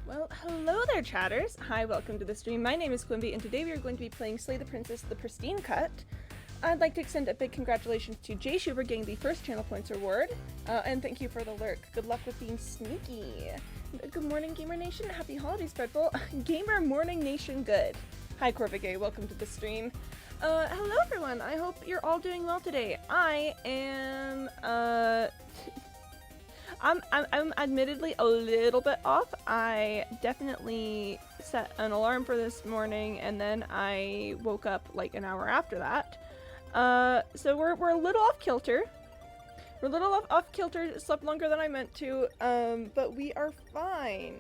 Well, hello there, chatters. Hi, welcome to the stream. My name is Quimby, and today we are going to be playing Slay the Princess: The Pristine Cut. I'd like to extend a big congratulations to Jay Schuber getting the first channel points reward, and thank you for the lurk. Good luck with being sneaky. Good morning, Gamer Nation. Happy holidays, Fredful. Gamer Morning Nation good. Hi, Corvigay. Welcome to the stream. Hello, everyone. I hope you're all doing well today. I am, I'm admittedly a little bit off. I definitely set an alarm for this morning, and then I woke up like an hour after that. So we're a little off kilter. We're a little off kilter, slept longer than I meant to, but we are fine.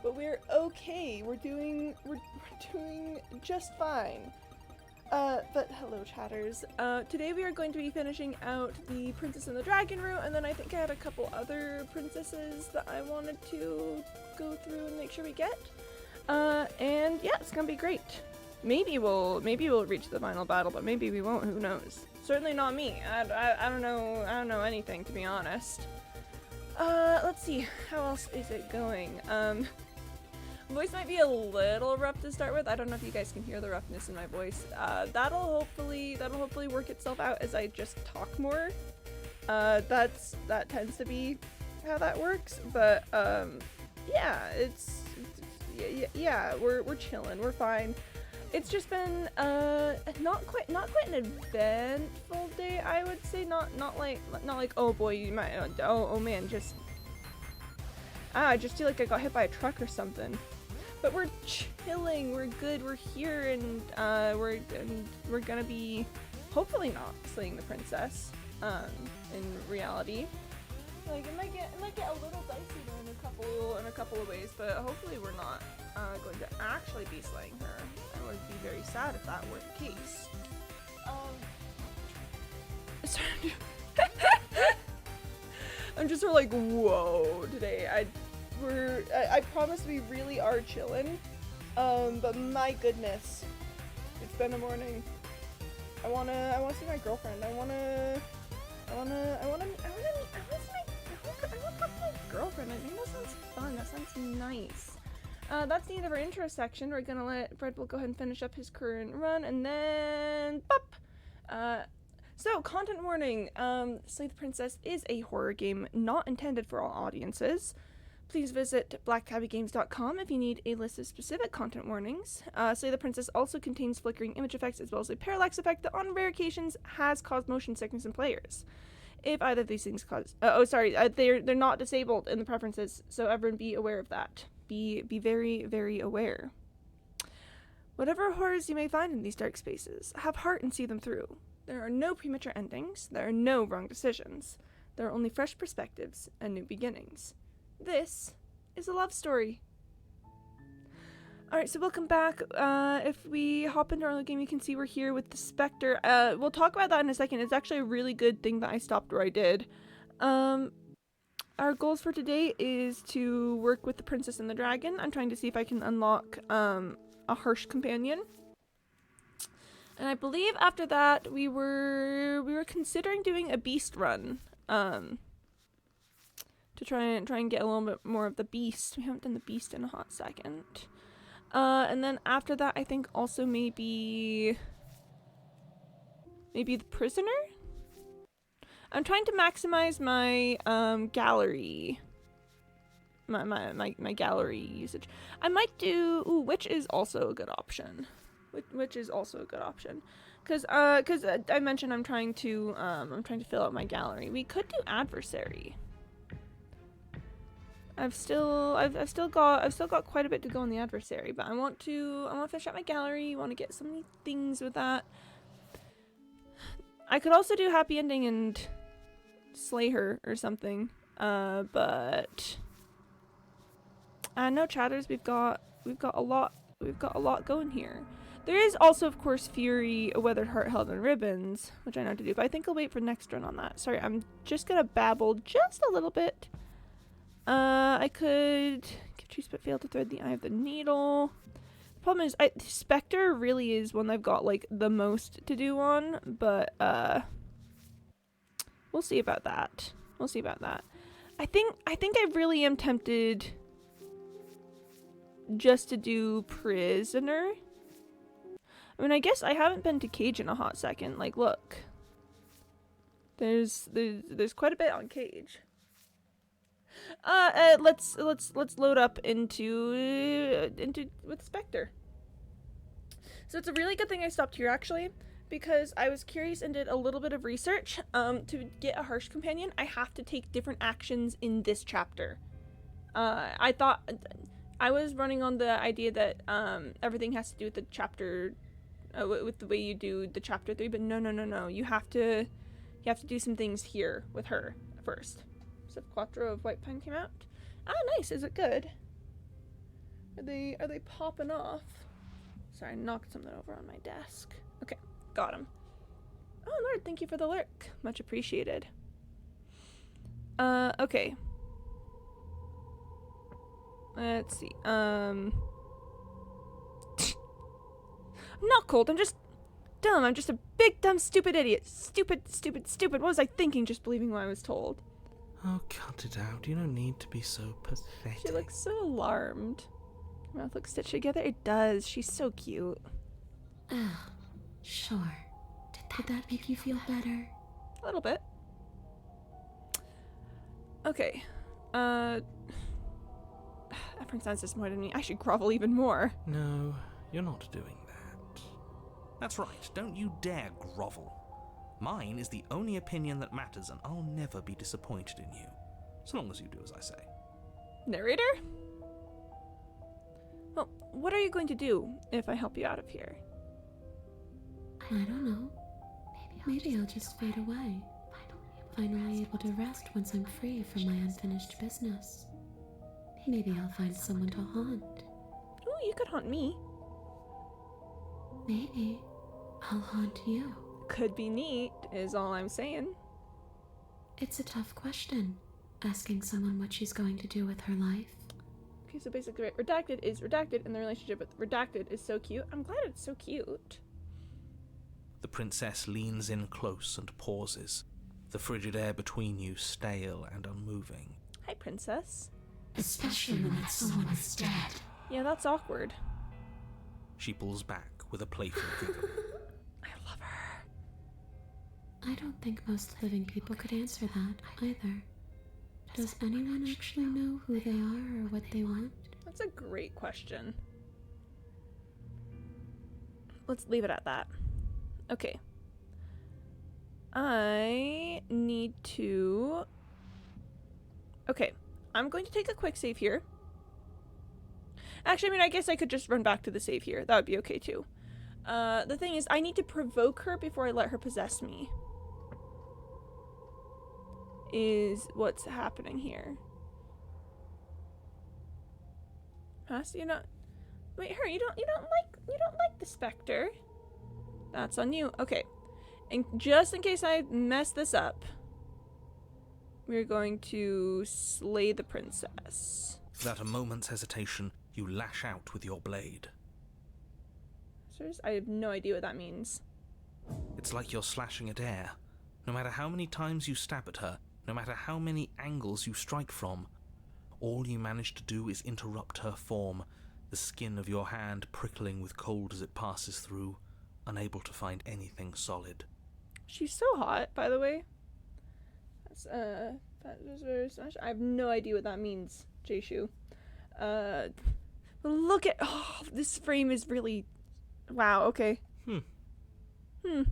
But we're okay. We're doing just fine. But hello, chatters. Today we are going to be finishing out the Princess and the Dragon route, and then I think I had a couple other princesses that I wanted to go through and make sure we get. And yeah, it's gonna be great. Maybe we'll reach the final battle, but maybe we won't. Who knows? Certainly not me. I don't know anything, to be honest. Let's see. How else is it going? Voice might be a little rough to start with. I don't know if you guys can hear the roughness in my voice. That'll hopefully work itself out as I just talk more. That tends to be how that works. But yeah, yeah, we're chilling. We're fine. It's just been not quite an eventful day, I would say. Not like oh boy, you might oh man, just I just feel like I got hit by a truck or something. But we're chilling, we're good, we're here, and we're gonna be hopefully not slaying the princess. In reality, like it might get a little dicey in a couple of ways, but hopefully we're not going to actually be slaying her. I would be very sad if that were the case. I'm just sort of like, whoa, today. I promise we really are chilling. But my goodness, it's been a morning. I wanna see my girlfriend. I wanna talk to my girlfriend. I think that sounds fun. That sounds nice. That's the end of our intro section. We're gonna let Fred will go ahead and finish up his current run, and then pop. So, content warning. Slay the Princess is a horror game not intended for all audiences. Please visit blacktabbygames.com if you need a list of specific content warnings. Slay the Princess also contains flickering image effects as well as a parallax effect that on rare occasions has caused motion sickness in players. If either of these things cause... they're not disabled in the preferences, so everyone be aware of that. Be very, very aware. Whatever horrors you may find in these dark spaces, have heart and see them through. There are no premature endings, there are no wrong decisions. There are only fresh perspectives and new beginnings. This is a love story. Alright, so welcome back. If we hop into our little game, you can see we're here with the Spectre. We'll talk about that in a second. It's actually a really good thing that I stopped where I did. Our goals for today is to work with the Princess and the Dragon. I'm trying to see if I can unlock a harsh companion. And I believe after that we were considering doing a beast run. To try and get a little bit more of the beast. We haven't done the beast in a hot second. And then after that, I think also maybe the prisoner? I'm trying to maximize my gallery. My gallery usage. I might do witch is also a good option. Which is also a good option. Cause I mentioned I'm trying to fill out my gallery. We could do adversary. I've still got quite a bit to go on the adversary, but I want to finish out my gallery. I want to get so many things with that. I could also do happy ending and slay her or something. But no, chatters, we've got a lot going here. There is also, of course, Fury, a Weathered Heart held in ribbons, which I know how to do, but I think I'll wait for next run on that. Sorry, I'm just gonna babble just a little bit. I could give choose but fail to thread the eye of the needle. The problem is, Spectre really is one I've got like the most to do on, but we'll see about that. I think I really am tempted just to do prisoner. I mean, I guess I haven't been to Cage in a hot second. Like, look. There's quite a bit on Cage. Let's load up into with Spectre. So it's a really good thing I stopped here, actually, because I was curious and did a little bit of research. To get a Harsh Companion, I have to take different actions in this chapter. I thought I was running on the idea that everything has to do with the chapter, with the way you do the chapter 3, but no. You have to do some things here with her first. So Quattro of White Pine came out. Ah, nice. Is it good? Are they popping off? Sorry, I knocked something over on my desk. Okay, got him. Oh, Lord, thank you for the lurk. Much appreciated. Okay. Let's see. I'm not cold. I'm just dumb. I'm just a big, dumb, stupid idiot. Stupid. What was I thinking just believing what I was told? Oh, cut it out. You don't need to be so pathetic. She looks so alarmed. Her mouth looks stitched together. It does. She's so cute. Sure. Did that make you feel better? A little bit. Okay. Everyone sounds disappointed in me. I should grovel even more. No, you're not doing that. That's right. Don't you dare grovel. Mine is the only opinion that matters, and I'll never be disappointed in you. So long as you do as I say. Narrator? Well, what are you going to do if I help you out of here? I don't know. Maybe I'll just fade away. Finally able to rest once I'm free from my unfinished business. Maybe I'll find someone to haunt. Ooh, you could haunt me. Maybe I'll haunt you. Could be neat, is all I'm saying. It's a tough question, asking someone what she's going to do with her life. Okay, so basically, right, Redacted is Redacted, and the relationship with Redacted is so cute. I'm glad it's so cute. The princess leans in close and pauses, the frigid air between you stale and unmoving. Hi, princess. Especially when that someone is dead. Yeah, that's awkward. She pulls back with a playful giggle. I love her. I don't think most living people could answer that either. Does anyone actually know who they are or what they want? That's a great question. Let's leave it at that. Okay. I need to... Okay. I'm going to take a quick save here. Actually, I mean, I guess I could just run back to the save here. That would be okay, too. The thing is, I need to provoke her before I let her possess me. Is what's happening here. Huh? So you're not... Wait, her, you don't like the Spectre. That's on you. Okay. And just in case I mess this up, we're going to slay the princess. Without a moment's hesitation, you lash out with your blade. Sirs, I have no idea what that means. It's like you're slashing at air. No matter how many times you stab at her, no matter how many angles you strike from, all you manage to do is interrupt her form, the skin of your hand prickling with cold as it passes through, unable to find anything solid. She's so hot, by the way. That was very smash. I have no idea what that means, Jayshu. Look at... Oh, this frame is really... Wow, okay. You're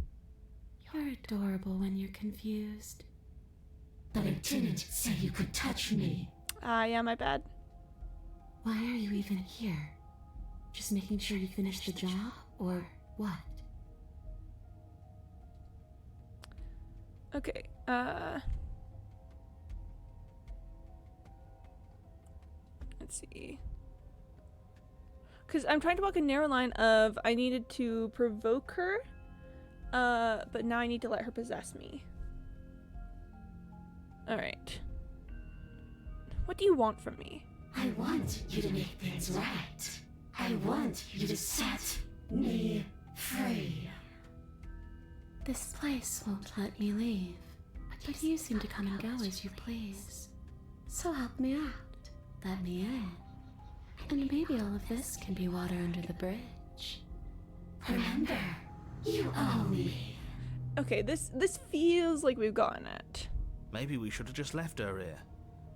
adorable when you're confused. But I didn't say you could touch me. Yeah, my bad. Why are you even here? Just making sure you finish the job, or what? Okay, let's see. Because I'm trying to walk a narrow line of I needed to provoke her, but now I need to let her possess me. Alright. What do you want from me? I want you to make things right. I want you to set me free. This place won't let me leave, but you seem to come and go as you please. So help me out. Let me in. And maybe all of this can be water under the bridge. Remember, you owe me. Okay, this feels like we've gotten it. Maybe we should have just left her here.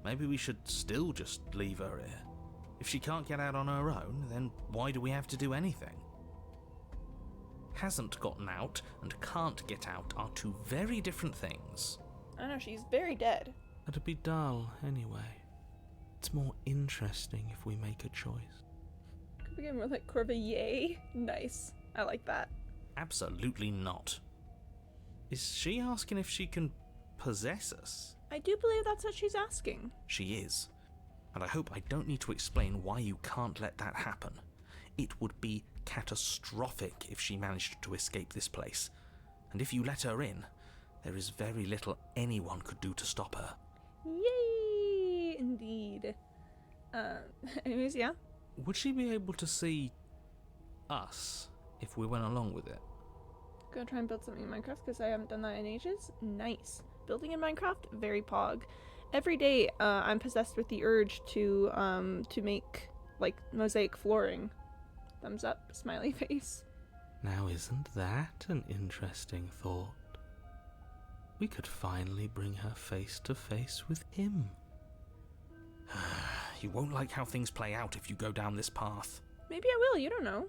Maybe we should still just leave her here. If she can't get out on her own, then why do we have to do anything? Hasn't gotten out and can't get out are two very different things. I know, she's very dead. That'd be dull, anyway. It's more interesting if we make a choice. Could we get more like Corveiller? Nice. I like that. Absolutely not. Is she asking if she can possess us? I do believe that's what she's asking. She is. And I hope I don't need to explain why you can't let that happen. It would be catastrophic if she managed to escape this place. And if you let her in, there is very little anyone could do to stop her. Yay! Indeed. Anyways, yeah. Would she be able to see us if we went along with it? Gonna try and build something in Minecraft because I haven't done that in ages. Nice. Building in Minecraft, very pog. Every day, I'm possessed with the urge to make like mosaic flooring. Thumbs up, smiley face. Now, isn't that an interesting thought? We could finally bring her face to face with him. You won't like how things play out if you go down this path. Maybe I will. You don't know.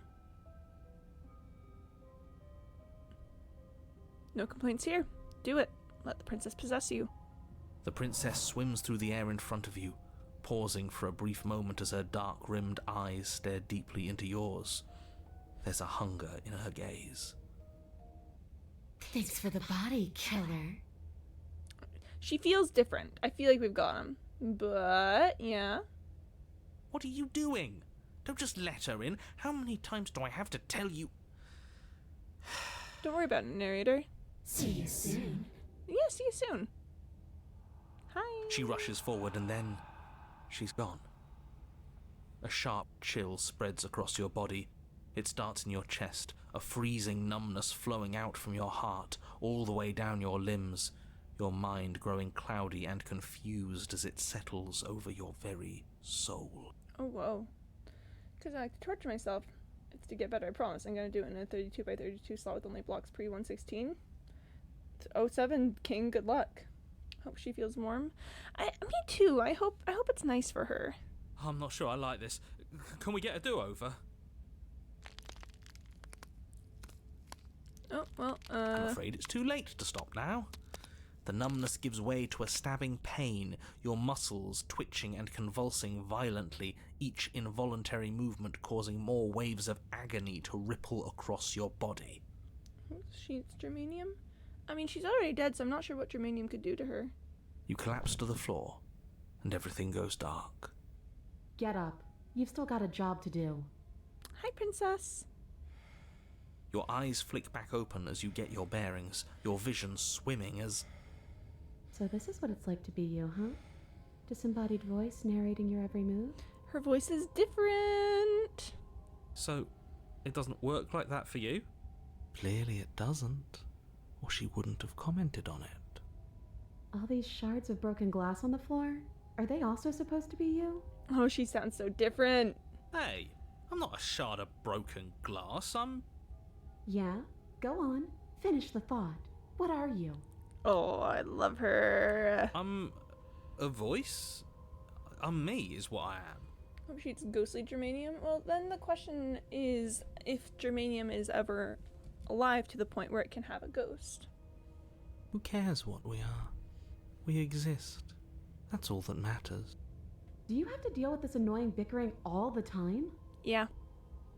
No complaints here. Do it. Let the princess possess you. The princess swims through the air in front of you, pausing for a brief moment as her dark-rimmed eyes stare deeply into yours. There's a hunger in her gaze. Thanks for the body, killer. She feels different. I feel like we've got him. But, yeah. What are you doing? Don't just let her in. How many times do I have to tell you? Don't worry about it, narrator. See you soon. Yeah, see you soon. Hi. She rushes forward and then she's gone. A sharp chill spreads across your body. It starts in your chest, a freezing numbness flowing out from your heart, all the way down your limbs, your mind growing cloudy and confused as it settles over your very soul. Oh, whoa. Because I like to torture myself. It's to get better, I promise. I'm going to do it in a 32 by 32 slot with only blocks pre 116. 07 King, good luck. Hope she feels warm. Me too. I hope it's nice for her. I'm not sure I like this. Can we get a do-over? Oh, well, I'm afraid it's too late to stop now. The numbness gives way to a stabbing pain, your muscles twitching and convulsing violently, each involuntary movement causing more waves of agony to ripple across your body. She's germanium? I mean, she's already dead, so I'm not sure what germanium could do to her. You collapse to the floor, and everything goes dark. Get up. You've still got a job to do. Hi, princess. Your eyes flick back open as you get your bearings, your vision swimming as... So this is what it's like to be you, huh? Disembodied voice narrating your every move? Her voice is different. So, it doesn't work like that for you? Clearly it doesn't, or she wouldn't have commented on it. All these shards of broken glass on the floor? Are they also supposed to be you? Oh, she sounds so different. Hey, I'm not a shard of broken glass, I'm... Yeah? Go on. Finish the thought. What are you? Oh, I love her. I'm a voice? I'm me, is what I am. Hope she's ghostly germanium. Well, then the question is if germanium is ever alive to the point where it can have a ghost. Who cares what we are? We exist. That's all that matters. Do you have to deal with this annoying bickering all the time? Yeah.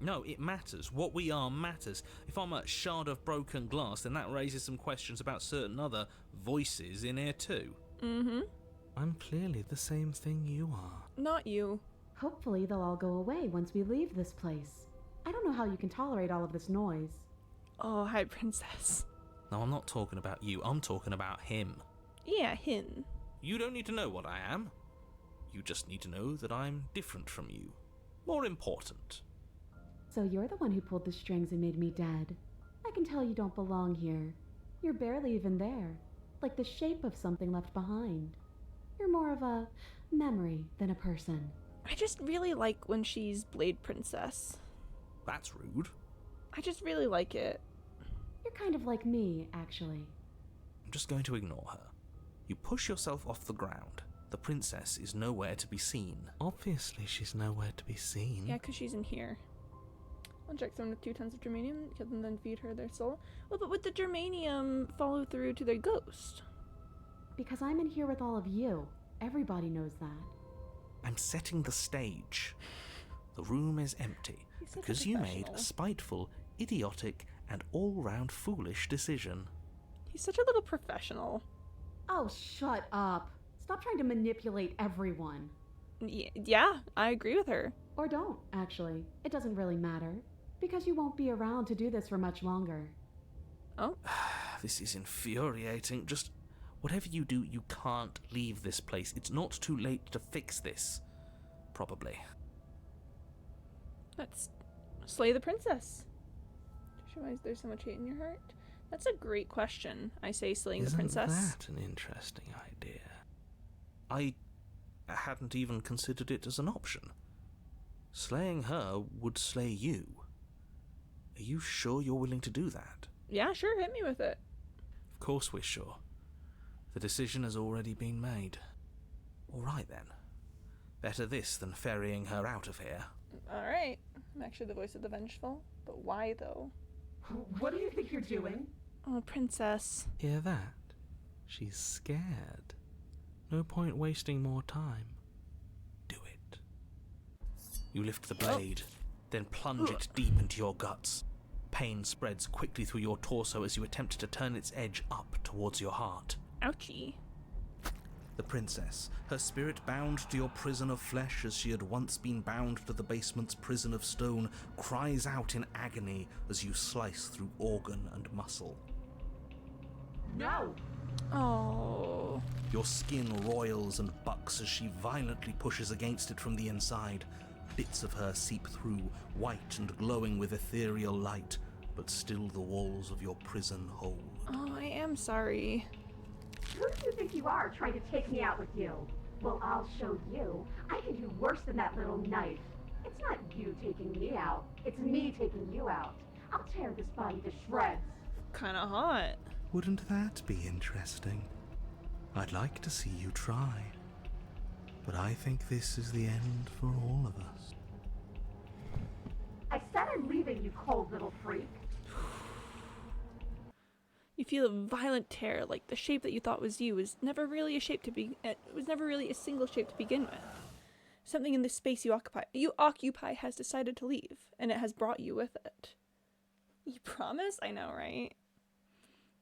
No, it matters. What we are matters. If I'm a shard of broken glass, then that raises some questions about certain other voices in here too. Mm-hmm. I'm clearly the same thing you are. Not you. Hopefully they'll all go away once we leave this place. I don't know how you can tolerate all of this noise. Oh, hi, princess. No, I'm not talking about you. I'm talking about him. Yeah, him. You don't need to know what I am. You just need to know that I'm different from you. More important. So you're the one who pulled the strings and made me dead. I can tell you don't belong here. You're barely even there, like the shape of something left behind. You're more of a memory than a person. I just really like when she's Blade Princess. That's rude. I just really like it. You're kind of like me, actually. I'm just going to ignore her. You push yourself off the ground. The princess is nowhere to be seen. Obviously, she's nowhere to be seen. Yeah, because she's in here. I'll check someone with 2 tons of germanium, kill them, then feed her their soul. Well, but would the germanium follow through to their ghost? Because I'm in here with all of you. Everybody knows that. I'm setting the stage. The room is empty He's such a because you made a professional. spiteful, idiotic, and all-round foolish decision. He's such a little professional. Oh, shut up. Stop trying to manipulate everyone. Yeah, I agree with her. Or don't, actually. It doesn't really matter. Because you won't be around to do this for much longer. Oh, This is infuriating. Just whatever you do, you can't leave this place. It's not too late to fix this. Probably. let's slay the princess. Why is there so much hate in your heart? That's a great question. I say slaying Isn't the princess. that an interesting idea? I hadn't even considered it as an option. Slaying her would slay you. Are you sure you're willing to do that? Yeah, sure, hit me with it. Of course we're sure. The decision has already been made. All right then. Better this than ferrying her out of here. Alright. I'm actually the voice of the vengeful. But why, though? What do you think you're doing? Oh, princess. Hear that? She's scared. No point wasting more time. Do it. You lift the blade, then plunge it deep into your guts. Pain spreads quickly through your torso as you attempt to turn its edge up towards your heart. Ouchie. The princess, her spirit bound to your prison of flesh as she had once been bound to the basement's prison of stone, cries out in agony as you slice through organ and muscle. No! Oh. Your skin roils and bucks as she violently pushes against it from the inside. Bits of her seep through, white and glowing with ethereal light, but still the walls of your prison hold. Oh, I am sorry. Who do you think you are, trying to take me out with you? Well, I'll show you. I can do worse than that little knife. It's not you taking me out. It's me taking you out. I'll tear this body to shreds. Kinda hot. Wouldn't that be interesting? I'd like to see you try. But I think this is the end for all of us. I said I'm leaving, you cold little freak. You feel a violent tear, like the shape that you thought was you was never really a shape to be. It was never really a single shape to begin with. Something in this space you occupy has decided to leave, and it has brought you with it. You promise? I know, right?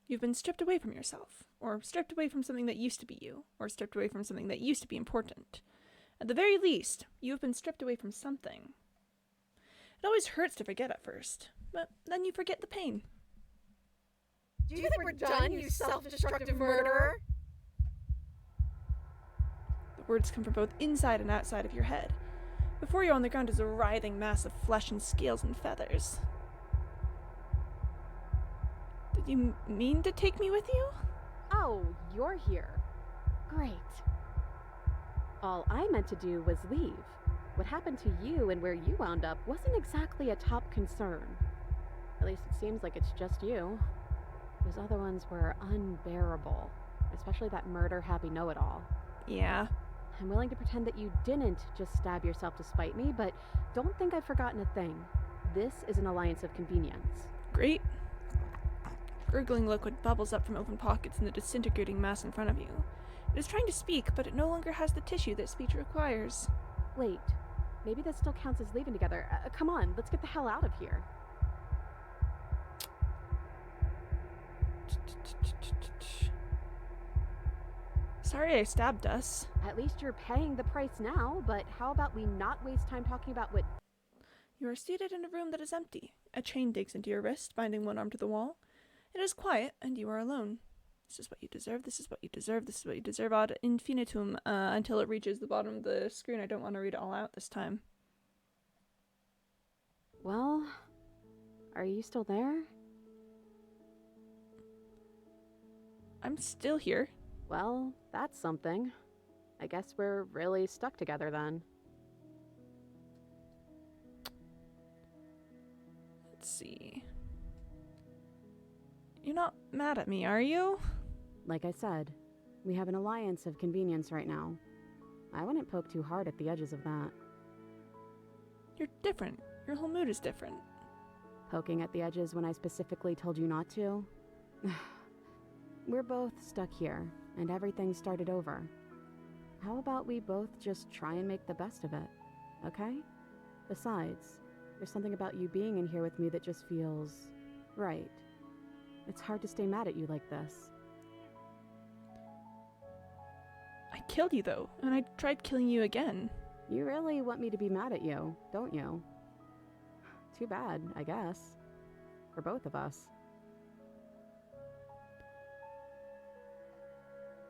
You've been stripped away from yourself, or stripped away from something that used to be you, or stripped away from something that used to be important. At the very least, you have been stripped away from something. It always hurts to forget at first, but then you forget the pain. Do you think we're done, you self-destructive murderer? The words come from both inside and outside of your head. Before you on the ground is a writhing mass of flesh and scales and feathers. Did you mean to take me with you? Oh, you're here. Great. All I meant to do was leave. What happened to you and where you wound up wasn't exactly a top concern. At least it seems like it's just you. Those other ones were unbearable, especially that murder-happy know-it-all. Yeah. I'm willing to pretend that you didn't just stab yourself to spite me, but don't think I've forgotten a thing. This is an alliance of convenience. Great. Gurgling liquid bubbles up from open pockets in the disintegrating mass in front of you. It is trying to speak, but it no longer has the tissue that speech requires. Wait, maybe this still counts as leaving together. Come on, let's get the hell out of here. Sorry I stabbed us. At least you're paying the price now, but how about we not waste time talking about what... You are seated in a room that is empty. A chain digs into your wrist, binding one arm to the wall. It is quiet, and you are alone. This is what you deserve, this is what you deserve, this is what you deserve ad infinitum, until it reaches the bottom of the screen. I don't want to read it all out this time. Well, are you still there? I'm still here. Well, that's something. I guess we're really stuck together then. Let's see. You're not mad at me, are you? Like I said, we have an alliance of convenience right now. I wouldn't poke too hard at the edges of that. You're different. Your whole mood is different. Poking at the edges when I specifically told you not to? We're both stuck here, and everything started over. How about we both just try and make the best of it, okay? Besides, there's something about you being in here with me that just feels right. It's hard to stay mad at you like this. I killed you, though, and I tried killing you again. You really want me to be mad at you, don't you? Too bad, I guess. For both of us.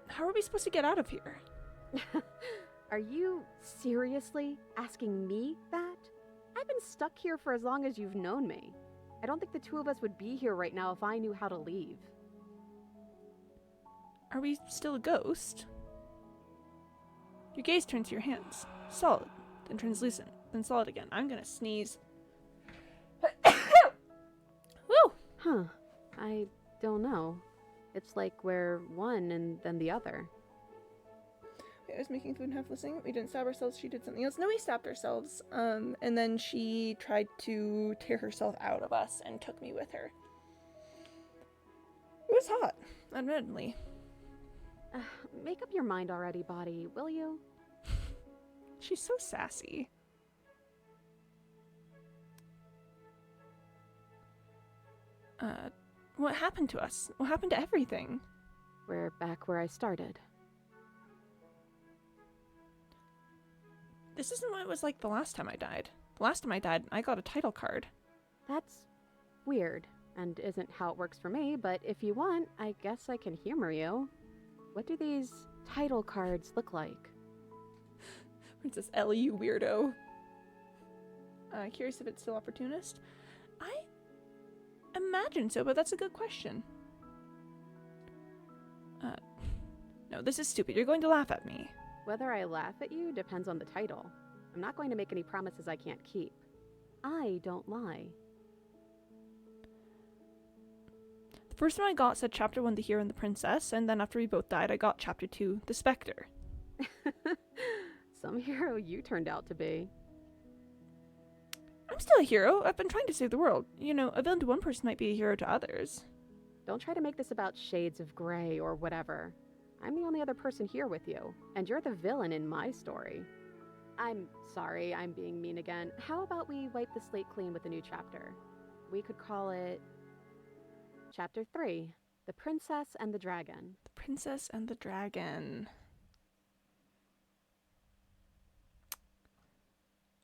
How are we supposed to get out of here? Are you seriously asking me that? I've been stuck here for as long as you've known me. I don't think the two of us would be here right now if I knew how to leave. Are we still a ghost? Your gaze turns to your hands. Solid, then translucent, then solid again. I'm gonna sneeze. Woo! Huh. I don't know. It's like we're one and then the other. I was making food and half listening. We didn't stab ourselves. She did something else. No, we stabbed ourselves. And then she tried to tear herself out of us and took me with her. It was hot, admittedly. Make up your mind already, body, will you? She's so sassy. What happened to us? What happened to everything? We're back where I started. This isn't what it was like the last time I died. The last time I died, I got a title card. That's weird, and isn't how it works for me, but if you want, I guess I can humor you. What do these title cards look like? Princess Ellie, you weirdo. Curious if it's still opportunist? I imagine so, but that's a good question. No, this is stupid. You're going to laugh at me. Whether I laugh at you depends on the title. I'm not going to make any promises I can't keep. I don't lie. The first one I got said Chapter 1, The Hero and the Princess, and then after we both died, I got Chapter 2, The Spectre. Some hero you turned out to be. I'm still a hero. I've been trying to save the world. You know, a villain to one person might be a hero to others. Don't try to make this about shades of gray or whatever. I'm the only other person here with you, and you're the villain in my story. I'm sorry, I'm being mean again. How about we wipe the slate clean with a new chapter? We could call it Chapter 3, The Princess and the Dragon. The Princess and the Dragon.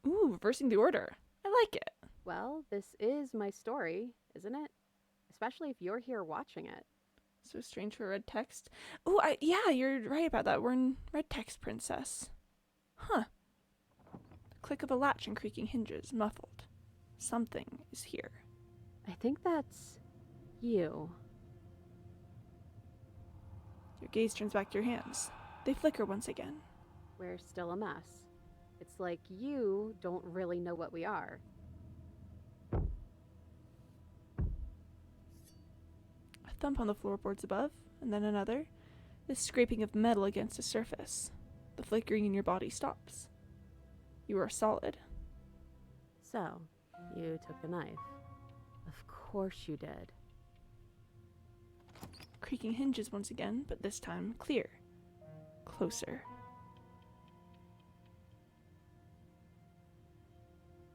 Ooh, reversing the order. I like it. Well, this is my story, isn't it? Especially if you're here watching it. So strange for red text. Oh, yeah, you're right about that. We're in red text, Princess. Huh. The click of a latch and creaking hinges, muffled. Something is here. I think that's you. Your gaze turns back to your hands. They flicker once again. We're still a mess. It's like you don't really know what we are. A thump on the floorboards above, and then another. This scraping of metal against a surface. The flickering in your body stops. You are solid. So, you took the knife. Of course you did. Creaking hinges once again, but this time clear. Closer.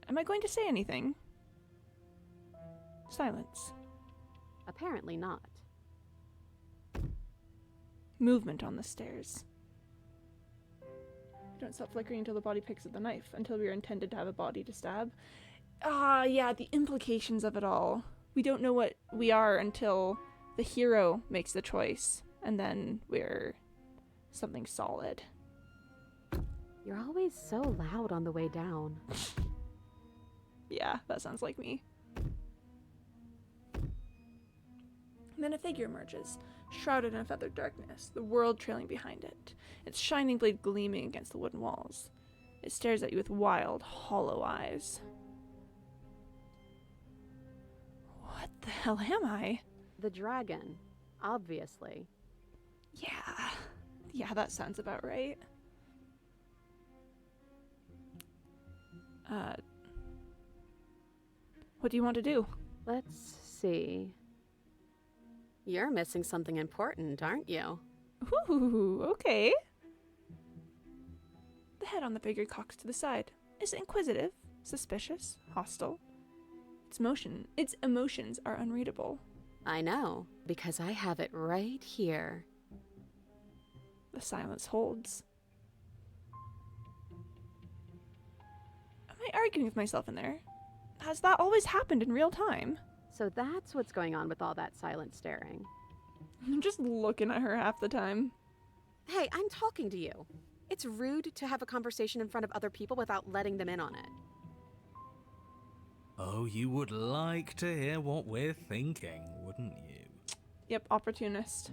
Am I going to say anything? Silence. Apparently not. Movement on the stairs. We don't stop flickering until the body picks up the knife, until we are intended to have a body to stab. Yeah, the implications of it all. We don't know what we are until the hero makes the choice, and then we're something solid. You're always so loud on the way down. Yeah, that sounds like me. And then a figure emerges, shrouded in a feathered darkness, the world trailing behind it, its shining blade gleaming against the wooden walls. It stares at you with wild, hollow eyes. hell am I? The dragon, obviously. Yeah. Yeah, that sounds about right. What do you want to do? Let's see. You're missing something important, aren't you? Ooh, okay. The head on the figure cocks to the side. Is it inquisitive, suspicious, hostile? Its emotions are unreadable. I know, because I have it right here. The silence holds. Am I arguing with myself in there? Has that always happened in real time? So that's what's going on with all that silent staring. I'm just looking at her half the time. Hey, I'm talking to you. It's rude to have a conversation in front of other people without letting them in on it. Oh, you would like to hear what we're thinking, wouldn't you? Yep, opportunist.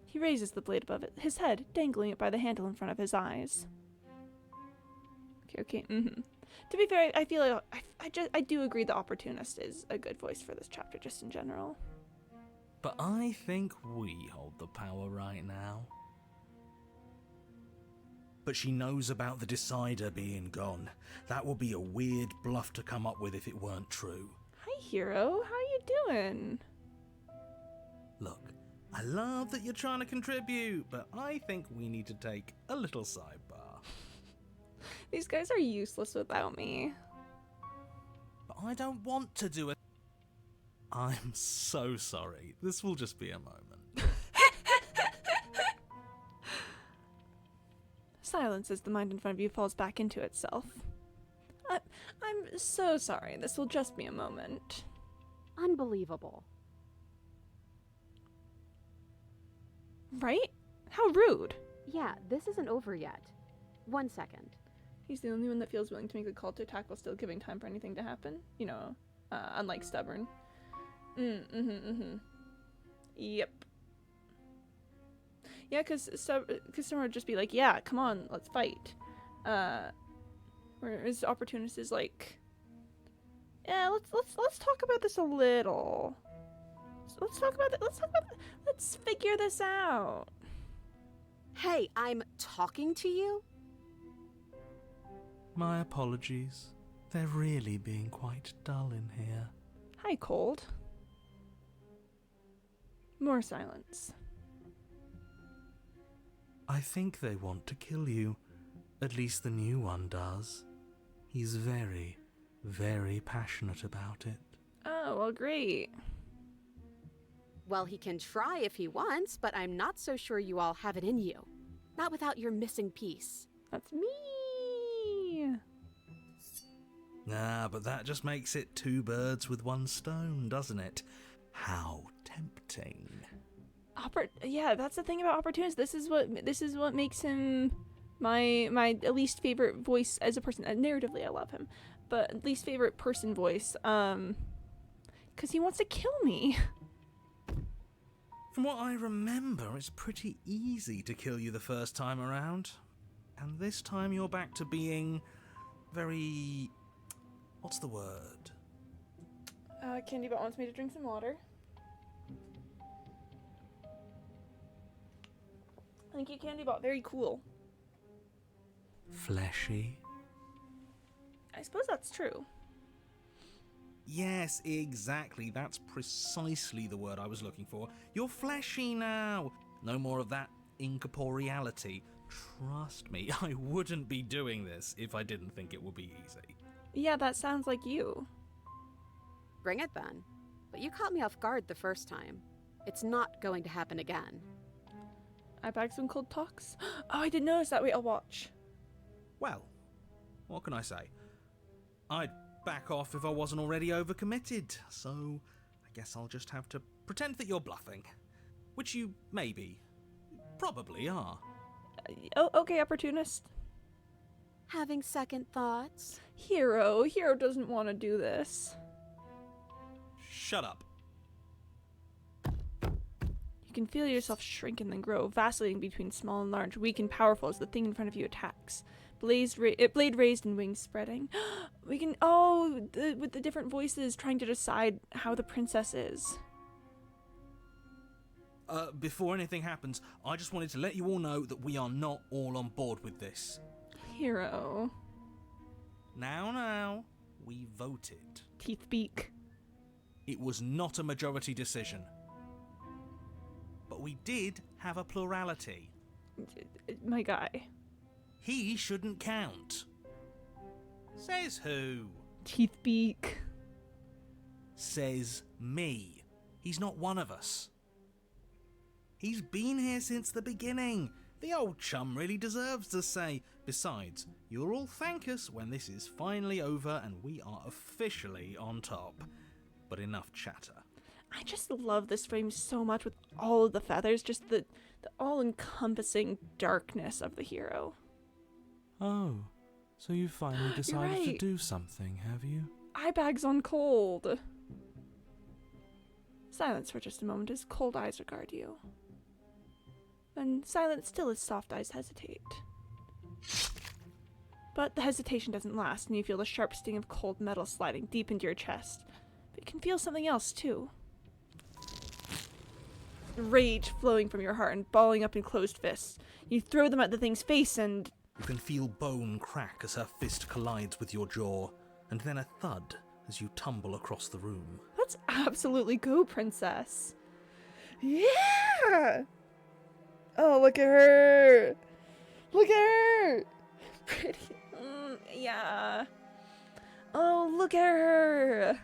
He raises the blade above it, his head dangling it by the handle in front of his eyes. Okay, To be fair, I feel like I do agree the opportunist is a good voice for this chapter, just in general. But I think we hold the power right now. But she knows about the Decider being gone. That would be a weird bluff to come up with if it weren't true. Hi, Hero. How you doing? Look, I love that you're trying to contribute, but I think we need to take a little sidebar. These guys are useless without me. But I don't want to do it. I'm so sorry. This will just be a moment. Silence as the mind in front of you falls back into itself. I'm so sorry. This will just be a moment. Unbelievable. Right? How rude. Yeah, this isn't over yet. 1 second. He's the only one that feels willing to make a call to attack while still giving time for anything to happen. You know, unlike Stubborn. Yep. Yeah, because someone would just be like, yeah, come on, let's fight. Whereas Opportunist is like, yeah, let's talk about this a little. Let's talk about that. Let's figure this out. Hey, I'm talking to you? My apologies. They're really being quite dull in here. Hi, Cold. More silence. I think they want to kill you. At least the new one does. He's very, very passionate about it. Oh, well, great. Well, he can try if he wants, but I'm not so sure you all have it in you. Not without your missing piece. That's me. Nah, but that just makes it 2 birds with 1 stone, doesn't it? How tempting. Yeah, that's the thing about Opportunist. This is what makes him my least favorite voice as a person. Narratively, I love him, but least favorite person voice. Because he wants to kill me. From what I remember, it's pretty easy to kill you the first time around. And this time you're back to being very... what's the word? Candybot wants me to drink some water. Thank you, Candybot. Very cool. Fleshy? I suppose that's true. Yes, exactly. That's precisely the word I was looking for. You're fleshy now. No more of that incorporeality. Trust me, I wouldn't be doing this if I didn't think it would be easy. Yeah, that sounds like you. Bring it then. But you caught me off guard the first time. It's not going to happen again. I bagged some cold talks. Oh, I didn't notice that. Wait, I'll watch. Well, what can I say? I'd back off if I wasn't already overcommitted, so I guess I'll just have to pretend that you're bluffing. Which you maybe, probably are. Oh, okay, Opportunist. Having second thoughts? Hero doesn't want to do this. Shut up. You can feel yourself shrink and then grow, vacillating between small and large, weak and powerful as the thing in front of you attacks. Blade raised and wings spreading. We can too, with the different voices trying to decide how the princess is. Before anything happens, I just wanted to let you all know that we are not all on board with this. Hero. Now, we voted. Teeth beak. It was not a majority decision. But we did have a plurality. My guy. He shouldn't count. Says who? Teeth beak. Says me. He's not one of us. He's been here since the beginning. The old chum really deserves to say. Besides, you'll all thank us when this is finally over and we are officially on top. But enough chatter. I just love this frame so much with all of the feathers, just the all-encompassing darkness of the hero. Oh, so you finally decided to right. do something, have you? Eye bags on Cold. Silence for just a moment as cold eyes regard you. Then silence still as soft eyes hesitate. But the hesitation doesn't last, and you feel the sharp sting of cold metal sliding deep into your chest. But you can feel something else, too. Rage flowing from your heart and balling up in closed fists. You throw them at the thing's face and... You can feel bone crack as her fist collides with your jaw, and then a thud as you tumble across the room. Let's absolutely go, princess. Yeah! Oh, look at her! Look at her! Pretty. Yeah. Oh, look at her!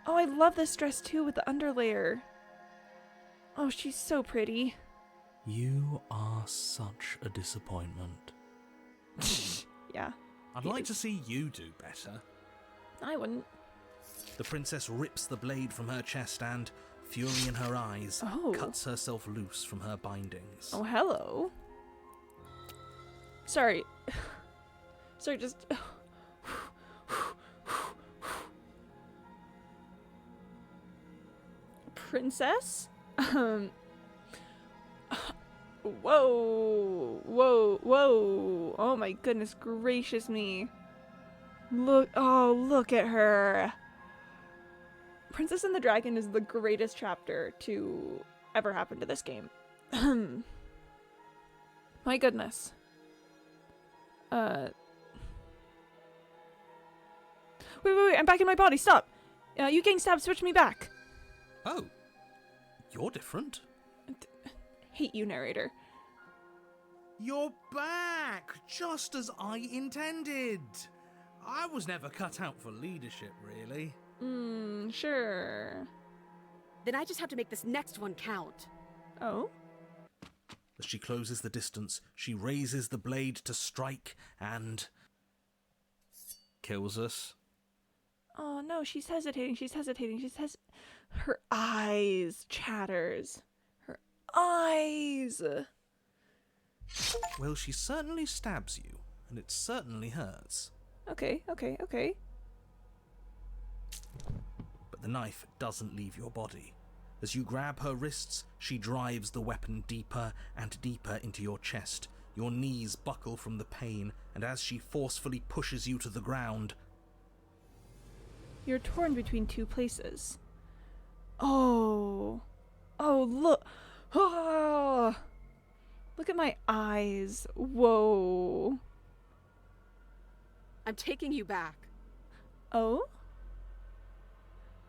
Oh, I love this dress too with the underlayer. Oh, she's so pretty. You are such a disappointment. Yeah. I'd like to see you do better. I wouldn't. The princess rips the blade from her chest and, fury in her eyes, cuts herself loose from her bindings. Oh, hello. Sorry. Sorry, just... Princess? Whoa. Whoa. Whoa. Oh my goodness gracious me. Look. Oh, look at her. Princess and the Dragon is the greatest chapter to ever happen to this game. My goodness. Wait, I'm back in my body, stop! You getting stabbed, switch me back. Oh, you're different. Hate you, narrator. You're back, just as I intended. I was never cut out for leadership, really. Sure. Then I just have to make this next one count. Oh? As she closes the distance, she raises the blade to strike and... kills us. Oh no, she's hesitating. Her eyes chatters. Her eyes! Well, she certainly stabs you, and it certainly hurts. Okay. But the knife doesn't leave your body. As you grab her wrists, she drives the weapon deeper and deeper into your chest. Your knees buckle from the pain, and as she forcefully pushes you to the ground... You're torn between two places. Oh, look. Oh. Look at my eyes. Whoa. I'm taking you back. Oh?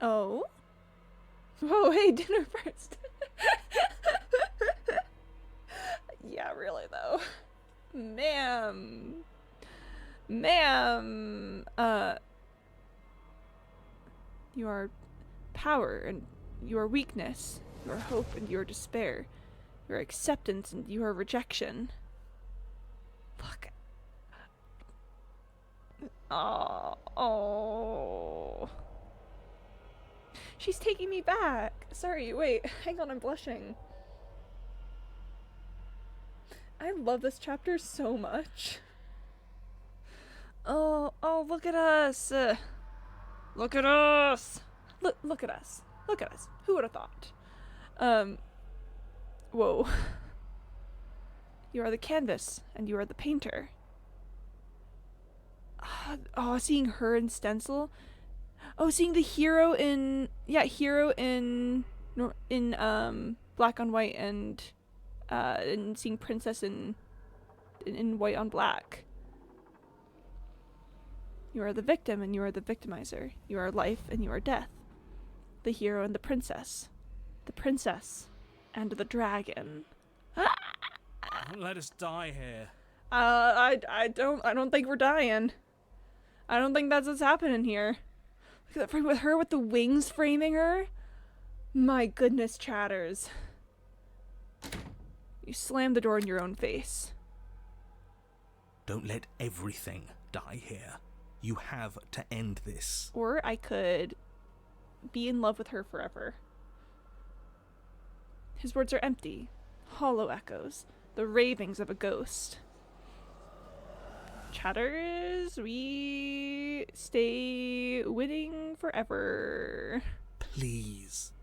Oh, hey, dinner first. Yeah, really though. Ma'am. You are power and your weakness, your hope and your despair, your acceptance and your rejection. Look. Oh. She's taking me back. Sorry, wait, hang on, I'm blushing. I love this chapter so much. Oh, look at us. Look at us. Look at us. Look at us. Who would have thought? Whoa. You are the canvas, and you are the painter. Seeing her in Stencil. Oh, seeing the hero in black on white, and seeing Princess in white on black. You are the victim and you are the victimizer. You are life and you are death. The hero and the princess. The princess and the dragon. Don't let us die here. I don't think we're dying. I don't think that's what's happening here. Look at that frame with her with the wings framing her. My goodness, Chatters. You slammed the door in your own face. Don't let everything die here. You have to end this. Or I could be in love with her forever. His words are empty, hollow echoes, the ravings of a ghost. Chatters, we stay winning forever. Please.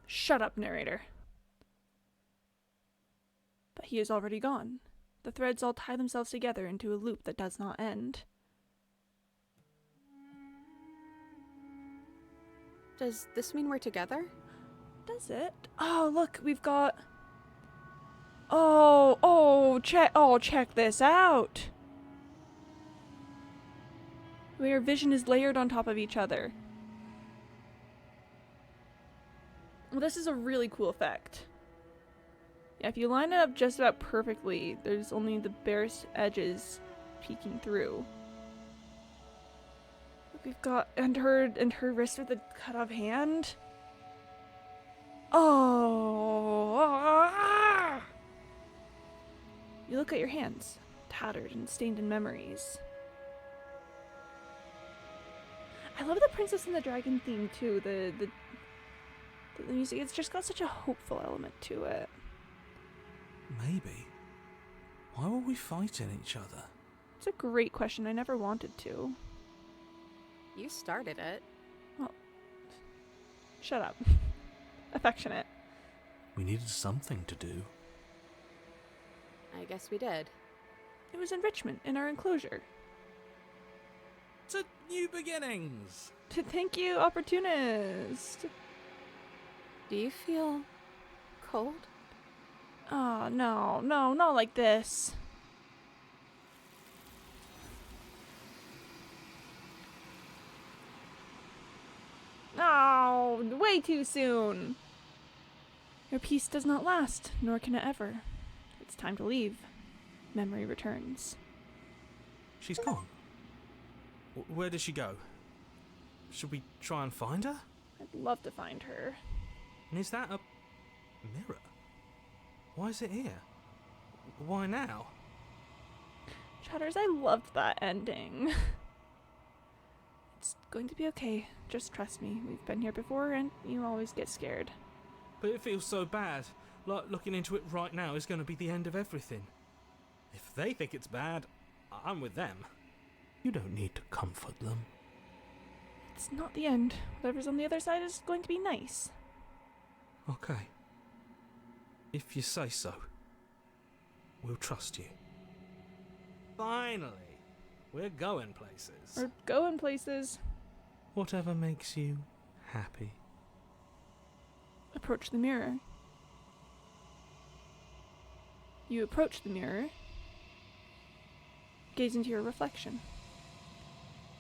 Shut up, narrator. But he is already gone. The threads all tie themselves together into a loop that does not end. Does this mean we're together? Does it? Oh, look, we've got... check this out! Where vision is layered on top of each other. Well, this is a really cool effect. Yeah, if you line it up just about perfectly, there's only the barest edges peeking through. We've got and her wrist with the cut off hand. Oh! You look at your hands, tattered and stained in memories. I love the Princess and the Dragon theme too. The music, it's just got such a hopeful element to it. Maybe. Why were we fighting each other? It's a great question. I never wanted to. You started it. Well, shut up. Affectionate. We needed something to do. I guess we did. It was enrichment in our enclosure. To new beginnings! Thank you, opportunist! Do you feel cold? Oh, no, not like this. Oh, way too soon. Your peace does not last, nor can it ever. It's time to leave. Memory returns. She's gone. Where did she go? Should we try and find her? I'd love to find her. And is that a mirror? Why is it here? Why now? Chatters, I loved that ending. It's going to be okay. Just trust me. We've been here before and you always get scared. But it feels so bad. Like looking into it right now is going to be the end of everything. If they think it's bad, I'm with them. You don't need to comfort them. It's not the end. Whatever's on the other side is going to be nice. Okay. If you say so. We'll trust you. Finally! We're going places. We're going places. Whatever makes you happy. Approach the mirror. You approach the mirror. Gaze into your reflection.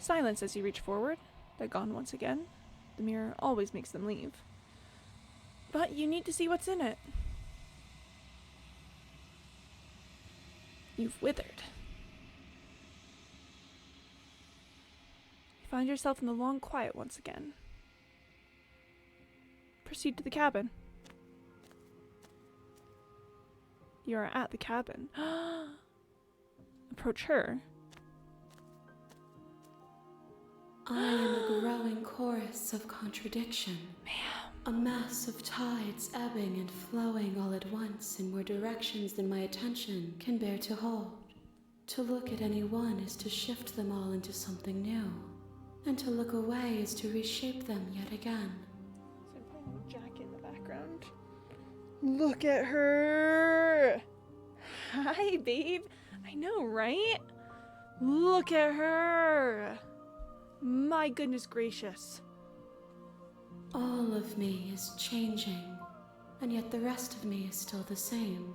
Silence as you reach forward. They're gone once again. The mirror always makes them leave. But you need to see what's in it. You've withered. You find yourself in the long quiet once again. Proceed to the cabin. You are at the cabin. Approach her. I am a growing chorus of contradiction. A mass of tides ebbing and flowing all at once in more directions than my attention can bear to hold. To look at any one is to shift them all into something new, and to look away is to reshape them yet again. So I'm putting a jacket in the background. Look at her! Hi, babe! I know, right? Look at her! My goodness gracious. All of me is changing, and yet the rest of me is still the same.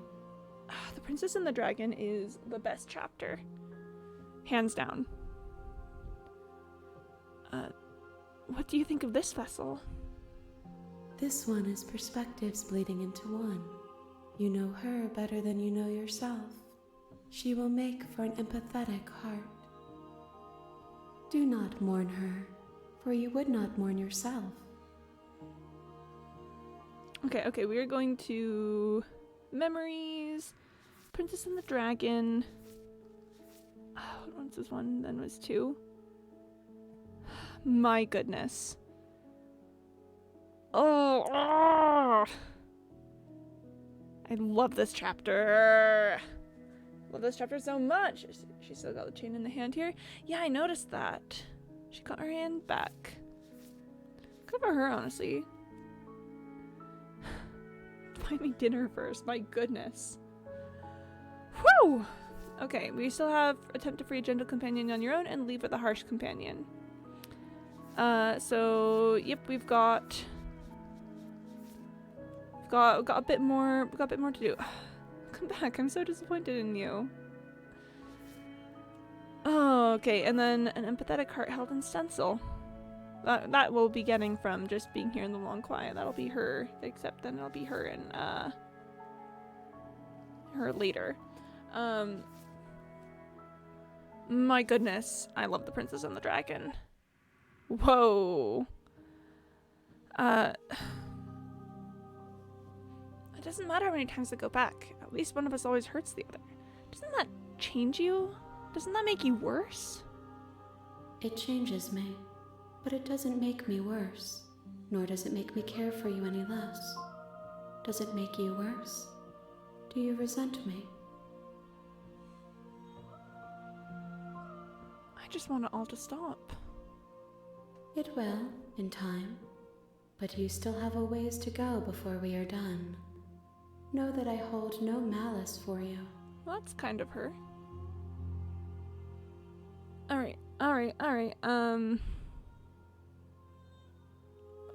The Princess and the Dragon is the best chapter. Hands down. What do you think of this vessel? This one is perspectives bleeding into one. You know her better than you know yourself. She will make for an empathetic heart. Do not mourn her, for you would not mourn yourself. Okay, we are going to memories, Princess and the Dragon. What one's this one? Then was 2. My goodness. Oh, I love this chapter. Love this chapter so much. She still got the chain in the hand here. Yeah, I noticed that. She got her hand back. Good for her, honestly. Buy me dinner first. My goodness. Whew! Okay, we still have attempt to free a gentle companion on your own and leave with a harsh companion. So yep, we've got a bit more. Got a bit more to do. Come back! I'm so disappointed in you. Oh, okay, and then an empathetic heart held in stencil. That we'll be getting from just being here in the long quiet. That'll be her, except then it'll be her and her later. My goodness, I love the Princess and the Dragon. Whoa. It doesn't matter how many times I go back. At least one of us always hurts the other. Doesn't that change you? Doesn't that make you worse? It changes me, but it doesn't make me worse, nor does it make me care for you any less. Does it make you worse? Do you resent me? I just want it all to stop. It will, in time, but you still have a ways to go before we are done. Know that I hold no malice for you. Well, that's kind of her. Alright. I'm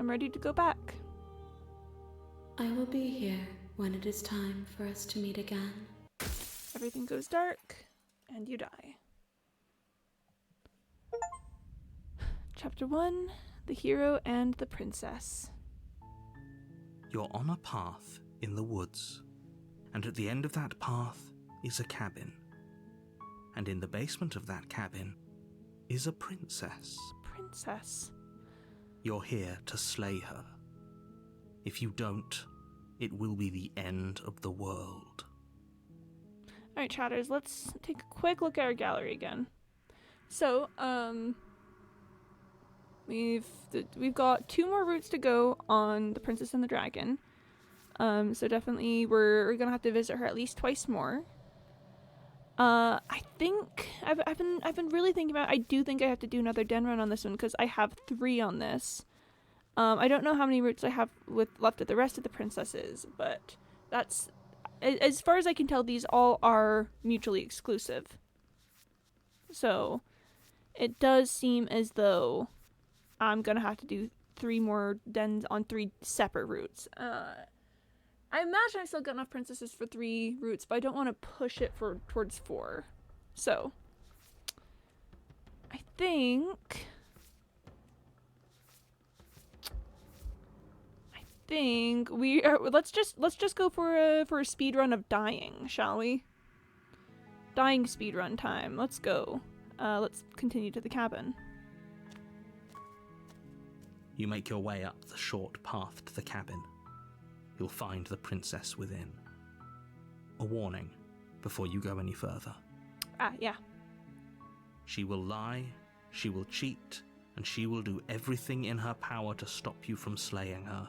ready to go back. I will be here when it is time for us to meet again. Everything goes dark, and you die. Chapter 1, The Hero and the Princess. You're on a path in the woods, and at the end of that path is a cabin. And in the basement of that cabin is a princess. Princess? You're here to slay her. If you don't, it will be the end of the world. Alright, chatters, let's take a quick look at our gallery again. So, we've got 2 more routes to go on the Princess and the Dragon. So definitely we're gonna have to visit her at least twice more. I think I've been really thinking about it. I do think I have to do another den run on this one because I have 3 on this. I don't know how many routes I have left with the rest of the princesses, but that's as far as I can tell. These all are mutually exclusive. So it does seem as though I'm gonna have to do 3 more dens on 3 separate routes. I imagine I still got enough princesses for 3 routes, but I don't want to push it towards 4. So I think we are. Let's just go for a speed run of dying, shall we? Dying speed run time. Let's go. Let's continue to the cabin. You make your way up the short path to the cabin. You'll find the princess within. A warning before you go any further. Yeah. She will lie, she will cheat, and she will do everything in her power to stop you from slaying her.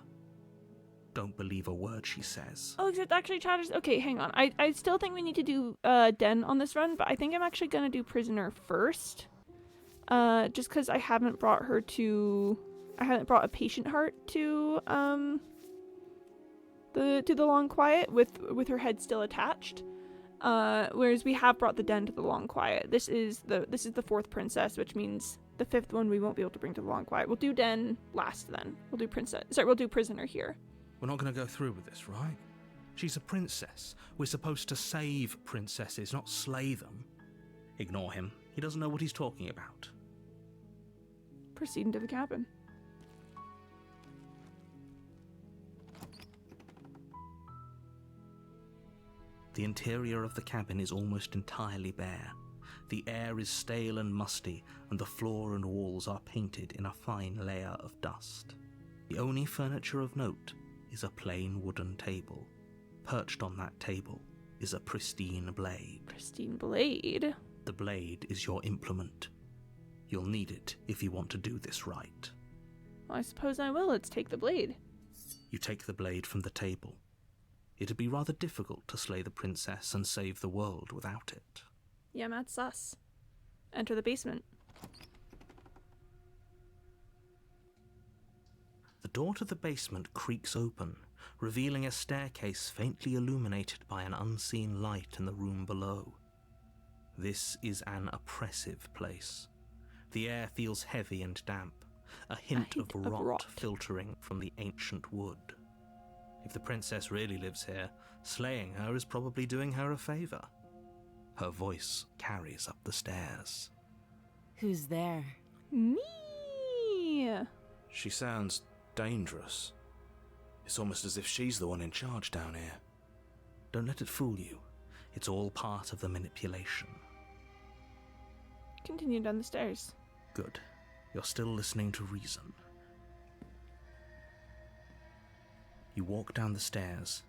Don't believe a word she says. Oh, except actually, chatters. Okay, hang on. I still think we need to do den on this run, but I think I'm actually gonna do prisoner first. Just because I haven't brought a patient heart to the long quiet with her head still attached. Whereas we have brought the den to the Long Quiet. This is the fourth princess, which means the fifth one we won't be able to bring to the Long Quiet. We'll do den last then. We'll do prisoner here. We're not going to go through with this, right? She's a princess. We're supposed to save princesses, not slay them. Ignore him. He doesn't know what he's talking about. Proceed into the cabin. The interior of the cabin is almost entirely bare. The air is stale and musty, and the floor and walls are painted in a fine layer of dust. The only furniture of note is a plain wooden table. Perched on that table is a pristine blade. Pristine blade? The blade is your implement. You'll need it if you want to do this right. Well, I suppose I will. Let's take the blade. You take the blade from the table. It'd be rather difficult to slay the princess and save the world without it. Yeah, Matt sus. Enter the basement. The door to the basement creaks open, revealing a staircase faintly illuminated by an unseen light in the room below. This is an oppressive place. The air feels heavy and damp, a hint of rot filtering from the ancient wood. If the princess really lives here, slaying her is probably doing her a favor. Her voice carries up the stairs. Who's there? Me! She sounds dangerous. It's almost as if she's the one in charge down here. Don't let it fool you. It's all part of the manipulation. Continue down the stairs. Good. You're still listening to reason. You walk down the stairs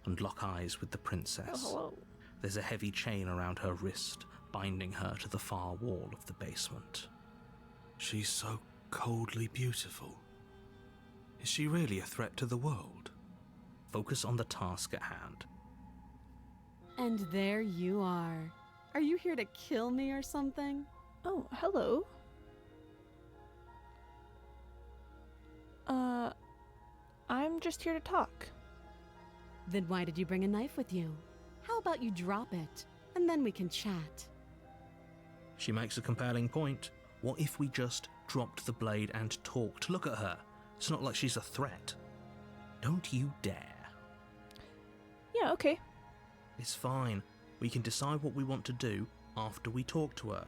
and lock eyes with the princess. Oh, hello. There's a heavy chain around her wrist, binding her to the far wall of the basement. She's so coldly beautiful. Is she really a threat to the world? Focus on the task at hand. And there you are. Are you here to kill me or something? Oh, hello. I'm just here to talk. Then why did you bring a knife with you? How about you drop it, and then we can chat? She makes a compelling point. What if we just dropped the blade and talked? Look at her. It's not like she's a threat. Don't you dare. Yeah, okay. It's fine. We can decide what we want to do after we talk to her.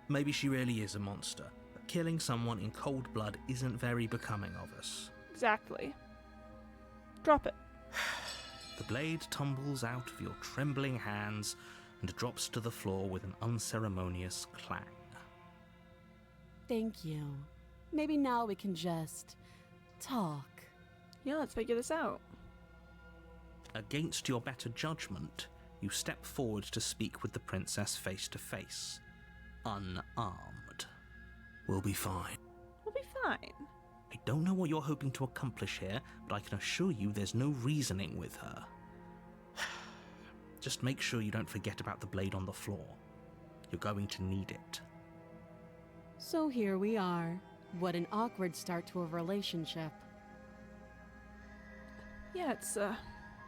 Maybe she really is a monster, but killing someone in cold blood isn't very becoming of us. Exactly. Drop it. The blade tumbles out of your trembling hands and drops to the floor with an unceremonious clang. Thank you. Maybe now we can just talk. Yeah, let's figure this out. Against your better judgment, you step forward to speak with the princess face to face, unarmed. We'll be fine. We'll be fine. I don't know what you're hoping to accomplish here, but I can assure you there's no reasoning with her. Just make sure you don't forget about the blade on the floor. You're going to need it. So here we are. What an awkward start to a relationship. Yeah, it's,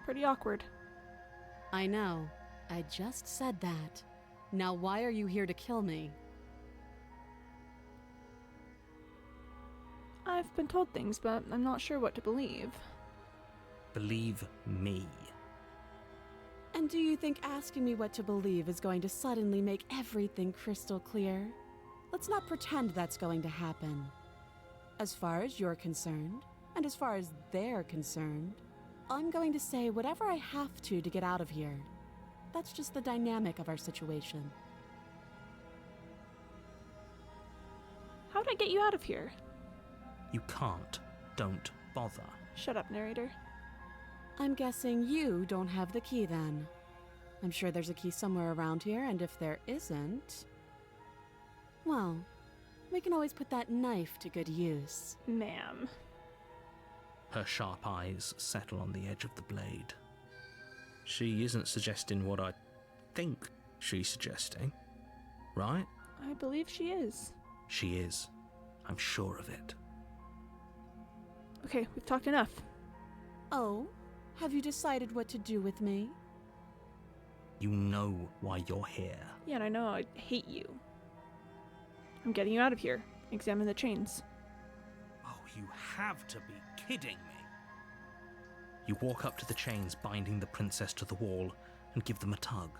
pretty awkward. I know. I just said that. Now why are you here to kill me? I've been told things, but I'm not sure what to believe. Believe me. And do you think asking me what to believe is going to suddenly make everything crystal clear? Let's not pretend that's going to happen. As far as you're concerned, and as far as they're concerned, I'm going to say whatever I have to get out of here. That's just the dynamic of our situation. How'd I get you out of here? You can't. Don't bother. Shut up, narrator. I'm guessing you don't have the key then. I'm sure there's a key somewhere around here, and if there isn't... well, we can always put that knife to good use. Ma'am. Her sharp eyes settle on the edge of the blade. She isn't suggesting what I think she's suggesting, right? I believe she is. She is. I'm sure of it. Okay, we've talked enough. Oh? Have you decided what to do with me? You know why you're here. Yeah, and I know I hate you. I'm getting you out of here. Examine the chains. Oh, you have to be kidding me. You walk up to the chains binding the princess to the wall and give them a tug.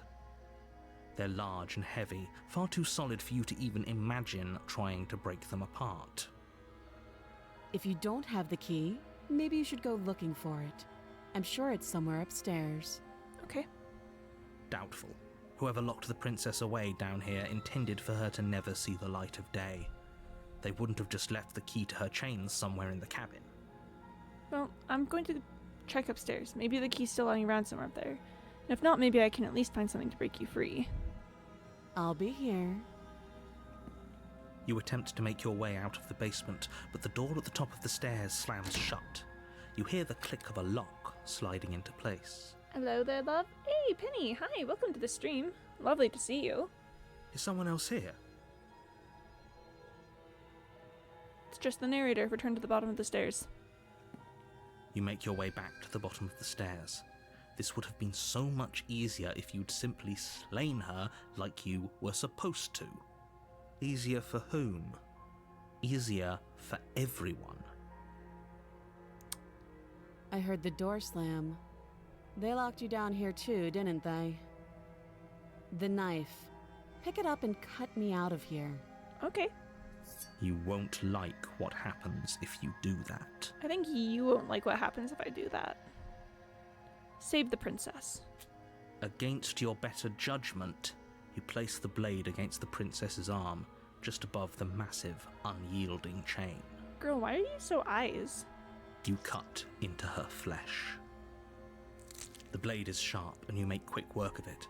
They're large and heavy, far too solid for you to even imagine trying to break them apart. If you don't have the key, maybe you should go looking for it. I'm sure it's somewhere upstairs. Okay. Doubtful. Whoever locked the princess away down here intended for her to never see the light of day. They wouldn't have just left the key to her chains somewhere in the cabin. Well, I'm going to check upstairs. Maybe the key's still lying around somewhere up there. And if not, maybe I can at least find something to break you free. I'll be here. You attempt to make your way out of the basement, but the door at the top of the stairs slams shut. You hear the click of a lock sliding into place. Hello there, love. Hey, Penny. Hi, welcome to the stream. Lovely to see you. Is someone else here? It's just the narrator. Return to the bottom of the stairs. You make your way back to the bottom of the stairs. This would have been so much easier if you'd simply slain her like you were supposed to. Easier for whom? Easier for everyone. I heard the door slam. They locked you down here too, didn't they? The knife. Pick it up and cut me out of here. Okay. You won't like what happens if you do that. I think you won't like what happens if I do that. Save the princess. Against your better judgment, you place the blade against the princess's arm, just above the massive, unyielding chain. Girl, why are you so eyes? You cut into her flesh. The blade is sharp, and you make quick work of it.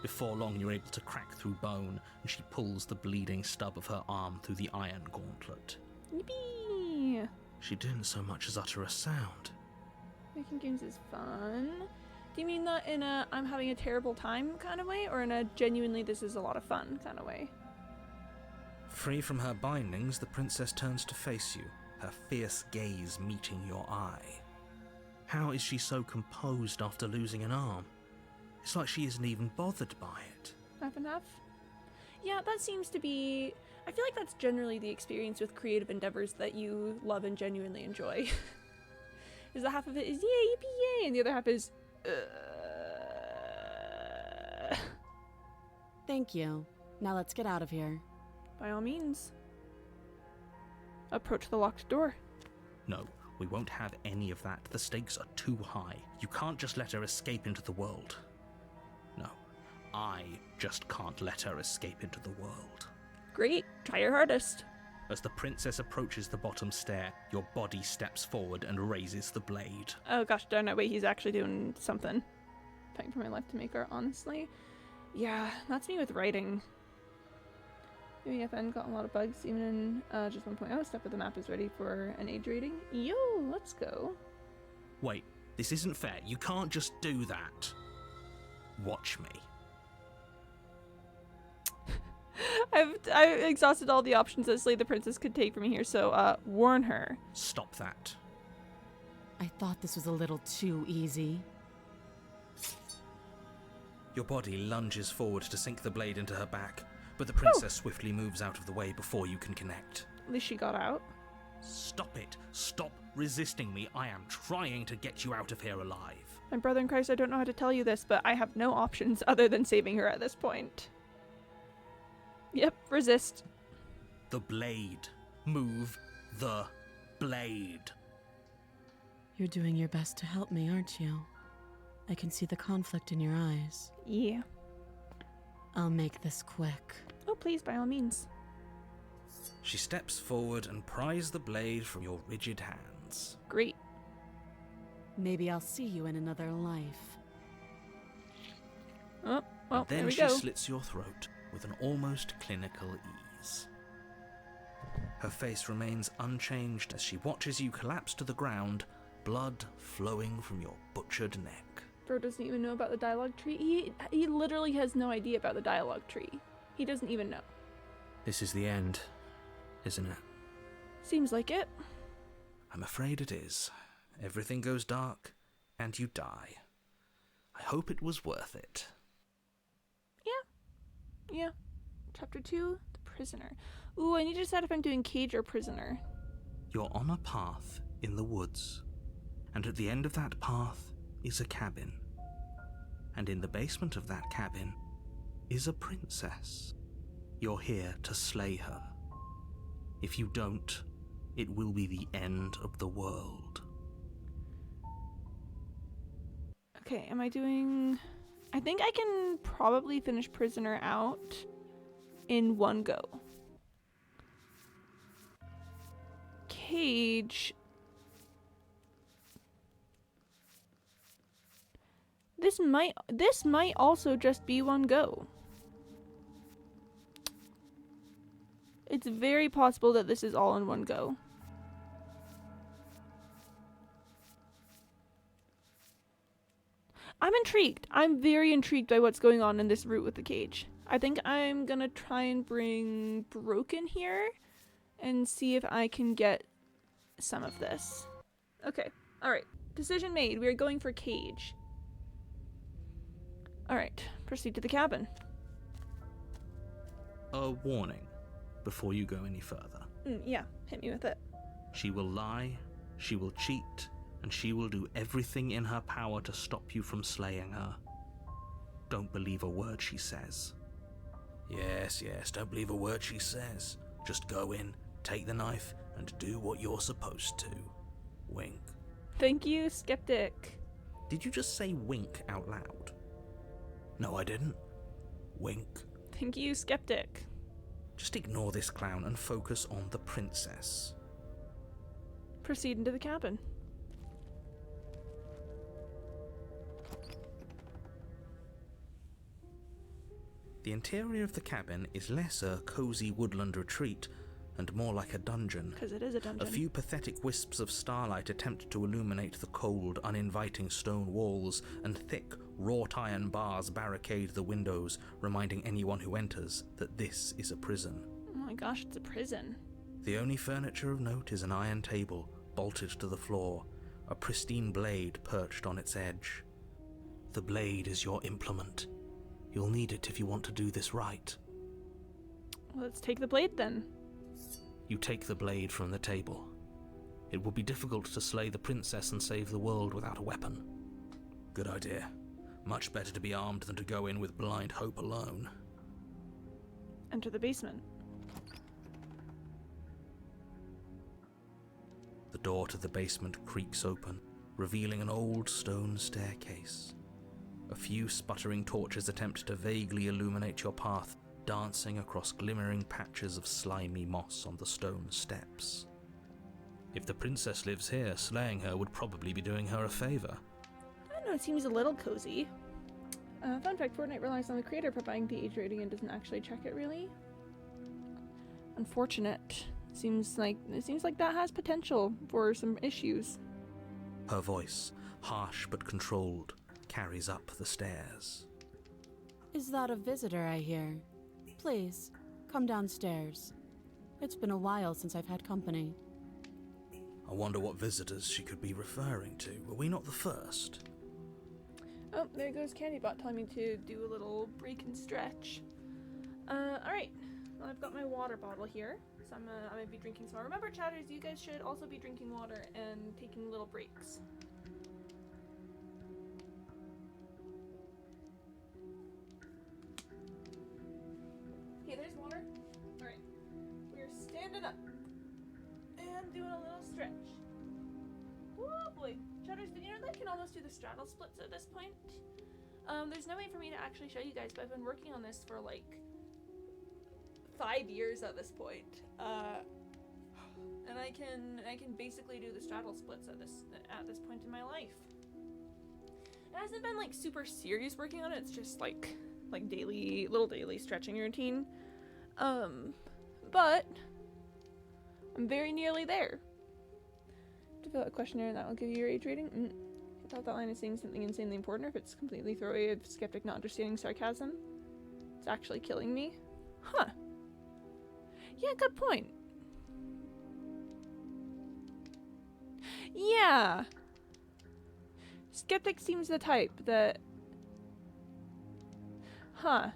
Before long, you're able to crack through bone, and she pulls the bleeding stub of her arm through the iron gauntlet. Yippee! She didn't so much as utter a sound. Making games is fun. Do you mean that in a I'm having a terrible time kind of way, or in a genuinely this is a lot of fun kind of way? Free from her bindings, the princess turns to face you, her fierce gaze meeting your eye. How is she so composed after losing an arm? It's like she isn't even bothered by it. Half and half? Yeah, that seems to be... I feel like that's generally the experience with creative endeavors that you love and genuinely enjoy. Is the half of it is yay, yippee, yay, and the other half is... Thank you. Now let's get out of here. By all means. Approach the locked door. No, we won't have any of that. The stakes are too high. You can't just let her escape into the world. No, I just can't let her escape into the world. Great, try your hardest. As the princess approaches the bottom stair, your body steps forward and raises the blade. Oh gosh darn it, wait, he's actually doing something. Fighting for my life to make her, honestly. Yeah, that's me with writing. UEFN got a lot of bugs, even in just 1.0. Step of the map is ready for an age rating. Yo, let's go. Wait, this isn't fair. You can't just do that. Watch me. I've exhausted all the options that Slay the Princess could take from here, so warn her. Stop that. I thought this was a little too easy. Your body lunges forward to sink the blade into her back, but the princess swiftly moves out of the way before you can connect. At least she got out. Stop it. Stop resisting me. I am trying to get you out of here alive. My brother in Christ, I don't know how to tell you this, but I have no options other than saving her at this point. Yep, resist. The blade. Move the blade. You're doing your best to help me, aren't you? I can see the conflict in your eyes. Yeah. I'll make this quick. Oh, please, by all means. She steps forward and pries the blade from your rigid hands. Great. Maybe I'll see you in another life. Oh, well, and then there we she go. slits your throat with an almost clinical ease. Her face remains unchanged as she watches you collapse to the ground, blood flowing from your butchered neck. Bro doesn't even know about the dialogue tree. He literally has no idea about the dialogue tree. He doesn't even know. This is the end, isn't it? Seems like it. I'm afraid it is. Everything goes dark, and you die. I hope it was worth it. Yeah. Chapter 2, the prisoner. Ooh, I need to decide if I'm doing cage or prisoner. You're on a path in the woods, and at the end of that path is a cabin. And in the basement of that cabin is a princess. You're here to slay her. If you don't, it will be the end of the world. Okay, am I doing... I think I can probably finish prisoner out in one go. Cage... This might also just be one go. It's very possible that this is all in one go. I'm intrigued. I'm very intrigued by what's going on in this route with the cage. I think I'm gonna try and bring Broken here and see if I can get some of this. Okay, alright. Decision made. We are going for cage. Alright, proceed to the cabin. A warning before you go any further. Yeah, hit me with it. She will lie, she will cheat, and she will do everything in her power to stop you from slaying her. Don't believe a word she says. Yes, don't believe a word she says. Just go in, take the knife, and do what you're supposed to. Wink. Thank you, Skeptic. Did you just say wink out loud? No, I didn't. Wink. Thank you, Skeptic. Just ignore this clown and focus on the princess. Proceed into the cabin. The interior of the cabin is less a cozy woodland retreat and more like a dungeon. Because it is a dungeon. A few pathetic wisps of starlight attempt to illuminate the cold, uninviting stone walls, and thick, wrought iron bars barricade the windows, reminding anyone who enters that this is a prison. Oh my gosh, it's a prison. The only furniture of note is an iron table, bolted to the floor, a pristine blade perched on its edge. The blade is your implement. You'll need it if you want to do this right. Let's take the blade then. You take the blade from the table. It would be difficult to slay the princess and save the world without a weapon. Good idea. Much better to be armed than to go in with blind hope alone. Enter the basement. The door to the basement creaks open, revealing an old stone staircase. A few sputtering torches attempt to vaguely illuminate your path, dancing across glimmering patches of slimy moss on the stone steps. If the princess lives here, slaying her would probably be doing her a favor. I don't know, it seems a little cozy. Fun fact, Fortnite relies on the creator providing the age rating and doesn't actually check it really. Unfortunate. It seems like that has potential for some issues. Her voice, harsh but controlled, carries up the stairs. Is that a visitor I hear? Please, come downstairs. It's been a while since I've had company. I wonder what visitors she could be referring to. Were we not the first? Oh, there goes Candybot telling me to do a little break and stretch. Alright. Well, I've got my water bottle here, so I'm gonna be drinking some more. Remember, chatters, you guys should also be drinking water and taking little breaks. Okay, there's water. Alright. We're standing up. And doing a little stretch. Oh boy. Chatters, did you know that I can almost do the straddle splits at this point? There's no way for me to actually show you guys, but I've been working on this for like 5 years at this point. And I can basically do the straddle splits at this point in my life. It hasn't been like super serious working on it. It's just like little daily stretching routine. But I'm very nearly there. To fill out a questionnaire that will give you your age rating. I thought that line is saying something insanely important, or if it's completely throwaway of Skeptic not understanding sarcasm. It's actually killing me. Huh. Yeah, good point. Yeah. Skeptic seems the type that... Huh.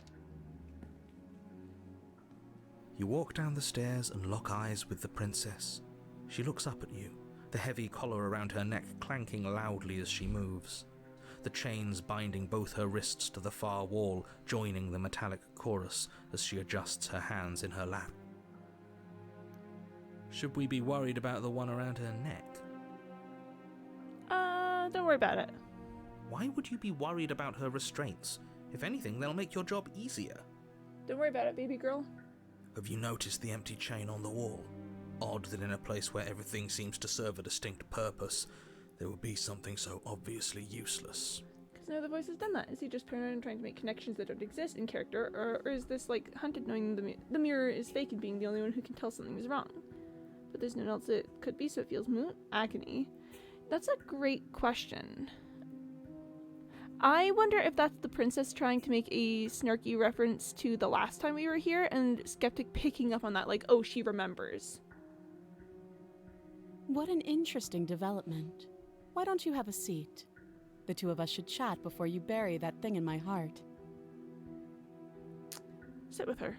You walk down the stairs and lock eyes with the princess. She looks up at you, the heavy collar around her neck clanking loudly as she moves, the chains binding both her wrists to the far wall, joining the metallic chorus as she adjusts her hands in her lap. Should we be worried about the one around her neck? Don't worry about it. Why would you be worried about her restraints? If anything, they'll make your job easier. Don't worry about it, baby girl. Have you noticed the empty chain on the wall? Odd that in a place where everything seems to serve a distinct purpose, there would be something so obviously useless. Because now the voice has done that. Is he just paranoid and trying to make connections that don't exist in character, or is this like Hunted knowing the mirror is fake and being the only one who can tell something is wrong? But there's no one else it could be, so it feels moot. Agony. That's a great question. I wonder if that's the princess trying to make a snarky reference to the last time we were here, and Skeptic picking up on that, like, oh, she remembers. What an interesting development. Why don't you have a seat? The two of us should chat before you bury that thing in my heart. Sit with her.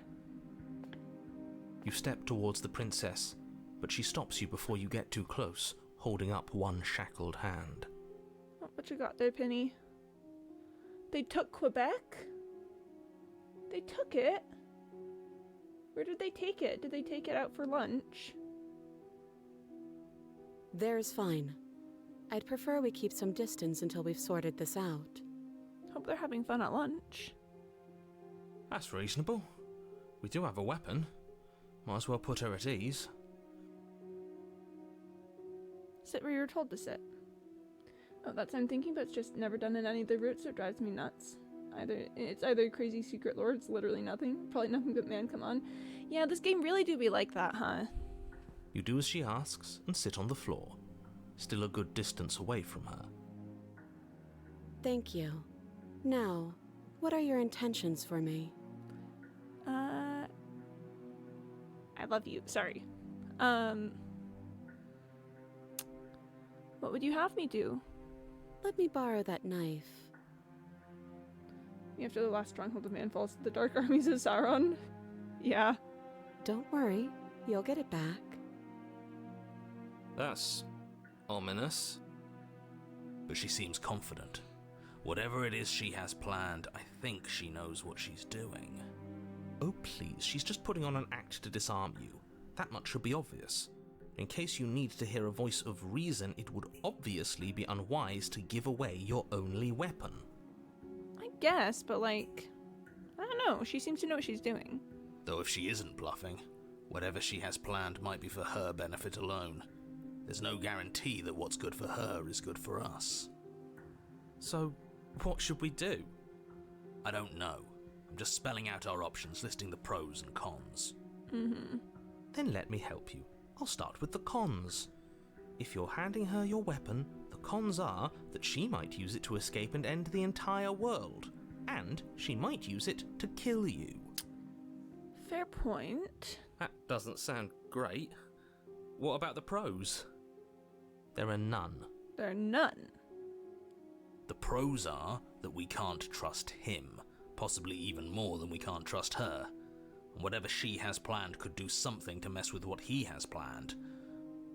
You step towards the princess, but she stops you before you get too close, holding up one shackled hand. Oh, what you got there, Penny? They took Quebec? They took it? Where did they take it? Did they take it out for lunch? There's fine. I'd prefer we keep some distance until we've sorted this out. Hope they're having fun at lunch. That's reasonable. We do have a weapon. Might as well put her at ease. Sit where you were told to sit. Oh, that's what I'm thinking, but it's just never done in any of the routes, so it drives me nuts. It's either crazy secret lords, literally nothing. Probably nothing but man, come on. Yeah, this game really do be like that, huh? You do as she asks and sit on the floor, still a good distance away from her. Thank you. Now, what are your intentions for me? I love you. Sorry. What would you have me do? Let me borrow that knife. After the last stronghold of man falls to the dark armies of Sauron? Yeah. Don't worry, you'll get it back. That's ominous. But she seems confident. Whatever it is she has planned, I think she knows what she's doing. Oh please, she's just putting on an act to disarm you. That much should be obvious. In case you need to hear a voice of reason, it would obviously be unwise to give away your only weapon. I guess, but like, I don't know, she seems to know what she's doing. Though if she isn't bluffing, whatever she has planned might be for her benefit alone. There's no guarantee that what's good for her is good for us. So, what should we do? I don't know. I'm just spelling out our options, listing the pros and cons. Mm-hmm. Then let me help you. I'll start with the cons. If you're handing her your weapon, the cons are that she might use it to escape and end the entire world. And she might use it to kill you. Fair point. That doesn't sound great. What about the pros? There are none. There are none. The pros are that we can't trust him, possibly even more than we can't trust her. And whatever she has planned could do something to mess with what he has planned.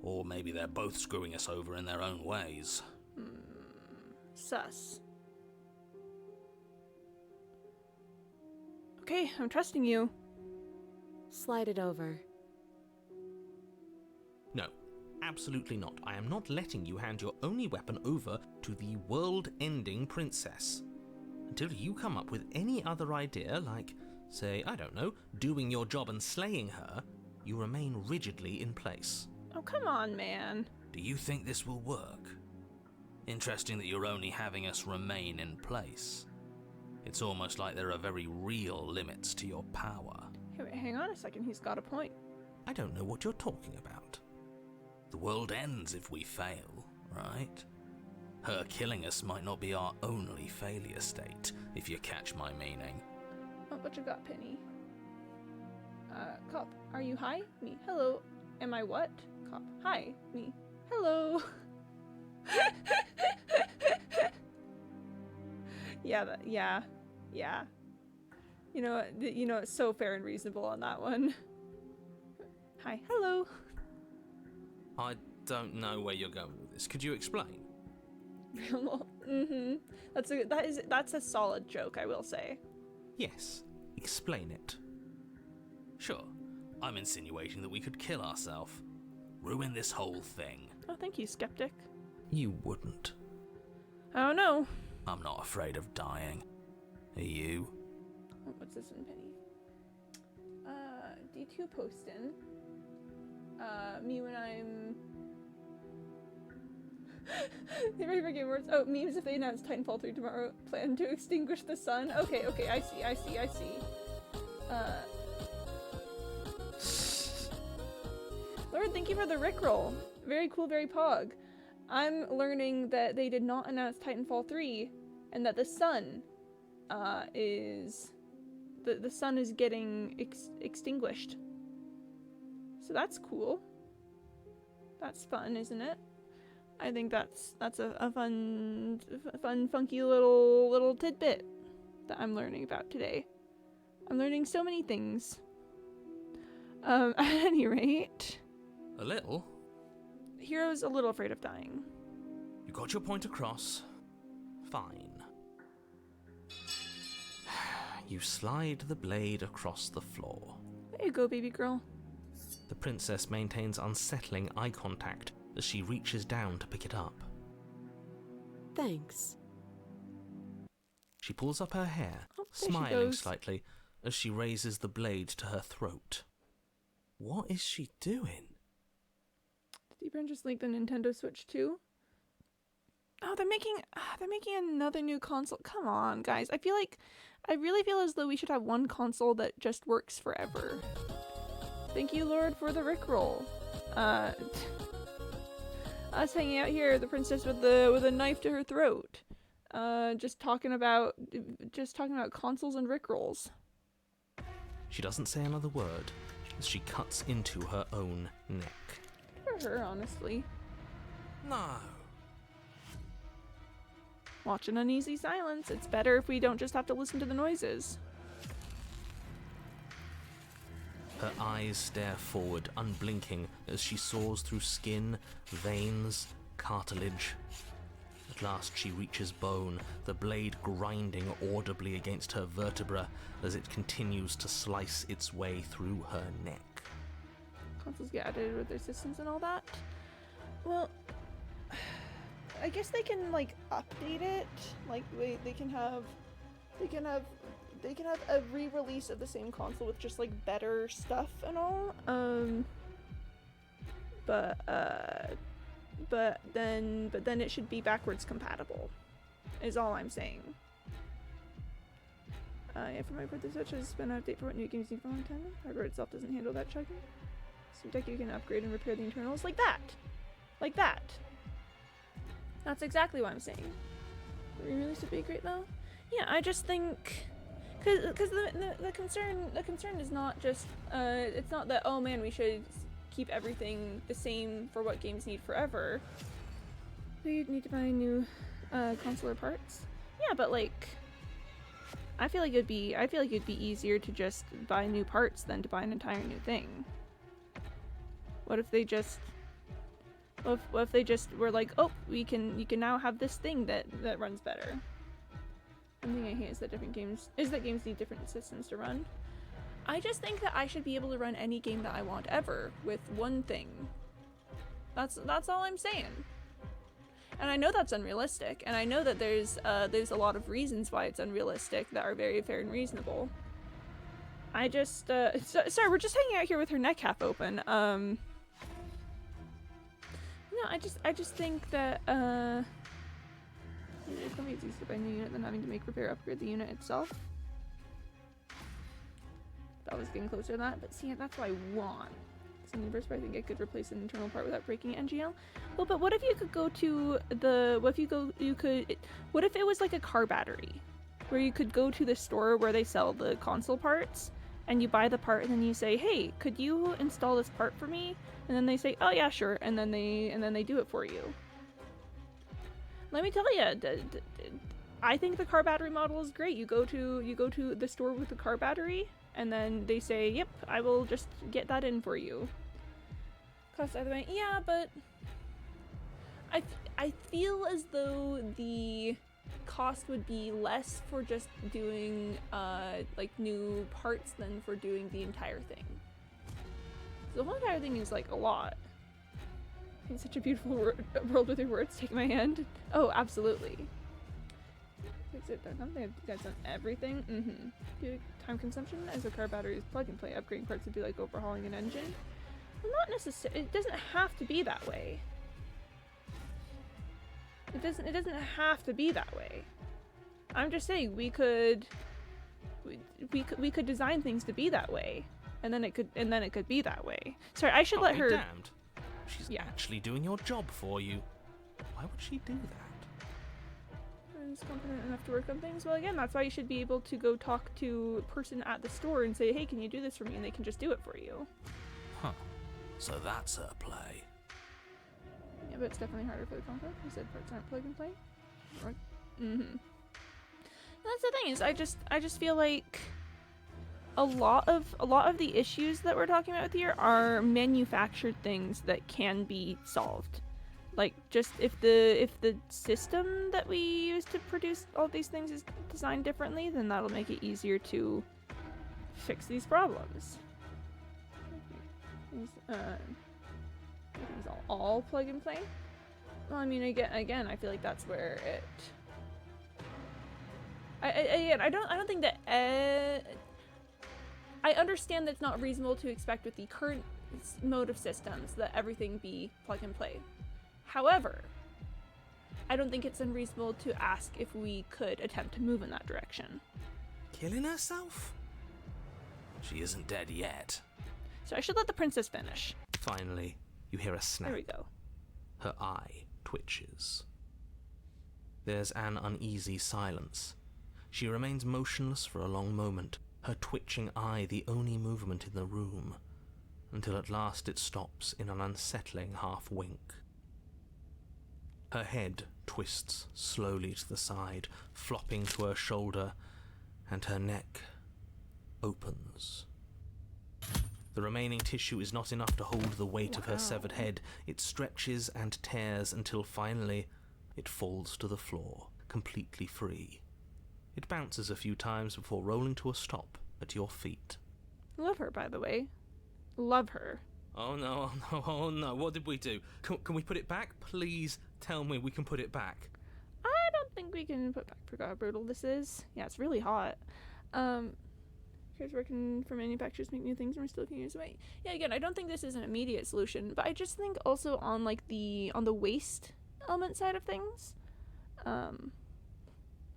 Or maybe they're both screwing us over in their own ways. Sus. Okay, I'm trusting you. Slide it over. No, absolutely not. I am not letting you hand your only weapon over to the world-ending princess. Until you come up with any other idea, like, say, I don't know, doing your job and slaying her, you remain rigidly in place. Oh, come on, man. Do you think this will work? Interesting that you're only having us remain in place. It's almost like there are very real limits to your power. Hey, wait, hang on a second, he's got a point. I don't know what you're talking about. The world ends if we fail, right? Her killing us might not be our only failure state, if you catch my meaning. Oh, what you got, Penny? Cop, are you high? Me, hello. Am I what? Cop, hi. Me, hello. Yeah. You know, it's so fair and reasonable on that one. Hi. Hello. I don't know where you're going with this. Could you explain? Mm-hmm. That's a solid joke, I will say. Yes, explain it. Sure, I'm insinuating that we could kill ourselves. Ruin this whole thing. Oh, thank you, skeptic. You wouldn't. I don't know. I'm not afraid of dying. Are you? Oh, what's this in Penny? D2 postin. Me when I'm... They already forget words. Oh, memes if they announce Titanfall 3 tomorrow. Plan to extinguish the sun. Okay, I see. Lord, thank you for the Rickroll. Very cool, very pog. I'm learning that they did not announce Titanfall 3, and that the sun is... The sun is getting extinguished. So that's cool. That's fun, isn't it? I think that's a fun, funky little tidbit that I'm learning about today. I'm learning so many things. At any rate... A little? Hero's a little afraid of dying. You got your point across. Fine. You slide the blade across the floor. There you go, baby girl. The princess maintains unsettling eye contact as she reaches down to pick it up. Thanks. She pulls up her hair, smiling slightly as she raises the blade to her throat. What is she doing? Did Ebron just link the Nintendo Switch 2? Oh, they're making another new console. Come on, guys. I really feel as though we should have one console that just works forever. Thank you, Lord, for the Rickroll. Us hanging out here, the princess with a knife to her throat. Just talking about consoles and Rickrolls. She doesn't say another word as she cuts into her own neck. For her, honestly. No. Watch an uneasy silence. It's better if we don't just have to listen to the noises. Her eyes stare forward, unblinking, as she saws through skin, veins, cartilage. At last she reaches bone, the blade grinding audibly against her vertebra as it continues to slice its way through her neck. Consoles get added with their systems and all that. Well, I guess they can like update it. Like they can have a re-release of the same console with just like better stuff and all. But then it should be backwards compatible. Is all I'm saying. Yeah, for my part, the Switch has been an update for what new games need for a long time. Hardware itself doesn't handle that checking. Seems like you can upgrade and repair the internals like that. Like that. That's exactly what I'm saying. The re-release would be great though. Yeah, I just think, because the concern is not just it's not that, oh man, we should keep everything the same for what games need forever. We need to buy new consular parts. Yeah, but like, I feel like it'd be easier to just buy new parts than to buy an entire new thing. What if they just were like, oh, you can now have this thing that runs better. One thing I hate is that games need different systems to run. I just think that I should be able to run any game that I want ever with one thing. That's all I'm saying. And I know that's unrealistic, and I know that there's a lot of reasons why it's unrealistic that are very fair and reasonable. I just sorry, we're just hanging out here with her neck half open. No, I just think that it's gonna be easier to buy a new unit than having to make repair upgrade the unit itself. That was getting closer to that, but see, that's what I want. Some universe, but I think I could replace an internal part without breaking NGL. Well, but what if you could go to the what if it was like a car battery, where you could go to the store where they sell the console parts, and you buy the part, and then you say, hey, could you install this part for me? And then they say, oh yeah, sure, and then they do it for you. Let me tell you, I think the car battery model is great. You go to the store with the car battery, and then they say, yep, I will just get that in for you. cost either way. Yeah, but I feel as though the cost would be less for just doing like new parts than for doing the entire thing. So the whole entire thing is like a lot. It's such a beautiful world with your words. Take my hand. Oh, absolutely. They've done everything. Time consumption as a car battery is plug and play. Upgrading parts would be like overhauling an engine. Well, not necessarily. It doesn't have to be that way. It doesn't have to be that way. I'm just saying we could design things to be that way, and then it could be that way. Sorry, I should let her. Damned. She's actually doing your job for you. Why would she do that? I'm confident enough to work on things. Well, again, that's why you should be able to go talk to a person at the store and say, "Hey, can you do this for me?" And they can just do it for you. Huh. So that's her play. Yeah, but it's definitely harder for the Conqueror. You said parts aren't plug and play. That's the thing, is I just feel like a lot of the issues that we're talking about here are manufactured things that can be solved. Like, just if the system that we use to produce all these things is designed differently, then that'll make it easier to fix these problems. These all plug and play. Well, I mean, again, I feel like that's where it. I don't think that. I understand that it's not reasonable to expect with the current mode of systems that everything be plug and play. However, I don't think it's unreasonable to ask if we could attempt to move in that direction. Killing herself? She isn't dead yet. So I should let the princess finish. Finally, you hear a snap. There we go. Her eye twitches. There's an uneasy silence. She remains motionless for a long moment, her twitching eye the only movement in the room, until at last it stops in an unsettling half-wink. Her head twists slowly to the side, flopping to her shoulder, and her neck opens. The remaining tissue is not enough to hold the weight of her severed head. It stretches and tears until finally it falls to the floor, completely free. It bounces a few times before rolling to a stop at your feet. Love her, by the way. Love her. Oh no, oh no, oh no, what did we do? Can we put it back? Please tell me we can put it back. I don't think we can put back. Forgot how brutal this is. Yeah, it's really hot. Here's working for manufacturers, make new things, and we're still a few years away. Yeah, again, I don't think this is an immediate solution, but I just think also on like the waste element side of things,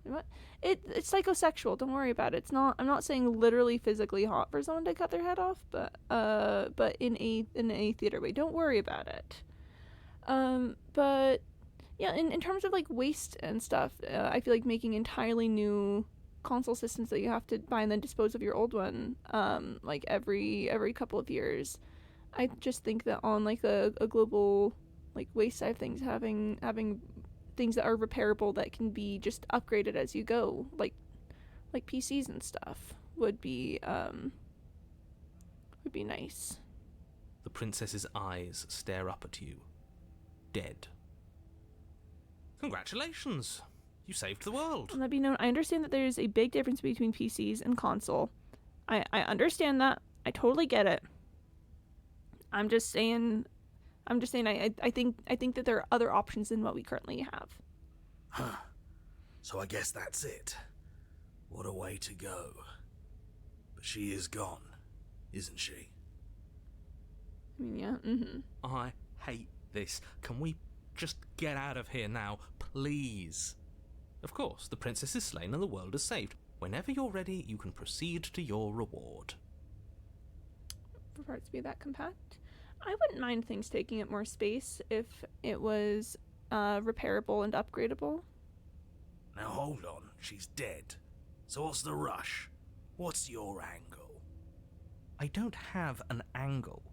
what? It's psychosexual. Don't worry about it. It's not. I'm not saying literally physically hot for someone to cut their head off, but in a theater way. Don't worry about it. But yeah, in terms of like waste and stuff, I feel like making entirely new console systems that you have to buy and then dispose of your old one, like every couple of years. I just think that on like a global like waste side of things, having things that are repairable that can be just upgraded as you go, like PCs and stuff, would be nice. The princess's eyes stare up at you, dead. Congratulations! You saved the world. Let me know. I understand that there's a big difference between PCs and console. I understand that. I totally get it. I'm just saying I think that there are other options than what we currently have. Huh. So I guess that's it. What a way to go. But she is gone, isn't she? I mean, yeah, I hate this. Can we just get out of here now, please? Of course, the princess is slain and the world is saved. Whenever you're ready, you can proceed to your reward. For parts to be that compact, I wouldn't mind things taking up more space if it was repairable and upgradable. Now hold on, she's dead. So what's the rush? What's your angle? I don't have an angle.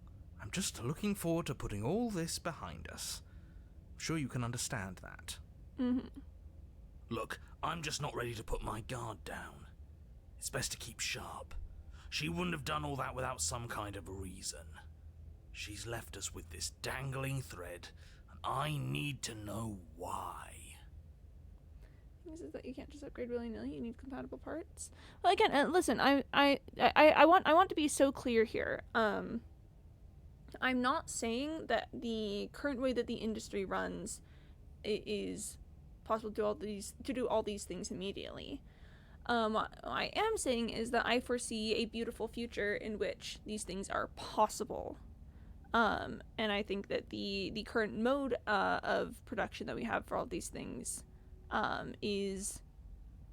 I'm just looking forward to putting all this behind us. I'm sure you can understand that. Look, I'm just not ready to put my guard down. It's best to keep sharp. She wouldn't have done all that without some kind of reason. She's left us with this dangling thread, and I need to know why. Is that you can't just upgrade willy-nilly. You need compatible parts. Well, again, listen. I want to be so clear here. I'm not saying that the current way that the industry runs is possible to do all these things immediately. What I am saying is that I foresee a beautiful future in which these things are possible. And I think that the current mode of production that we have for all these things is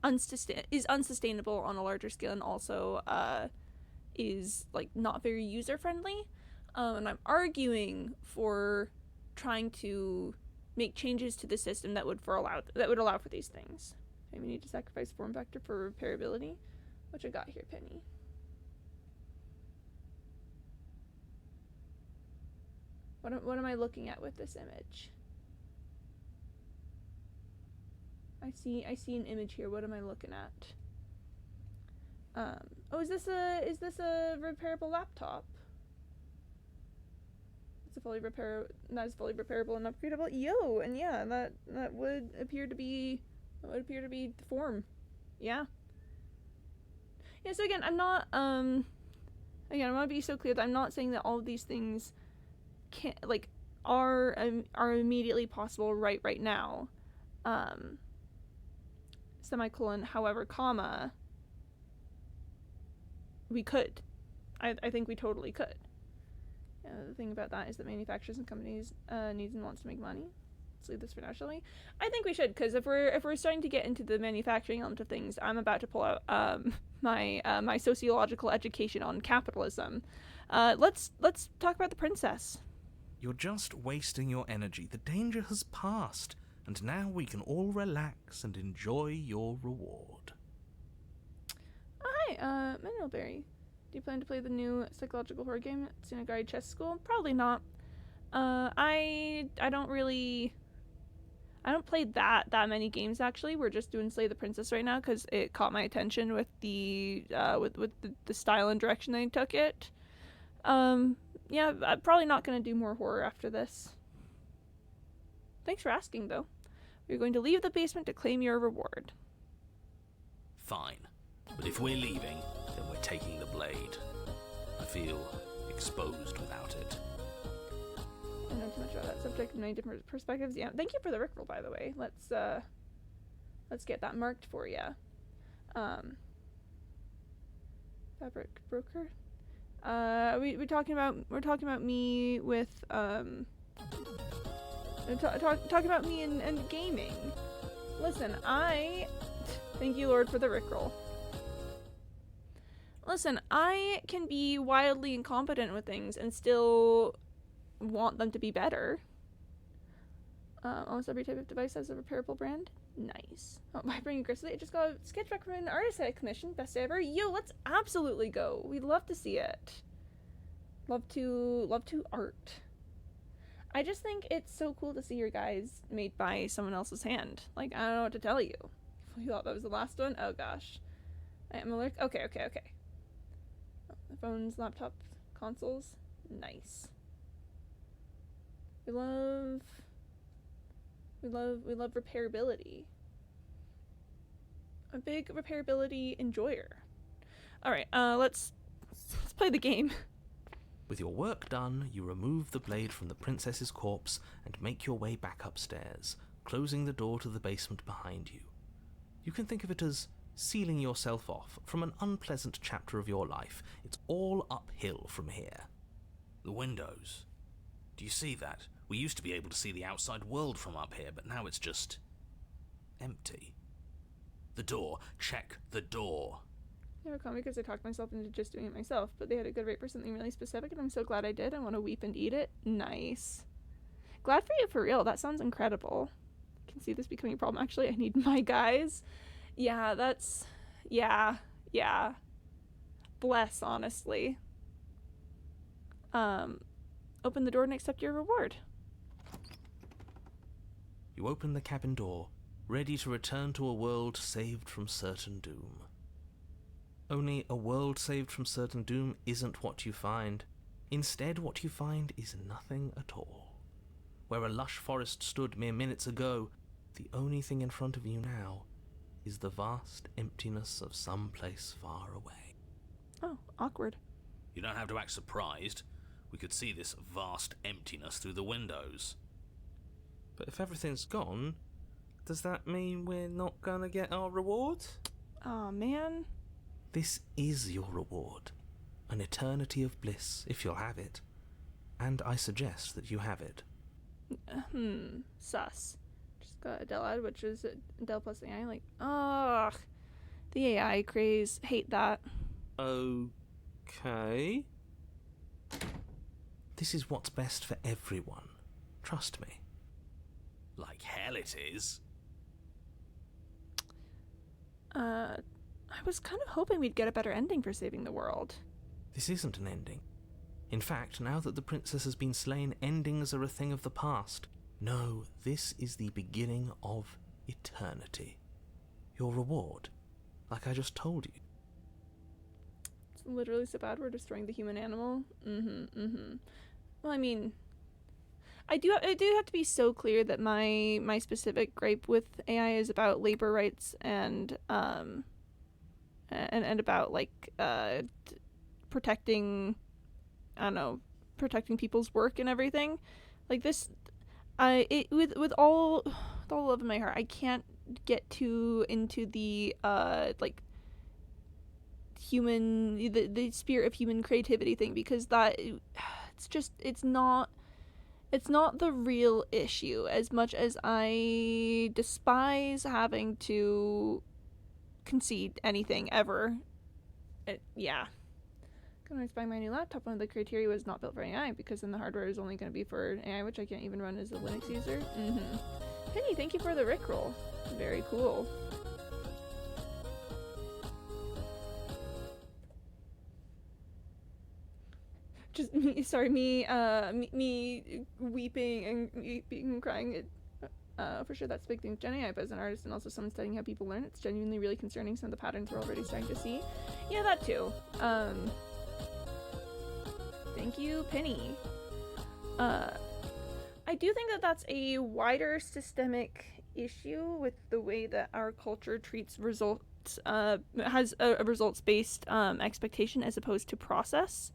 unsustainable on a larger scale, and also is like not very user friendly. And I'm arguing for trying to make changes to the system that would allow for these things. Okay, we need to sacrifice form factor for repairability. What you got here, Penny? What am I looking at with this image? I see an image here. What am I looking at? Oh, is this a repairable laptop? It's fully repairable and upgradable. Yo, and yeah, that would appear to be the form. Yeah. Yeah, so again, I'm not again, I want to be so clear that I'm not saying that all of these things are immediately possible right now. Semicolon, however, comma, we could. I think we totally could. The thing about that is that manufacturers and companies needs and wants to make money. Let's leave this for now, shall we? I think we should, because if we're starting to get into the manufacturing element of things, I'm about to pull out my sociological education on capitalism. Let's talk about the princess. You're just wasting your energy. The danger has passed, and now we can all relax and enjoy your reward. Hi, Manuelberry. Do you plan to play the new psychological horror game at Tsunagari Chess School? Probably not. I don't play that many games actually. We're just doing Slay the Princess right now because it caught my attention with the style and direction they took it. Yeah, I'm probably not gonna do more horror after this. Thanks for asking though. We're going to leave the basement to claim your reward. Fine. But if we're leaving, then we're taking the blade. I feel exposed without it. I know too much about that subject from many different perspectives. Yeah, thank you for the rickroll, by the way. Let's get that marked for you. Fabric broker. We're talking about me with talking about me and gaming. Listen, thank you, Lord, for the rickroll. Listen, I can be wildly incompetent with things and still want them to be better. Almost every type of device has a repairable brand. Nice. Oh, by bringing Grizzly, I just got a sketch back from an artist I commissioned. Best ever. Yo, let's absolutely go. We'd love to see it. Love to art. I just think it's so cool to see your guys made by someone else's hand. Like, I don't know what to tell you. You thought that was the last one? Oh gosh. I am alert. Okay. Phones, laptops, consoles. Nice. We love repairability. A big repairability enjoyer. Alright, let's play the game. With your work done, you remove the blade from the princess's corpse and make your way back upstairs, closing the door to the basement behind you. You can think of it as sealing yourself off from an unpleasant chapter of your life. It's all uphill from here. The windows. Do you see that? We used to be able to see the outside world from up here, but now it's just empty. The door. Check the door. Never call me because I talked myself into just doing it myself, but they had a good rate for something really specific, and I'm so glad I did. I want to weep and eat it. Nice. Glad for you, for real. That sounds incredible. I can see this becoming a problem. Actually, I need my guys. Yeah, that's... Yeah. Bless, honestly. Open the door and accept your reward. You open the cabin door, ready to return to a world saved from certain doom. Only a world saved from certain doom isn't what you find. Instead, what you find is nothing at all. Where a lush forest stood mere minutes ago, the only thing in front of you now is the vast emptiness of some place far away. Oh, awkward. You don't have to act surprised. We could see this vast emptiness through the windows. But if everything's gone, does that mean we're not gonna get our reward? Aw, man. This is your reward. An eternity of bliss, if you'll have it. And I suggest that you have it. Sus. Just got Adele ad, which is Adele plus AI. Like, ugh. The AI craze. Hate that. Okay. This is what's best for everyone. Trust me. Like hell it is. I was kind of hoping we'd get a better ending for saving the world. This isn't an ending. In fact, now that the princess has been slain, endings are a thing of the past. No, this is the beginning of eternity. Your reward, like I just told you. It's literally so bad we're destroying the human animal. Well, I mean, I do have to be so clear that my specific gripe with AI is about labor rights and about like protecting, I don't know, protecting people's work and everything. Like this, with all the love in my heart, I can't get too into the like the spirit of human creativity thing, because that it's not the real issue as much as I despise having to concede anything ever. Yeah. When I was buying my new laptop, one of the criteria was not built for AI, because then the hardware is only going to be for AI, which I can't even run as a Linux user. Penny, thank you for the Rickroll. Very cool. Just me weeping and crying. For sure, that's a big thing. Gen AI, but as an artist and also someone studying how people learn, it's genuinely really concerning some of the patterns we're already starting to see. Yeah, that too. Thank you, Penny. I do think that that's a wider systemic issue with the way that our culture treats results, has a results-based expectation as opposed to process.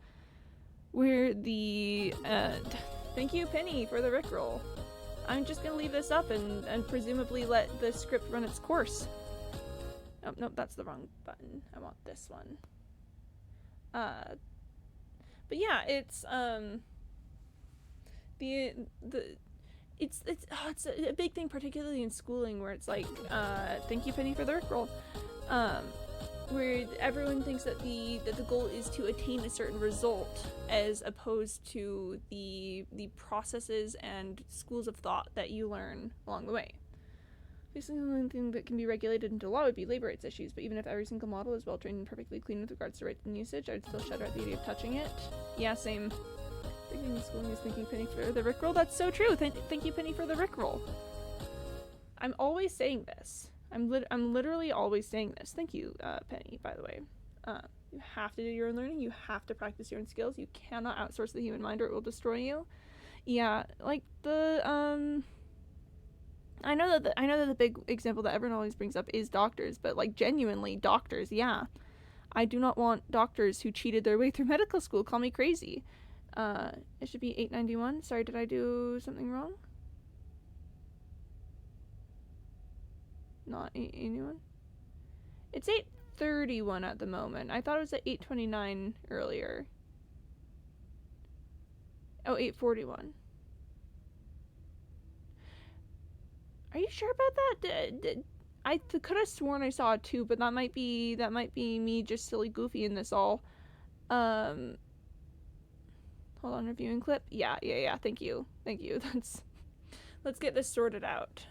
Where the, thank you, Penny, for the Rickroll. I'm just gonna leave this up and presumably let the script run its course. Oh, nope, that's the wrong button. I want this one. But yeah, it's it's a big thing, particularly in schooling, where it's like, thank you, Penny, for the Rickroll. Where everyone thinks that the goal is to attain a certain result, as opposed to the processes and schools of thought that you learn along the way. Basically, the only thing that can be regulated into law would be labor rights issues, but even if every single model is well trained and perfectly clean with regards to rights and usage, I'd still shudder at the idea of touching it. Yeah, same. Big thing in schooling is thanking Penny for the Rickroll. That's so true. Thank you, Penny, for the Rickroll. I'm always saying this. I'm literally always saying this. Thank you, Penny, by the way. You have to do your own learning. You have to practice your own skills. You cannot outsource the human mind or it will destroy you. Yeah, like the I know that the big example that everyone always brings up is doctors, but like genuinely doctors, yeah. I do not want doctors who cheated their way through medical school. Call me crazy. It should be 891. Sorry, did I do something wrong? Not 881. It's 831 at the moment. I thought it was at 829 earlier. Oh, 841. Are you sure about that? I could have sworn I saw it too, but that might be me just silly goofy in this all. Hold on, reviewing clip. Yeah. Thank you. Let's get this sorted out.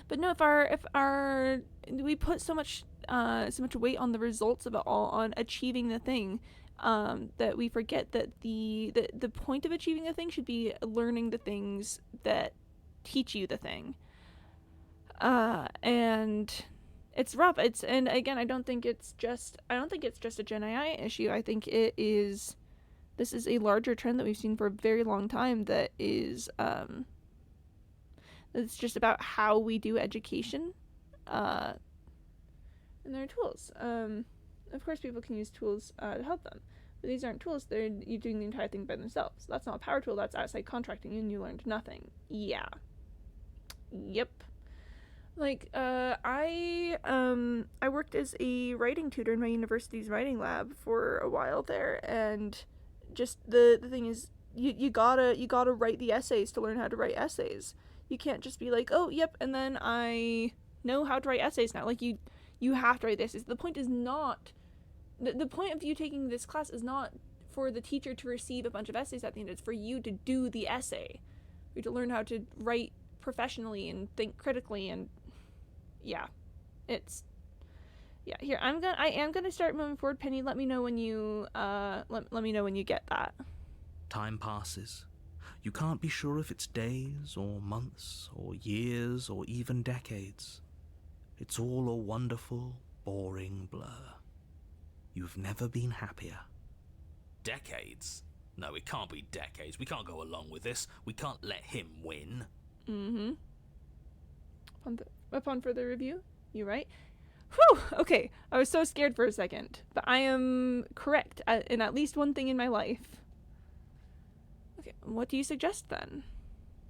But no, if we put so much weight on the results of it all, on achieving the thing, that we forget that the point of achieving the thing should be learning the things that teach you the thing. And it's rough. And again, I don't think it's just a Gen AI issue. I think this is a larger trend that we've seen for a very long time that is it's just about how we do education, and there are tools. Of course, people can use tools to help them, but these aren't tools. You're doing the entire thing by themselves. That's not a power tool. That's outside contracting, and you learned nothing. Yeah. Yep. Like, I worked as a writing tutor in my university's writing lab for a while there, and just the thing is, you gotta write the essays to learn how to write essays. You can't just be like, oh, yep, and then I know how to write essays now. Like, you have to write the essays. The point is not, the point of you taking this class is not for the teacher to receive a bunch of essays at the end. It's for you to do the essay. You have to learn how to write professionally and think critically, and yeah, here, I am gonna start moving forward. Penny, let me know when you let me know when you get that. Time passes. You can't be sure if it's days or months or years or even decades. It's all a wonderful, boring blur. You've never been happier. Decades? No, it can't be decades. We can't go along with this. We can't let him win. Mm-hmm. Upon further review, you right? Whew! Okay, I was so scared for a second, but I am correct in at least one thing in my life. Okay, what do you suggest then?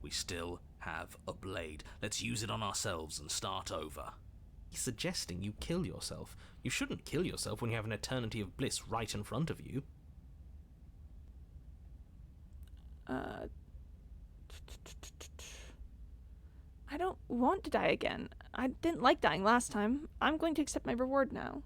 We still have a blade. Let's use it on ourselves and start over. He's suggesting you kill yourself. You shouldn't kill yourself when you have an eternity of bliss right in front of you. I don't want to die again. I didn't like dying last time. I'm going to accept my reward now.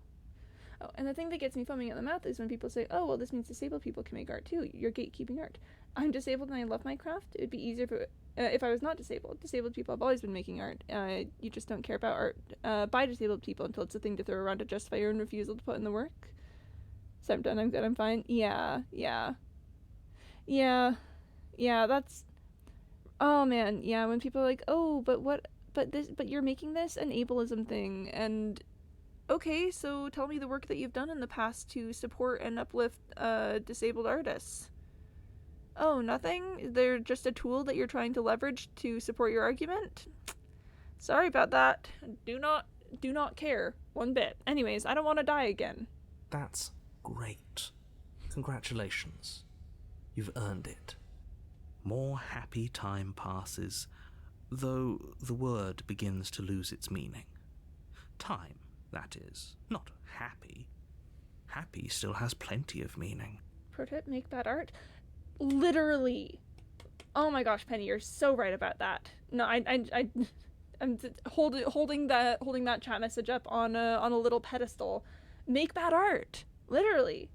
Oh, and the thing that gets me foaming at the mouth is when people say, oh, well, this means disabled people can make art too. You're gatekeeping art. I'm disabled and I love my craft. It would be easier if I was not disabled. Disabled people have always been making art. You just don't care about art by disabled people until it's a thing to throw around to justify your own refusal to put in the work. So I'm done, I'm good, I'm fine. Yeah, that's... Oh man, yeah, when people are like, oh, but you're making this an ableism thing, and okay, so tell me the work that you've done in the past to support and uplift disabled artists. Oh, nothing? They're just a tool that you're trying to leverage to support your argument? Sorry about that. Do not care one bit. Anyways, I don't want to die again. That's great. Congratulations. You've earned it. More happy time passes, though the word begins to lose its meaning. Time, that is, not happy. Happy still has plenty of meaning. Pro tip, make bad art? Literally. Oh my gosh, Penny, you're so right about that. No, I'm holding that chat message up on a little pedestal. Make bad art. Literally.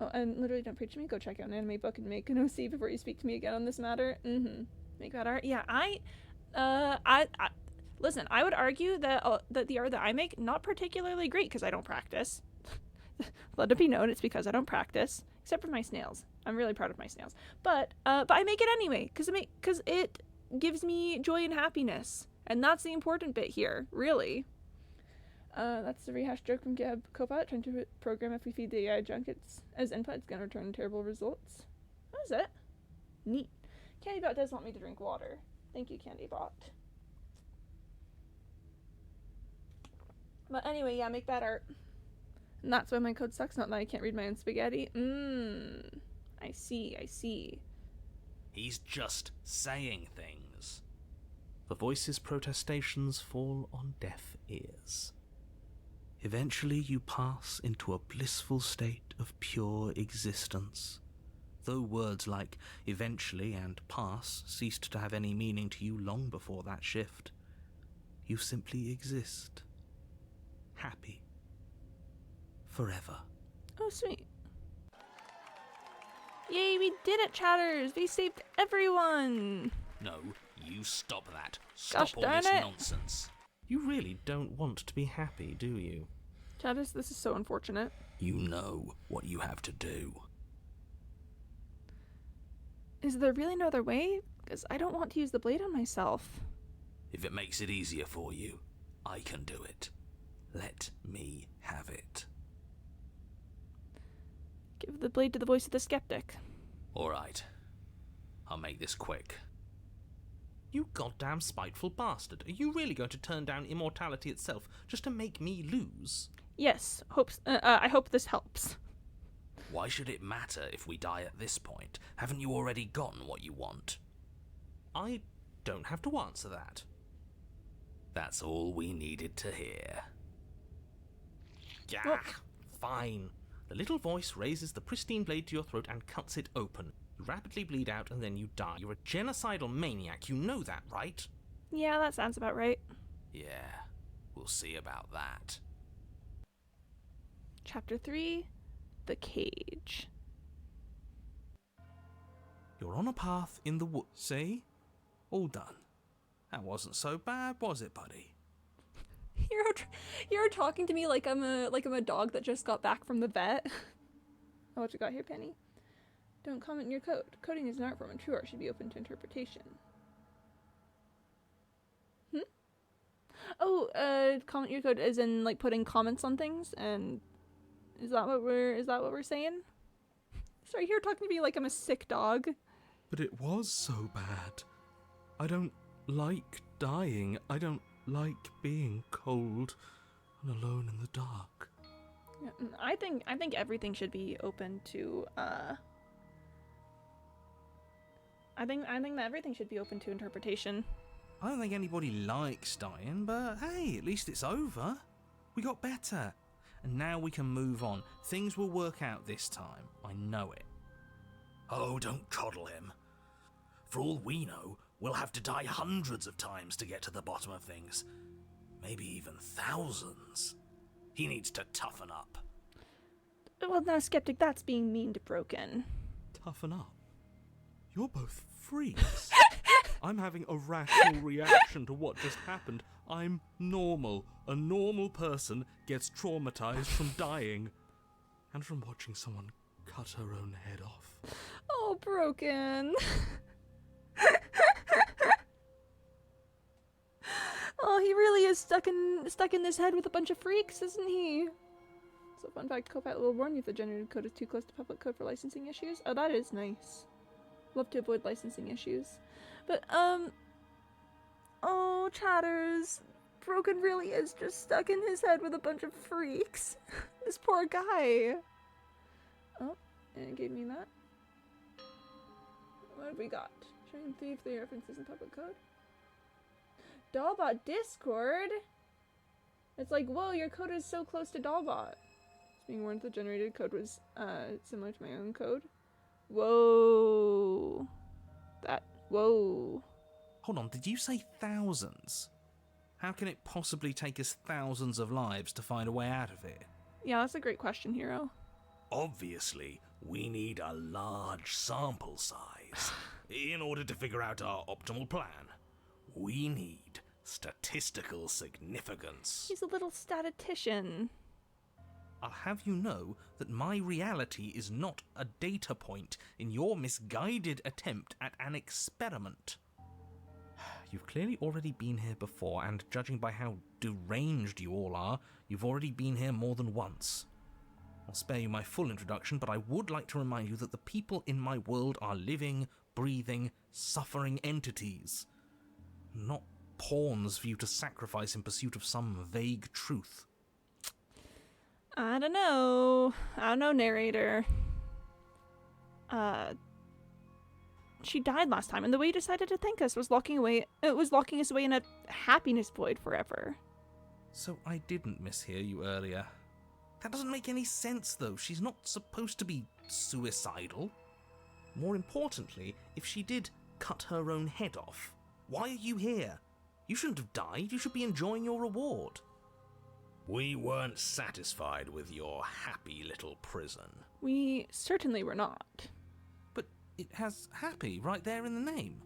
Oh, and literally, don't preach to me. Go check out an anime book and make an OC before you speak to me again on this matter. Make bad art. Yeah, I listen. I would argue that the art that I make not particularly great because I don't practice. Let it be known, it's because I don't practice, except for my snails. I'm really proud of my snails. But I make it anyway because it gives me joy and happiness, and that's the important bit here, really. That's the rehashed joke from GitHub Copilot, trying to program if we feed the AI junk as input, it's gonna return terrible results. What is it? Neat. CandyBot does want me to drink water. Thank you, CandyBot. But anyway, yeah, make bad art. And that's why my code sucks, not that I can't read my own spaghetti. I see. He's just saying things. The voice's protestations fall on deaf ears. Eventually you pass into a blissful state of pure existence. Though words like eventually and pass ceased to have any meaning to you long before that shift, you simply exist. Happy. Forever. Oh, sweet. Yay, we did it, chatters! We saved everyone! No, you stop that. Stop all this nonsense. You really don't want to be happy, do you? Chatters, this is so unfortunate. You know what you have to do. Is there really no other way? Because I don't want to use the blade on myself. If it makes it easier for you, I can do it. Let me have it. Give the blade to the voice of the skeptic. All right. I'll make this quick. You goddamn spiteful bastard. Are you really going to turn down immortality itself just to make me lose? Yes, I hope this helps. Why should it matter if we die at this point? Haven't you already gotten what you want? I don't have to answer that. That's all we needed to hear. Yeah, fine. The little voice raises the pristine blade to your throat and cuts it open. You rapidly bleed out and then you die. You're a genocidal maniac, you know that, right? Yeah, that sounds about right. Yeah, we'll see about that. Chapter 3, The Cage. You're on a path in the woods. See? All done. That wasn't so bad, was it, buddy? You're talking to me like I'm a dog that just got back from the vet. Oh, what you got here, Penny? Don't comment in your code. Coding is an art form and true art should be open to interpretation. Oh, comment your code as in like putting comments on things, and is that what we're saying? Sorry, you're talking to me like I'm a sick dog. But it was so bad. I don't like dying. I don't like being cold and alone in the dark. Yeah, I think everything should be open to I think that everything should be open to interpretation. I don't think anybody likes dying, but hey, at least it's over. We got better. And now we can move on. Things will work out this time. I know it. Oh, don't coddle him. For all we know, we'll have to die hundreds of times to get to the bottom of things. Maybe even thousands. He needs to toughen up. Well, now, Skeptic, that's being mean to Broken. Toughen up? You're both freaks. I'm having a rational reaction to what just happened. I'm normal. A normal person gets traumatized from dying. And from watching someone cut her own head off. Oh, Broken. Oh, he really is stuck in this head with a bunch of freaks, isn't he? So, fun fact, Copilot will warn you if the generated code is too close to public code for licensing issues. Oh, that is nice. Love to avoid licensing issues. But, oh, Chatters. Broken really is just stuck in his head with a bunch of freaks. This poor guy. Oh, and it gave me that. What have we got? Showing 3 references in public code. Dollbot Discord? It's like, whoa, your code is so close to Dollbot. It's being warned the generated code was similar to my own code. Whoa. Whoa. Hold on, did you say thousands? How can it possibly take us thousands of lives to find a way out of it? Yeah, that's a great question, Hero. Obviously, we need a large sample size in order to figure out our optimal plan. We need statistical significance. He's a little statistician. I'll have you know that my reality is not a data point in your misguided attempt at an experiment. You've clearly already been here before, and judging by how deranged you all are, you've already been here more than once. I'll spare you my full introduction, but I would like to remind you that the people in my world are living, breathing, suffering entities. Not pawns for you to sacrifice in pursuit of some vague truth. I don't know, narrator. She died last time, and the way you decided to thank us was locking us away in a happiness void forever. So I didn't mishear you earlier. That doesn't make any sense, though. She's not supposed to be suicidal. More importantly, if she did cut her own head off, why are you here? You shouldn't have died. You should be enjoying your reward. We weren't satisfied with your happy little prison. We certainly were not. But it has happy right there in the name.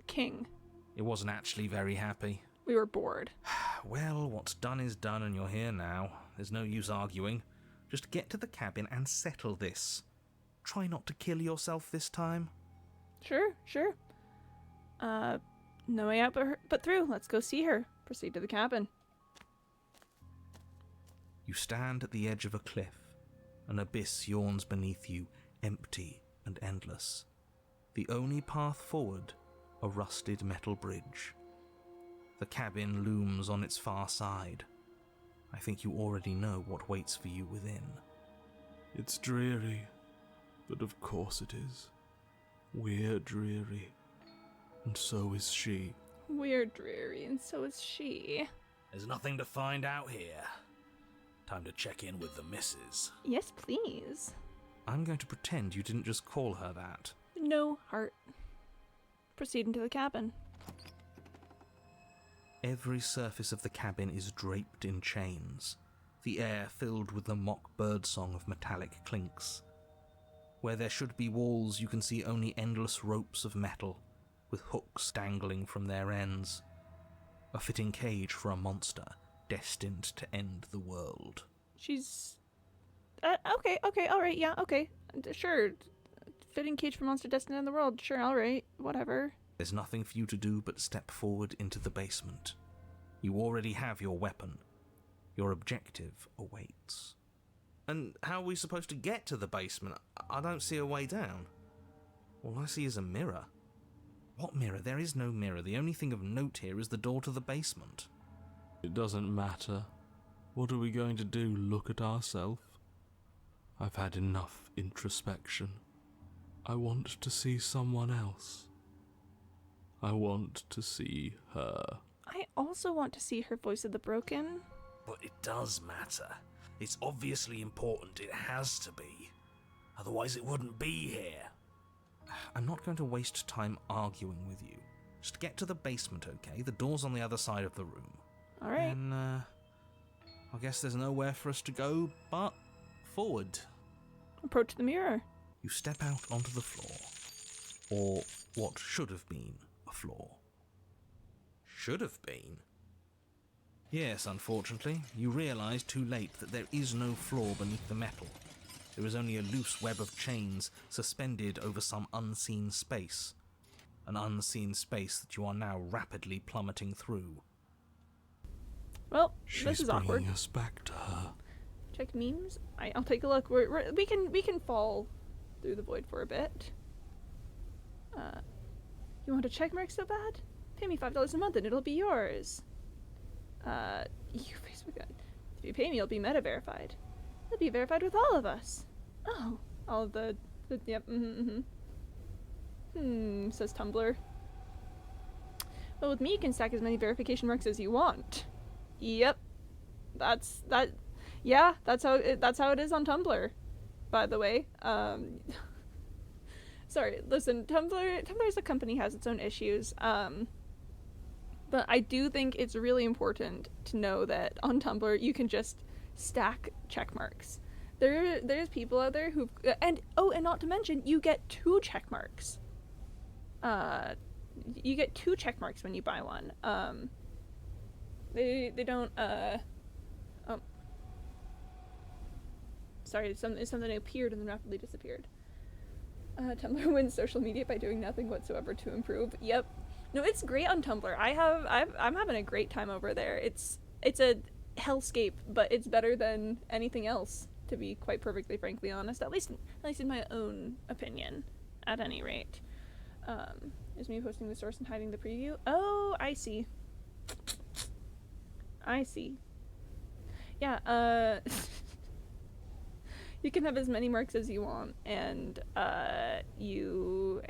King. It wasn't actually very happy. We were bored. Well, what's done is done, and you're here now. There's no use arguing. Just get to the cabin and settle this. Try not to kill yourself this time. Sure. No way out but through. Let's go see her. Proceed to the cabin. You stand at the edge of a cliff. An abyss yawns beneath you, empty and endless. The only path forward, a rusted metal bridge. The cabin looms on its far side. I think you already know what waits for you within. It's dreary, but of course it is. We're dreary, and so is she. We're dreary, and so is she. There's nothing to find out here. Time to check in with the missus. Yes, please. I'm going to pretend you didn't just call her that. No heart. Proceed into the cabin. Every surface of the cabin is draped in chains, the air filled with the mock birdsong of metallic clinks. Where there should be walls, you can see only endless ropes of metal, with hooks dangling from their ends. A fitting cage for a monster destined to end the world. She's... okay, alright, yeah, okay. Sure. Fitting cage for monster destined to end the world. Sure, alright, whatever. There's nothing for you to do but step forward into the basement. You already have your weapon. Your objective awaits. And how are we supposed to get to the basement? I don't see a way down. All I see is a mirror. What mirror? There is no mirror. The only thing of note here is the door to the basement. It doesn't matter. What are we going to do, look at ourselves? I've had enough introspection. I want to see someone else. I want to see her. I also want to see her Voice of the Broken. But it does matter. It's obviously important. It has to be. Otherwise it wouldn't be here. I'm not going to waste time arguing with you. Just get to the basement, okay? The door's on the other side of the room. Alright. And, I guess there's nowhere for us to go but forward. Approach the mirror. You step out onto the floor. Or what should have been a floor. Should have been? Yes, unfortunately. You realise too late that there is no floor beneath the metal. There is only a loose web of chains suspended over some unseen space. An unseen space that you are now rapidly plummeting through. Well, She's this is awkward. bringing us back to her. Check memes. I'll take a look. We can fall through the void for a bit. You want a check mark so bad? Pay me $5 a month and it'll be yours. You Facebook ad. If you pay me, you'll be meta verified. You'll be verified with all of us. Oh, all of the yep. Says Tumblr. Well, with me, you can stack as many verification marks as you want. Yep, Yeah, that's how it is on Tumblr. By the way, sorry. Listen, Tumblr as a company has its own issues. But I do think it's really important to know that on Tumblr you can just stack check marks. There's people out there who and not to mention you get 2 check marks. You get 2 check marks when you buy one. They don't sorry, something appeared and then rapidly disappeared. Tumblr wins social media by doing nothing whatsoever to improve. Yep. No, it's great on Tumblr. I'm having a great time over there. It's a hellscape, but it's better than anything else, to be quite perfectly frankly honest. At least in my own opinion, at any rate. Is me posting the source and hiding the preview? Oh, I see. Yeah, you can have as many marks as you want, and you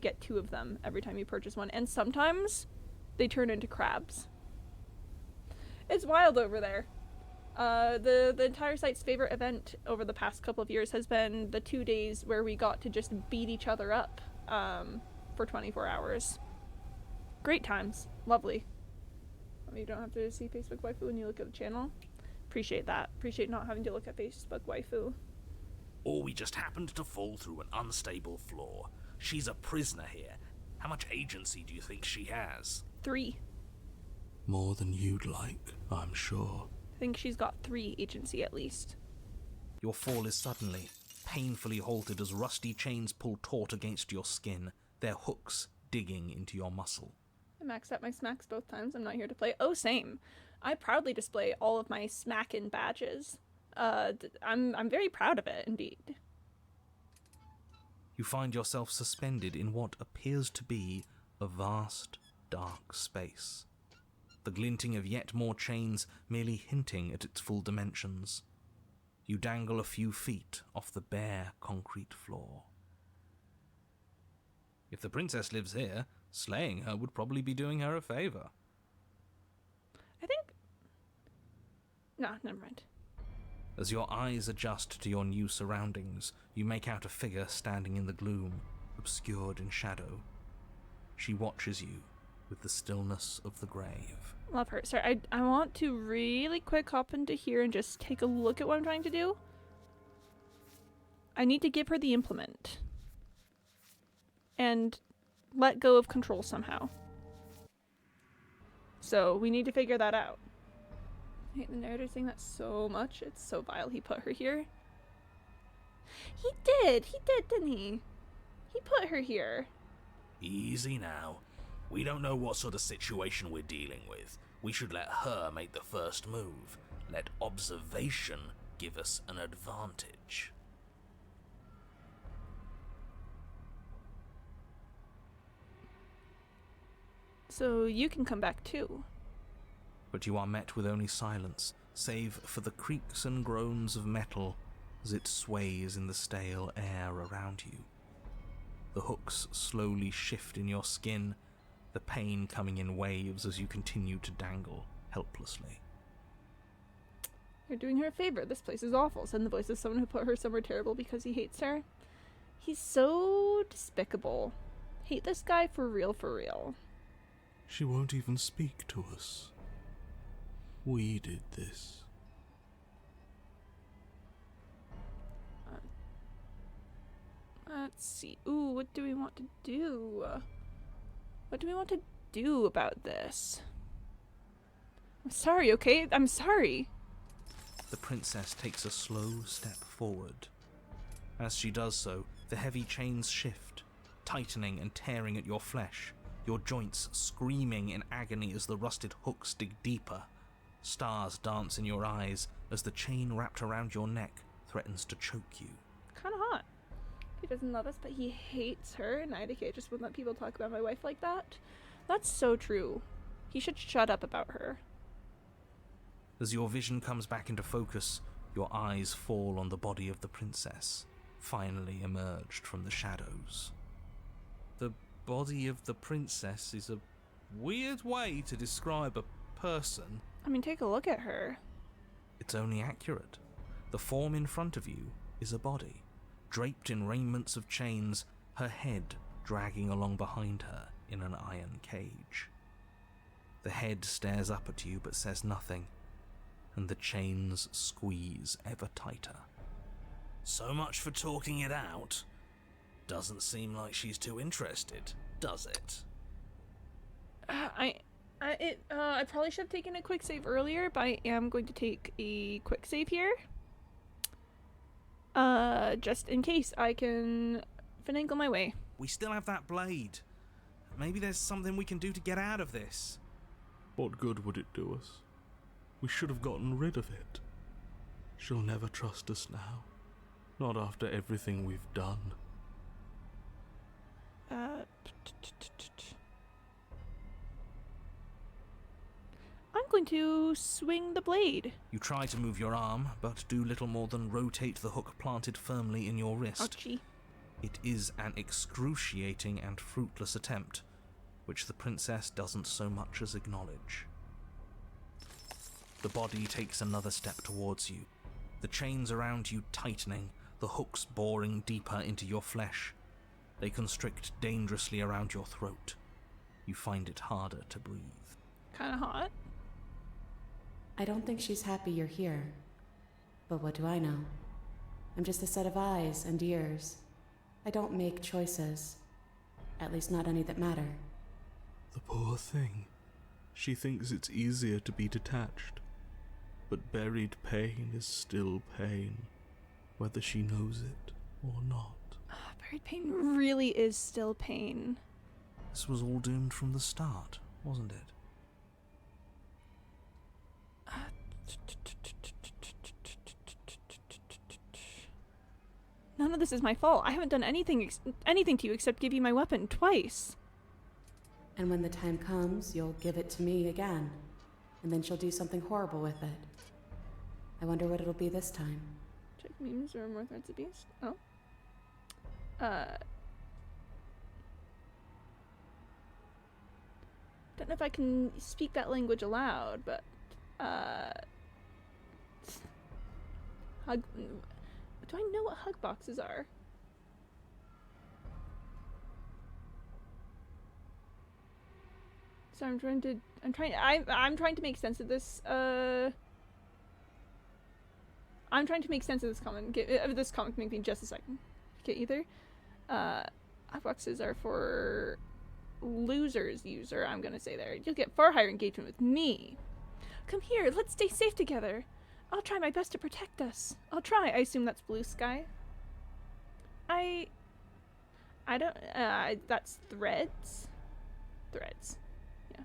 get 2 of them every time you purchase one, and sometimes they turn into crabs. It's wild over there. The entire site's favorite event over the past couple of years has been the 2 days where we got to just beat each other up for 24 hours. Great times. Lovely. You don't have to see Facebook waifu when you look at the channel. Appreciate that. Appreciate not having to look at Facebook waifu. Or we just happened to fall through an unstable floor. She's a prisoner here. How much agency do you think she has? 3. More than you'd like, I'm sure. I think she's got 3 agency at least. Your fall is suddenly, painfully halted as rusty chains pull taut against your skin, their hooks digging into your muscle. maxed out my smacks both times. I'm not here to play. Oh, same. I proudly display all of my smackin' badges. I'm very proud of it, indeed. You find yourself suspended in what appears to be a vast, dark space. The glinting of yet more chains merely hinting at its full dimensions. You dangle a few feet off the bare concrete floor. If the princess lives here, slaying her would probably be doing her a favor. I think... No, never mind. As your eyes adjust to your new surroundings, you make out a figure standing in the gloom, obscured in shadow. She watches you with the stillness of the grave. Love her. Sorry, I want to really quick hop into here and just take a look at what I'm trying to do. I need to give her the implement. And let go of control somehow. So we need to figure that out. I hate the narrator saying that so much. It's so vile he put her here. He did, didn't he? He put her here. Easy now. We don't know what sort of situation we're dealing with. We should let her make the first move. Let observation give us an advantage. So you can come back too. But you are met with only silence, save for the creaks and groans of metal as it sways in the stale air around you. The hooks slowly shift in your skin, the pain coming in waves as you continue to dangle helplessly. You're doing her a favor. This place is awful, said the voice of someone who put her somewhere terrible because he hates her. He's so despicable. Hate this guy for real, for real. She won't even speak to us. We did this. Let's see. Ooh, what do we want to do? What do we want to do about this? I'm sorry, okay? I'm sorry. The princess takes a slow step forward. As she does so, the heavy chains shift, tightening and tearing at your flesh, your joints screaming in agony as the rusted hooks dig deeper. Stars dance in your eyes as the chain wrapped around your neck threatens to choke you. Kinda hot. He doesn't love us, but he hates her, and IDK just wouldn't let people talk about my wife like that. That's so true. He should shut up about her. As your vision comes back into focus, your eyes fall on the body of the princess, finally emerged from the shadows. The body of the princess is a weird way to describe a person. I mean, take a look at her. It's only accurate. The form in front of you is a body, draped in raiments of chains, her head dragging along behind her in an iron cage. The head stares up at you but says nothing, and the chains squeeze ever tighter. So much for talking it out. Doesn't seem like she's too interested, does it? I probably should have taken a quick save earlier, but I am going to take a quick save here. Just in case I can finagle my way. We still have that blade. Maybe there's something we can do to get out of this. What good would it do us? We should have gotten rid of it. She'll never trust us now. Not after everything we've done. I'm going to swing the blade. You try to move your arm, but do little more than rotate the hook planted firmly in your wrist. Ouchie. It is an excruciating and fruitless attempt, which the princess doesn't so much as acknowledge. The body takes another step towards you, the chains around you tightening, the hooks boring deeper into your flesh. They constrict dangerously around your throat. You find it harder to breathe. Kinda hot. I don't think she's happy you're here. But what do I know? I'm just a set of eyes and ears. I don't make choices. At least not any that matter. The poor thing. She thinks it's easier to be detached. But buried pain is still pain, whether she knows it or not. Buried pain really is still pain. This was all doomed from the start, wasn't it? None of this is my fault. I haven't done anything to you except give you my weapon twice. And when the time comes, you'll give it to me again. And then she'll do something horrible with it. I wonder what it'll be this time. Check memes or more threats of beast. Oh. Don't know if I can speak that language aloud, but hug. Do I know what hug boxes are? So I'm trying to make sense of this. I'm trying to make sense of this comment. This comment can make me just a second. Okay, either. Hug boxes are for losers, user. I'm gonna say there. You'll get far higher engagement with me. Come here. Let's stay safe together. I'll try my best to protect us. I'll try. I assume that's Blue Sky. I don't. That's Threads. Threads. Yeah.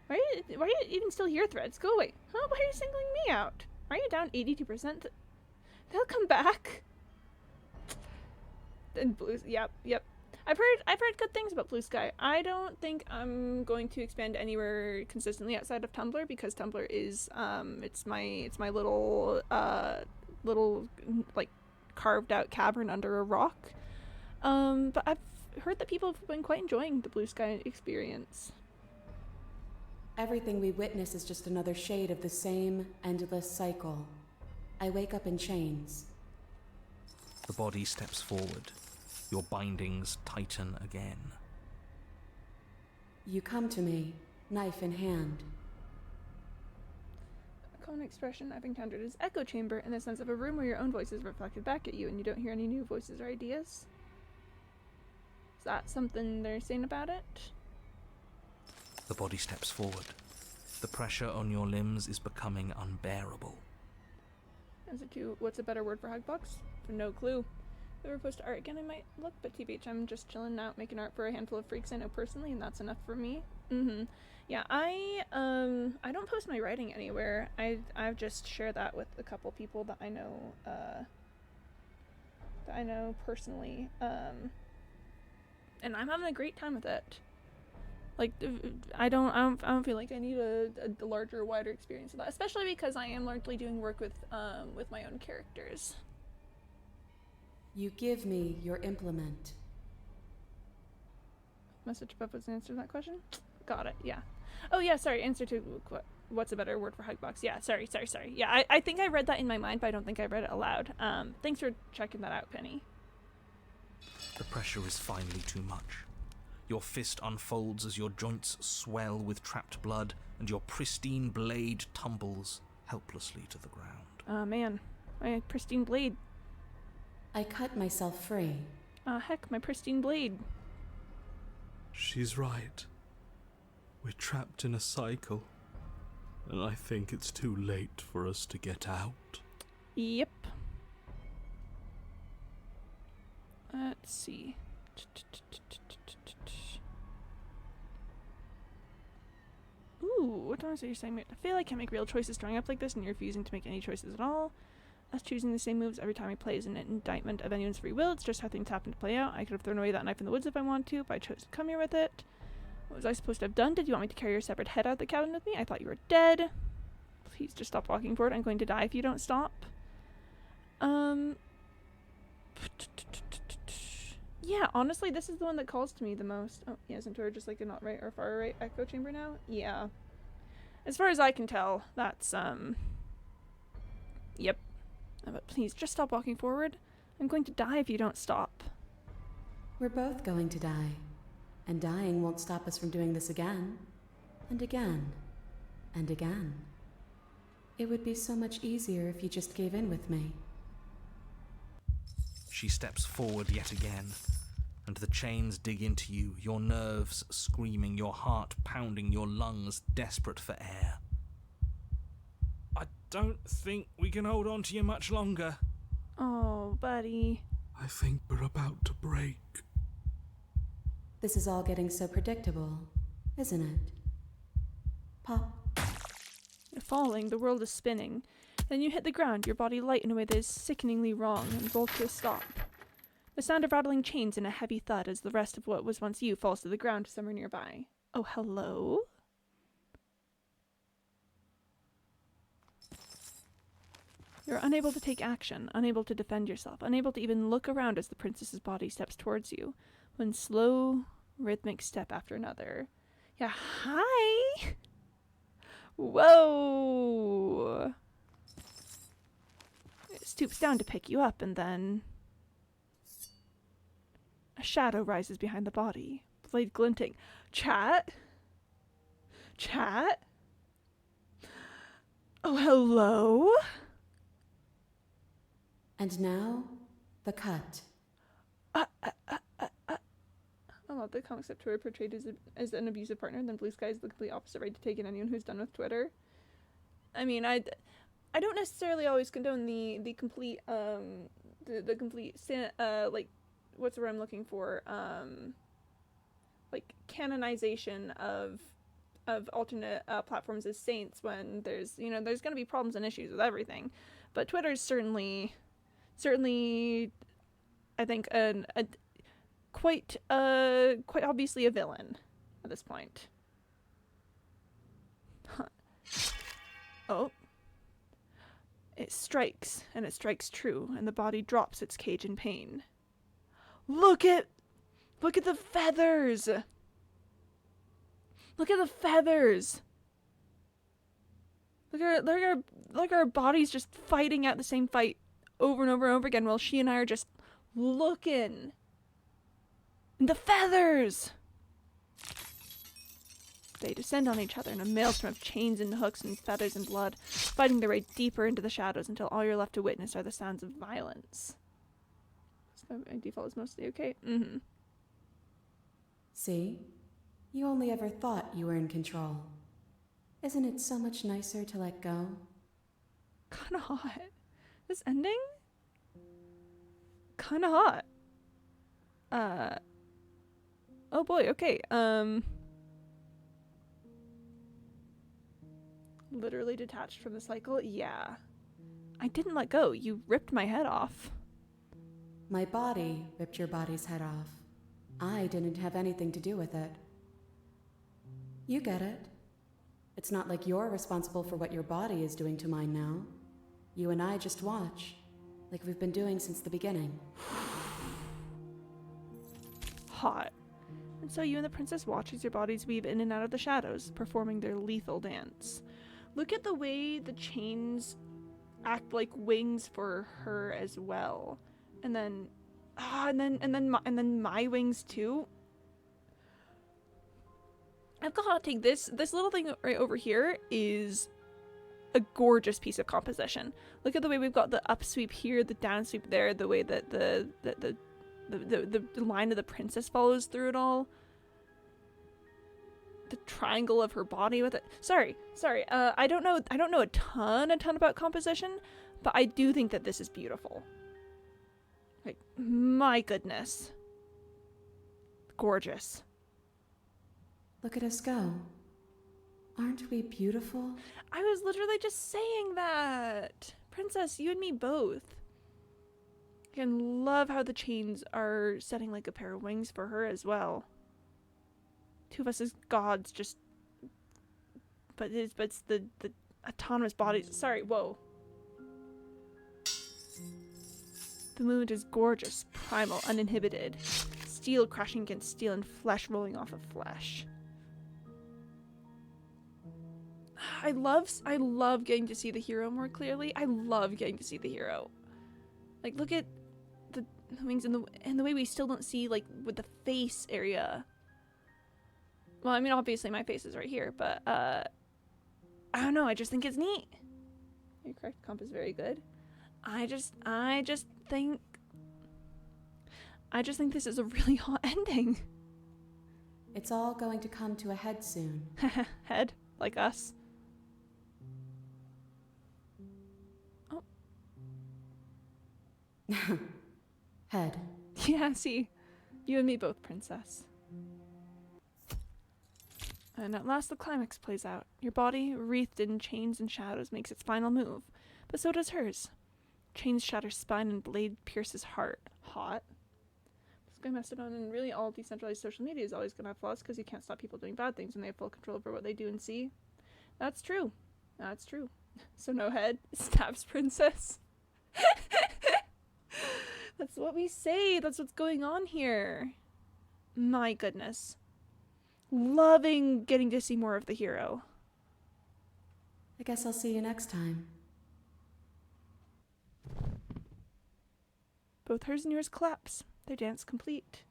Why are you even still here, Threads? Go away. Huh? Why are you singling me out? Are you down 82%? They'll come back. And Blue. Yep. I've heard good things about Blue Sky. I don't think I'm going to expand anywhere consistently outside of Tumblr because Tumblr is it's my little like carved out cavern under a rock. But I've heard that people have been quite enjoying the Blue Sky experience. Everything we witness is just another shade of the same endless cycle. I wake up in chains. The body steps forward. Your bindings tighten again. You come to me, knife in hand. A common expression I've encountered is echo chamber in the sense of a room where your own voice is reflected back at you and you don't hear any new voices or ideas. Is that something they're saying about it? The body steps forward. The pressure on your limbs is becoming unbearable. Answer to what's a better word for hugbox? No clue. If I ever post art again, I might look, but TBH, I'm just chilling out, making art for a handful of freaks I know personally, and that's enough for me. Yeah, I don't post my writing anywhere. I've just shared that with a couple people that I know personally, and I'm having a great time with it. Like, I don't feel like I need a larger, wider experience of that, especially because I am largely doing work with my own characters. You give me your implement. Message above was an answer to that question? Got it, yeah. Oh yeah, sorry, answer to what's a better word for hugbox? Yeah, sorry. Yeah, I think I read that in my mind, but I don't think I read it aloud. Thanks for checking that out, Penny. The pressure is finally too much. Your fist unfolds as your joints swell with trapped blood, and your pristine blade tumbles helplessly to the ground. Man, my pristine blade. I cut myself free. Heck, my pristine blade. She's right. We're trapped in a cycle, and I think it's too late for us to get out. Yep. Let's see. Ooh, what do I say you're saying? I feel like I can't make real choices growing up like this, and you're refusing to make any choices at all. Us choosing the same moves every time we play is an indictment of anyone's free will. It's just how things happen to play out. I could have thrown away that knife in the woods if I wanted to, but I chose to come here with it. What was I supposed to have done? Did you want me to carry your severed head out of the cabin with me? I thought you were dead. Please just stop walking forward. I'm going to die if you don't stop. Yeah, honestly, this is the one that calls to me the most. Oh, yeah, isn't there just like a not right or far right echo chamber now? Yeah. As far as I can tell, that's, yep. But please, just stop walking forward. I'm going to die if you don't stop. We're both going to die. And dying won't stop us from doing this again. And again. And again. It would be so much easier if you just gave in with me. She steps forward yet again, and the chains dig into you, your nerves screaming, your heart pounding, your lungs desperate for air. I don't think we can hold on to you much longer. Oh, buddy. I think we're about to break. This is all getting so predictable, isn't it? Pop. You're falling, the world is spinning. Then you hit the ground, your body light in a way that is sickeningly wrong, and roll to a stop. The sound of rattling chains and a heavy thud as the rest of what was once you falls to the ground somewhere nearby. Oh, hello? You're unable to take action, unable to defend yourself, unable to even look around as the princess's body steps towards you. One slow, rhythmic step after another. Yeah, hi! Whoa! It stoops down to pick you up, and then a shadow rises behind the body, blade glinting. Chat? Chat? Oh, hello? And now, the cut. I love that comics Twitter portrayed as an abusive partner, and then Blue Sky is the complete opposite, right to take in anyone who's done with Twitter. I mean, I don't necessarily always condone the complete the complete like, what's the word I'm looking for, like canonization of alternate platforms as saints when there's there's going to be problems and issues with everything, but Twitter's certainly I think quite obviously a villain at this point. Huh. Oh. It strikes, and it strikes true, and the body drops its cage in pain. Look at the feathers! Look at the feathers! Look at our bodies just fighting out the same fight over and over and over again while she and I are just looking. And the feathers! They descend on each other in a maelstrom of chains and hooks and feathers and blood, fighting their way deeper into the shadows until all you're left to witness are the sounds of violence. So my default is mostly okay. Mm-hmm. See? You only ever thought you were in control. Isn't it so much nicer to let go? Kinda hot. This ending? Kinda hot. Oh boy, okay, literally detached from the cycle? Yeah. I didn't let go. You ripped my head off. My body ripped your body's head off. I didn't have anything to do with it. You get it. It's not like you're responsible for what your body is doing to mine now. You and I just watch, like we've been doing since the beginning. Hot. And so you and the princess watch as your bodies weave in and out of the shadows, performing their lethal dance. Look at the way the chains act like wings for her as well. And then my wings too. I've got to take this little thing right over here is a gorgeous piece of composition. Look at the way we've got the up sweep here, the down sweep there, the way that the line of the princess follows through it all. The triangle of her body with it. Sorry. I don't know a ton about composition, but I do think that this is beautiful. Like, my goodness. Gorgeous. Look at us go. Aren't we beautiful? I was literally just saying that. Princess, you and me both. I can love how the chains are setting like a pair of wings for her as well. Two of us as gods just... But it's the autonomous bodies. Sorry, whoa. The movement is gorgeous, primal, uninhibited. Steel crashing against steel and flesh rolling off of flesh. I love getting to see the hero more clearly. I love getting to see the hero. Like, look at the wings and the way we still don't see, like, with the face area. Well, I mean, obviously my face is right here, but, I don't know, I just think it's neat. Your correct comp is very good. I just think this is a really hot ending. It's all going to come to a head soon. Head? Like us? Oh. Head. Yeah, see. You and me both, princess. And at last the climax plays out. Your body, wreathed in chains and shadows, makes its final move. But so does hers. Chains shatter spine and blade pierces heart. Hot. This guy Mastodon, and really all decentralized social media is always going to have flaws because you can't stop people doing bad things when they have full control over what they do and see. That's true. That's true. So no head stabs princess. That's what we say. That's what's going on here. My goodness. Loving getting to see more of the hero. I guess I'll see you next time. Both hers and yours collapse. Their dance complete.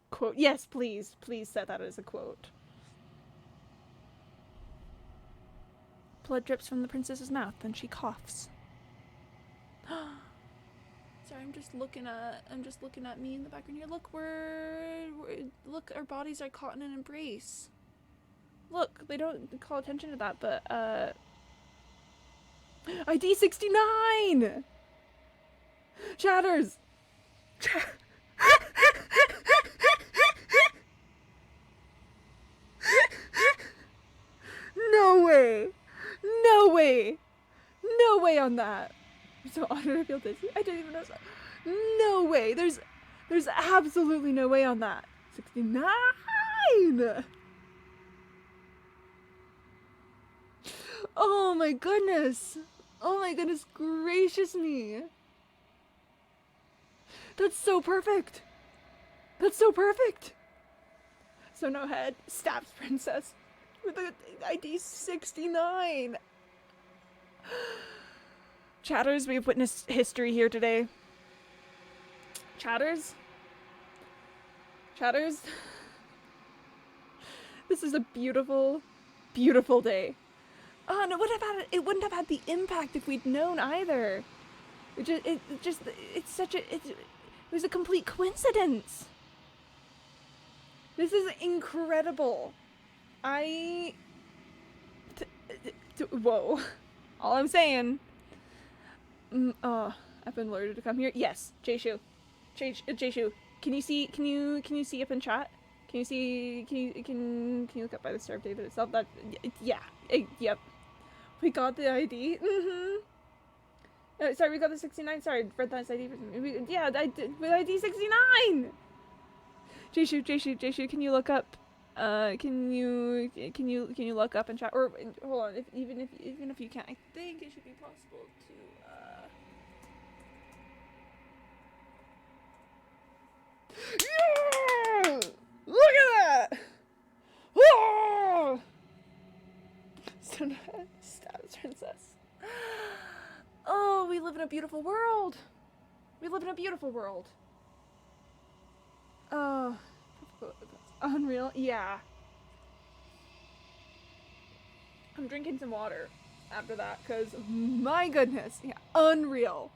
Quote. Yes, please. Please set that as a quote. Blood drips from the princess's mouth, and she coughs. Sorry, I'm just looking at me in the background here. Look, look, our bodies are caught in an embrace. Look, they don't call attention to that, but ID 69. Chatters. No way. No way. No way on that. I'm so honored. I feel dizzy. I didn't even know that. No way. There's absolutely no way on that. 69. Oh my goodness. Oh my goodness gracious me. That's so perfect. That's so perfect. So no head stabs princess with the ID 69. Chatters, we have witnessed history here today. Chatters? Chatters? This is a beautiful, beautiful day. Oh, and it wouldn't have had the impact if we'd known either. It was a complete coincidence. This is incredible. Whoa. All I'm saying. I've been alerted to come here. Yes, Jayshu. Jayshu, can you see up in chat? Can you look up by the Star of David itself? That, yeah, yep. We got the ID. Sorry, we got the 69. Sorry, read that ID. Yeah, I did with ID 69. Jayshu, can you look up? Can you look up in chat? Or hold on, even if you can't, I think it should be possible to. Yeah! Look at that! Oh! Stabs princess. Oh, we live in a beautiful world. We live in a beautiful world. Oh, unreal. Yeah. I'm drinking some water after that, because my goodness, yeah, unreal.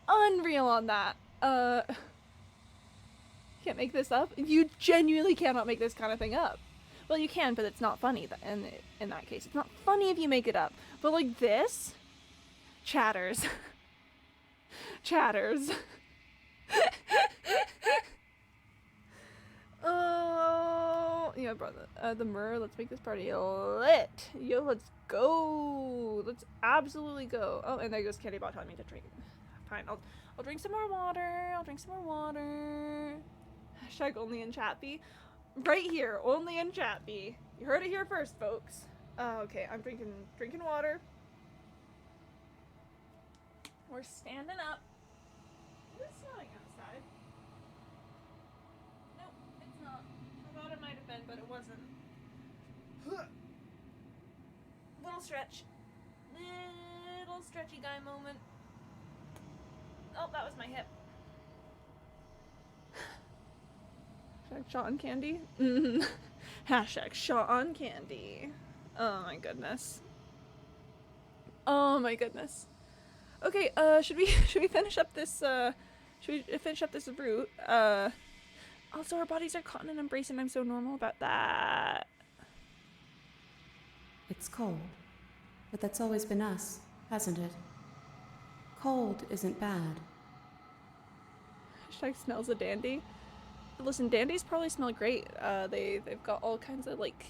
Unreal on that. Can't make this up. You genuinely cannot make this kind of thing up. Well, you can, but it's not funny in that case. It's not funny if you make it up. But like this? Chatters. Chatters. Oh, yeah, brother. The Myrrh, let's make this party lit. Yo, let's go. Let's absolutely go. Oh, and there goes Candy Bot telling me to drink. Fine, I'll drink some more water. I'll drink some more water. Hashtag only in Chatbee. Right here, only in Chatbee. You heard it here first, folks. Okay, I'm drinking water. We're standing up. Is it snowing outside? Nope, it's not. I thought it might have been, but it wasn't. Little stretch. Little stretchy guy moment. Oh, that was my hip. Hashtag shot on candy. Hashtag shot on candy. Oh my goodness. Oh my goodness. Okay, should we finish up this route? Also our bodies are caught in an embrace and I'm so normal about that. It's cold, but that's always been us, hasn't it? Cold isn't bad. Hashtag smells a dandy. listen, dandies probably smell great. They've got all kinds of like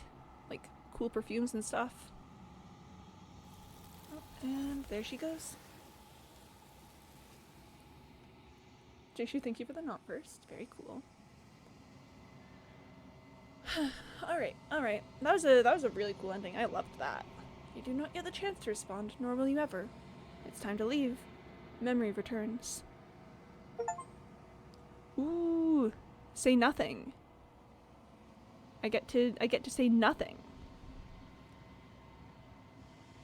cool perfumes and stuff. Oh, and there she goes. Jayshu, thank you for the knot burst. Very cool. Alright. That was a really cool ending. I loved that. You do not get the chance to respond, nor will you ever. It's time to leave. Memory returns. Ooh. Say nothing. I get to say nothing.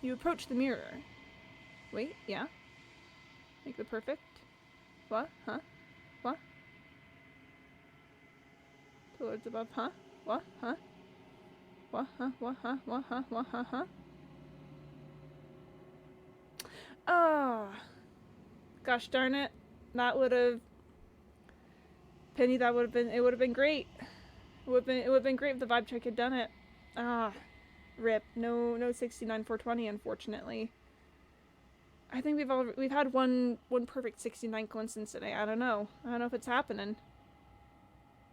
You approach the mirror. Wait, yeah? Make the perfect? What? Huh? What? The Lords above, huh? What? Huh? What? Huh? What? Huh? What? Huh? What? Huh? Huh? Ah. Gosh darn it. That would have... Penny, that would have been... It would have been great. It would have been great if the vibe check had done it. Ah. Rip. No 69-420, unfortunately. I think we've had one perfect 69 coincidence today. I don't know if it's happening.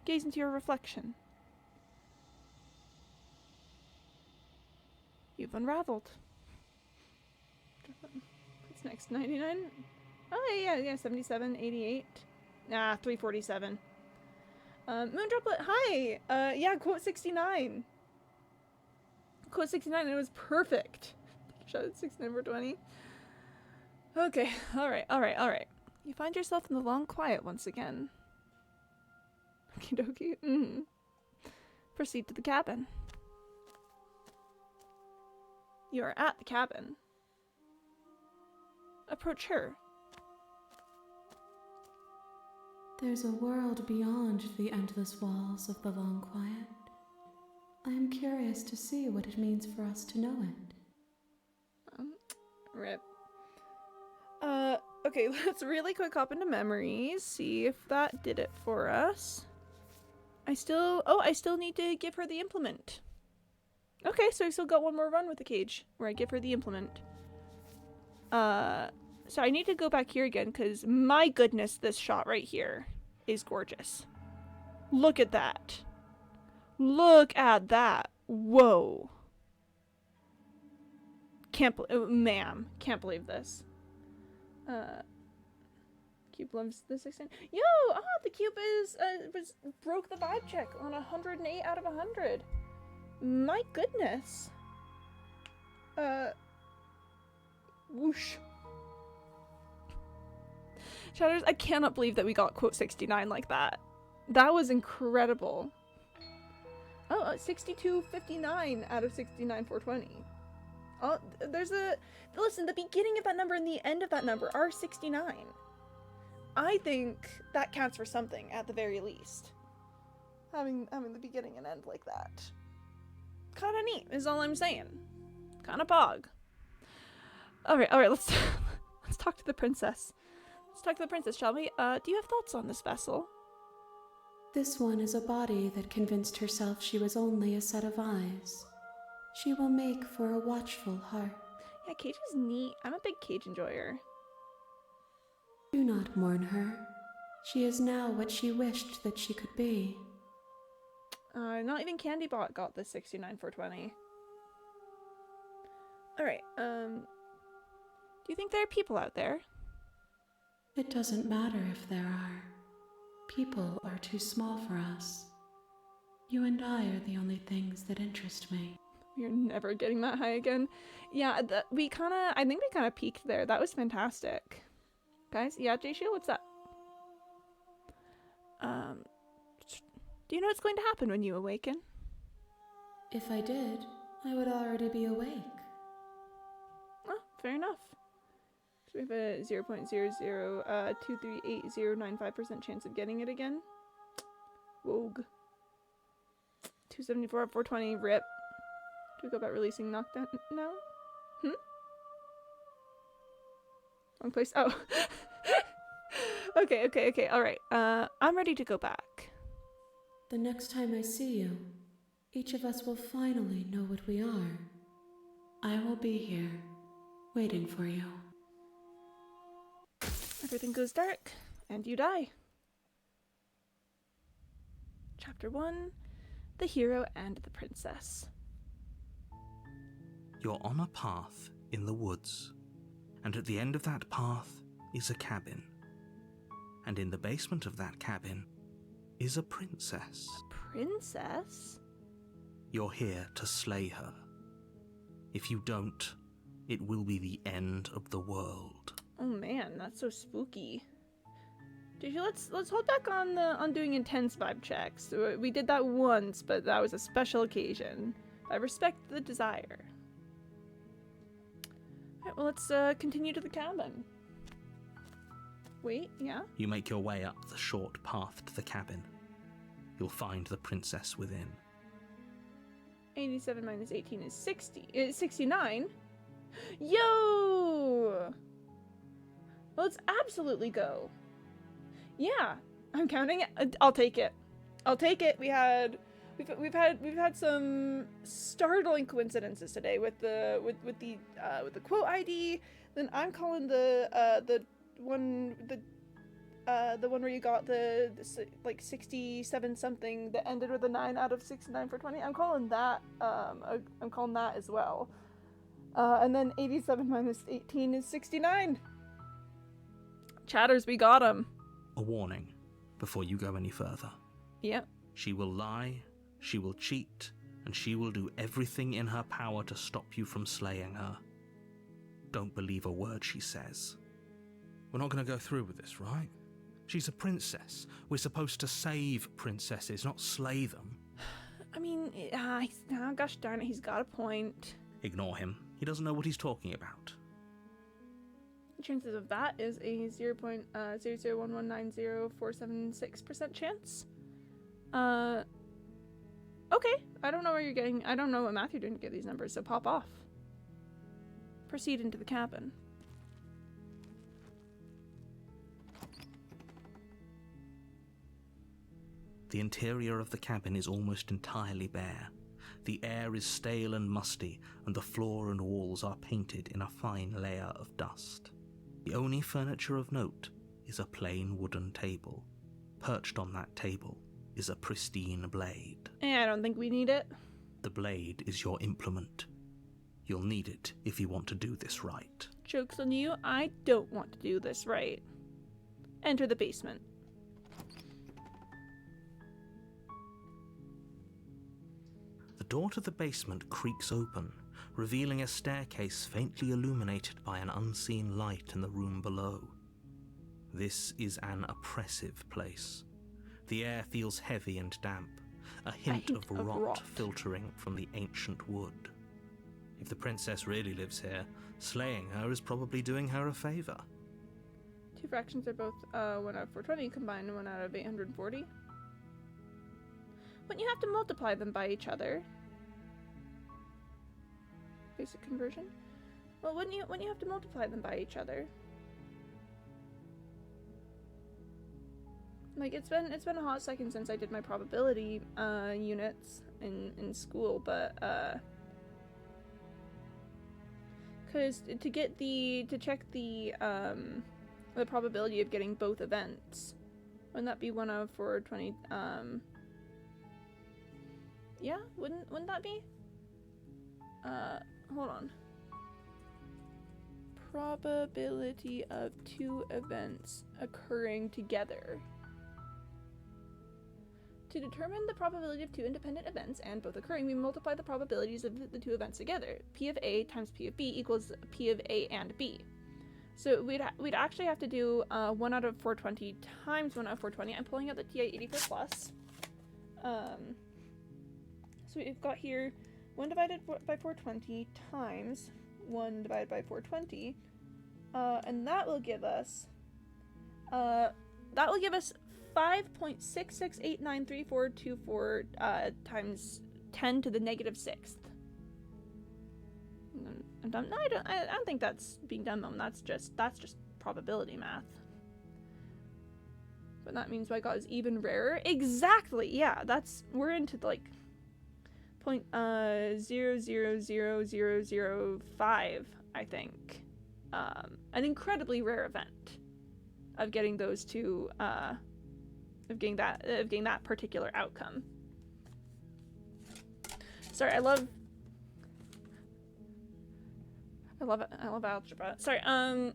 Gaze into your reflection. You've unraveled. What's next? 99? Oh yeah, 77, 88. 347. Moondroplet, hi! Yeah, quote 69. Quote 69, it was perfect. Shut it, 69-420. Okay, alright. You find yourself in the long quiet once again. Okie dokie. Proceed to the cabin. You are at the cabin. Approach her. There's a world beyond the endless walls of the long quiet. I am curious to see what it means for us to know it. Rip. Okay, let's really quick hop into memories, see if that did it for us. I still need to give her the implement. Okay, so I still got one more run with the cage, where I give her the implement. So I need to go back here again, because my goodness, this shot right here is gorgeous. Look at that. Look at that. Whoa. Ma'am, can't believe this. Cube loves the 16. Yo! The cube broke the vibe check on 108 out of 100. My goodness. Whoosh. Shatters, I cannot believe that we got quote 69 like that. That was incredible. Oh, 62.59 out of 69.420. Oh, there's a... Listen, the beginning of that number and the end of that number are 69. I think that counts for something, at the very least. Having the beginning and end like that. Kinda neat, is all I'm saying. Kinda pog. Alright, let's talk to the princess. Let's talk to the princess, shall we? Do you have thoughts on this vessel? This one is a body that convinced herself she was only a set of eyes. She will make for a watchful heart. Yeah, Cage is neat. I'm a big Cage enjoyer. Do not mourn her. She is now what she wished that she could be. Not even Candybot got the 69.420. Alright, do you think there are people out there? It doesn't matter if there are. People are too small for us. You and I are the only things that interest me. You're never getting that high again. Yeah, I think we kind of peaked there. That was fantastic. Guys, yeah, Jayshu, what's up? Do you know what's going to happen when you awaken? If I did, I would already be awake. Oh, fair enough. So we have a 0.0023895% chance of getting it again. Wogue. 274 up 420, rip. Do we go about releasing knockdown now? Wrong place. Oh. Okay, alright. I'm ready to go back. The next time I see you, each of us will finally know what we are. I will be here, waiting for you. Everything goes dark, and you die. Chapter 1, The Hero and the Princess. You're on a path in the woods, and at the end of that path is a cabin. And in the basement of that cabin is a princess. Princess? You're here to slay her. If you don't, it will be the end of the world. Oh man, that's so spooky. Dude, let's hold back on doing intense vibe checks. We did that once, but that was a special occasion. I respect the desire. Alright, well, let's continue to the cabin. Wait, yeah? You make your way up the short path to the cabin. You'll find the princess within. 87 minus 18 is 60. It's 69? Yo! Let's absolutely go. Yeah, I'm counting it. I'll take it. I'll take it. We've had some startling coincidences today with the quote ID. Then I'm calling the one where you got the like 67 something that ended with a 9 out of 69 for 20. I'm calling that as well. And then 87 minus 18 is 69. Chatters, we got him. A warning before you go any further. Yep. She will lie, she will cheat, and she will do everything in her power to stop you from slaying her. Don't believe a word she says. We're not going to go through with this, right? She's a princess. We're supposed to save princesses, not slay them. I mean, gosh darn it, he's got a point. Ignore him. He doesn't know what he's talking about. The chances of that is a 0.001190476% chance. Okay. I don't know where you're getting. I don't know what math you're doing to get these numbers, so pop off. Proceed into the cabin. The interior of the cabin is almost entirely bare. The air is stale and musty, and the floor and walls are painted in a fine layer of dust. The only furniture of note is a plain wooden table. Perched on that table is a pristine blade. I don't think we need it. The blade is your implement. You'll need it if you want to do this right. Joke's on you, I don't want to do this right. Enter the basement. The door to the basement creaks open, revealing a staircase faintly illuminated by an unseen light in the room below. This is an oppressive place. The air feels heavy and damp, a hint of rot filtering from the ancient wood. If the princess really lives here, slaying her is probably doing her a favor. Two fractions are both 1 out of 420 combined 1 out of 840. Wouldn't you have to multiply them by each other? Basic conversion? Well, wouldn't you have to multiply them by each other? Like, it's been a hot second since I did my probability units in school, but because to check the probability of getting both events, wouldn't that be 1 out of 420? Yeah, wouldn't that be? Hold on. Probability of 2 events occurring together. To determine the probability of 2 independent events and both occurring, we multiply the probabilities of the 2 events together. P of A times P of B equals P of A and B. So we'd actually have to do 1 out of 420 times 1 out of 420. I'm pulling out the TI-84 plus. So we've got here 1 divided by 420 times 1 divided by 420, and that will give us 5.66893424 times 10 to the negative 6th. I don't think that's being dumb. That's just probability math. But that means my god is even rarer. Exactly. Yeah, we're into like 0.000005, I think. An incredibly rare event of getting those two getting that particular outcome. Sorry, I love algebra. Sorry, well,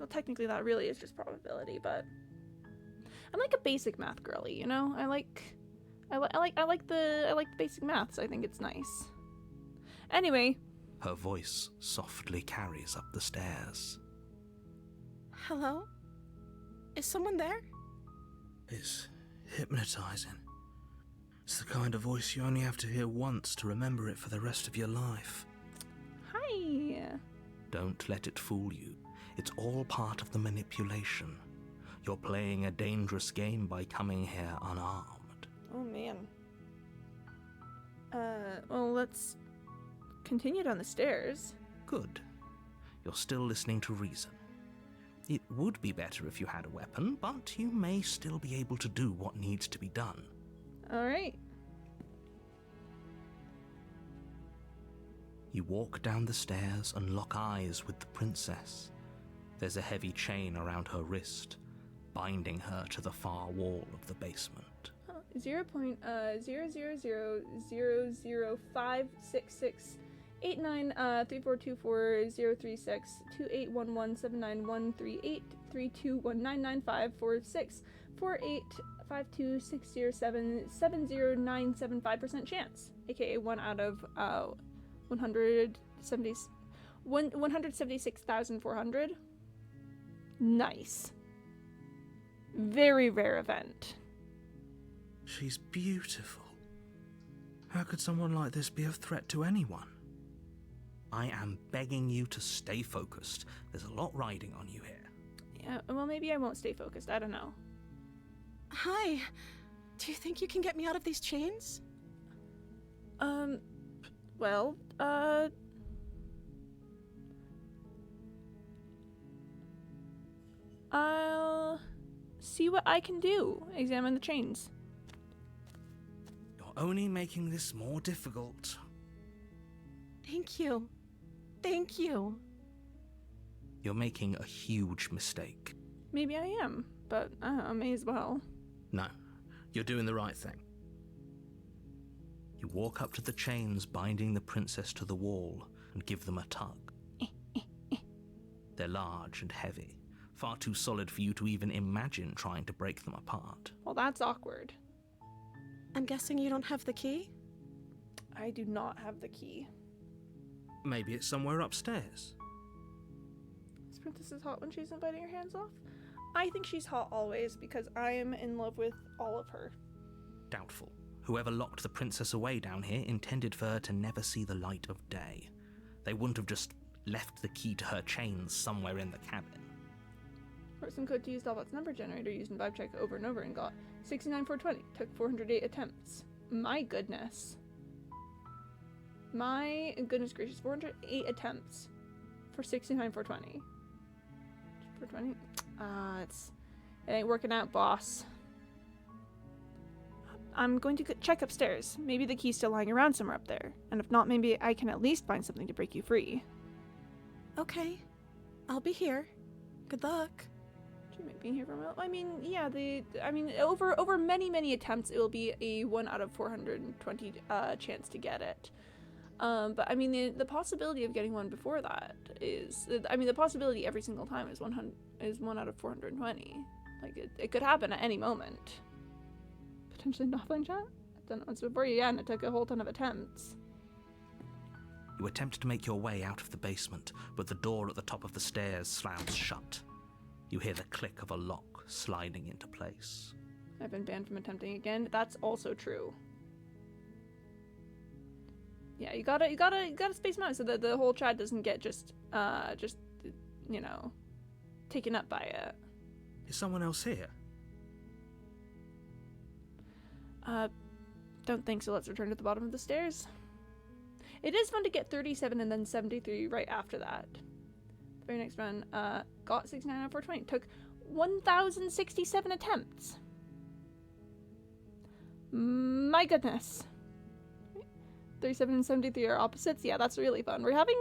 technically that really is just probability, but I'm like a basic math girly, you know? I like the basic maths. I think it's nice. Anyway. Her voice softly carries up the stairs. Hello? Is someone there? It's hypnotizing. It's the kind of voice you only have to hear once to remember it for the rest of your life. Hi. Don't let it fool you. It's all part of the manipulation. You're playing a dangerous game by coming here unarmed. Oh man. Well, let's continue down the stairs. Good. You're still listening to reason. It would be better if you had a weapon, but you may still be able to do what needs to be done. Alright. You walk down the stairs and lock eyes with the princess. There's a heavy chain around her wrist, binding her to the far wall of the basement. 0.000056689342403362811791382199546485260777095% chance, aka 1 out of 176,400. Nice. Very rare event. She's beautiful. How could someone like this be a threat to anyone? I am begging you to stay focused. There's a lot riding on you here. Yeah, well, maybe I won't stay focused. I don't know. Hi. Do you think you can get me out of these chains? Well, I'll see what I can do. Examine the chains. You're only making this more difficult. Thank you. Thank you. You're making a huge mistake. Maybe I am, but I may as well. No, you're doing the right thing. You walk up to the chains binding the princess to the wall and give them a tug. They're large and heavy, far too solid for you to even imagine trying to break them apart. Well, that's awkward. I'm guessing you don't have the key? I do not have the key. Maybe it's somewhere upstairs. Is Princess hot when she's biting her hands off? I think she's hot always because I am in love with all of her. Doubtful. Whoever locked the princess away down here intended for her to never see the light of day. They wouldn't have just left the key to her chains somewhere in the cabin. Wrote some code to use Dalbot's number generator used in Vibe Check over and over and got 69,420. Took 408 attempts. My goodness. My goodness gracious. 408 attempts for 69,420. 420? It ain't working out, boss. I'm going to check upstairs. Maybe the key's still lying around somewhere up there. And if not, maybe I can at least find something to break you free. Okay. I'll be here. Good luck. You might be here for a while. I mean, yeah, over many attempts, it will be a 1 out of 420 chance to get it. But I mean, the possibility of getting one before that is, the possibility every single time is 1 out of 420. Like, it could happen at any moment. Potentially not offline chat? I've done it once before, yeah, and it took a whole ton of attempts. You attempt to make your way out of the basement, but the door at the top of the stairs slams shut. You hear the click of a lock sliding into place. I've been banned from attempting again. That's also true. Yeah, you gotta space them out so that the whole chat doesn't get just taken up by it. Is someone else here? Don't think so. Let's return to the bottom of the stairs. It is fun to get 37 and then 73 right after that. The very next run, got 69 out of 420. Took 1,067 attempts. My goodness. 37 and 73 are opposites. Yeah, that's really fun. We're having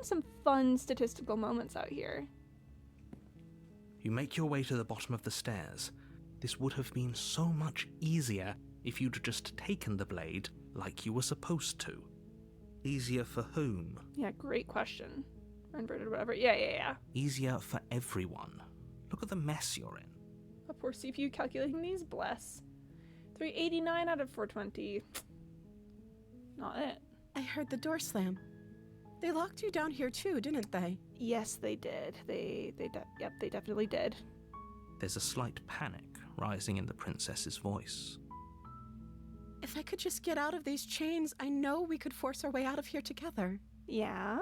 some fun statistical moments out here. You make your way to the bottom of the stairs. This would have been so much easier if you'd just taken the blade like you were supposed to. Easier for whom? Yeah, great question. Or inverted, whatever. Yeah. Easier for everyone. Look at the mess you're in. A poor CPU calculating these, bless. 389 out of 420. Not it. I heard the door slam. They locked you down here too, didn't they? Yes, they did. They definitely did. There's a slight panic rising in the princess's voice. If I could just get out of these chains, I know we could force our way out of here together. Yeah?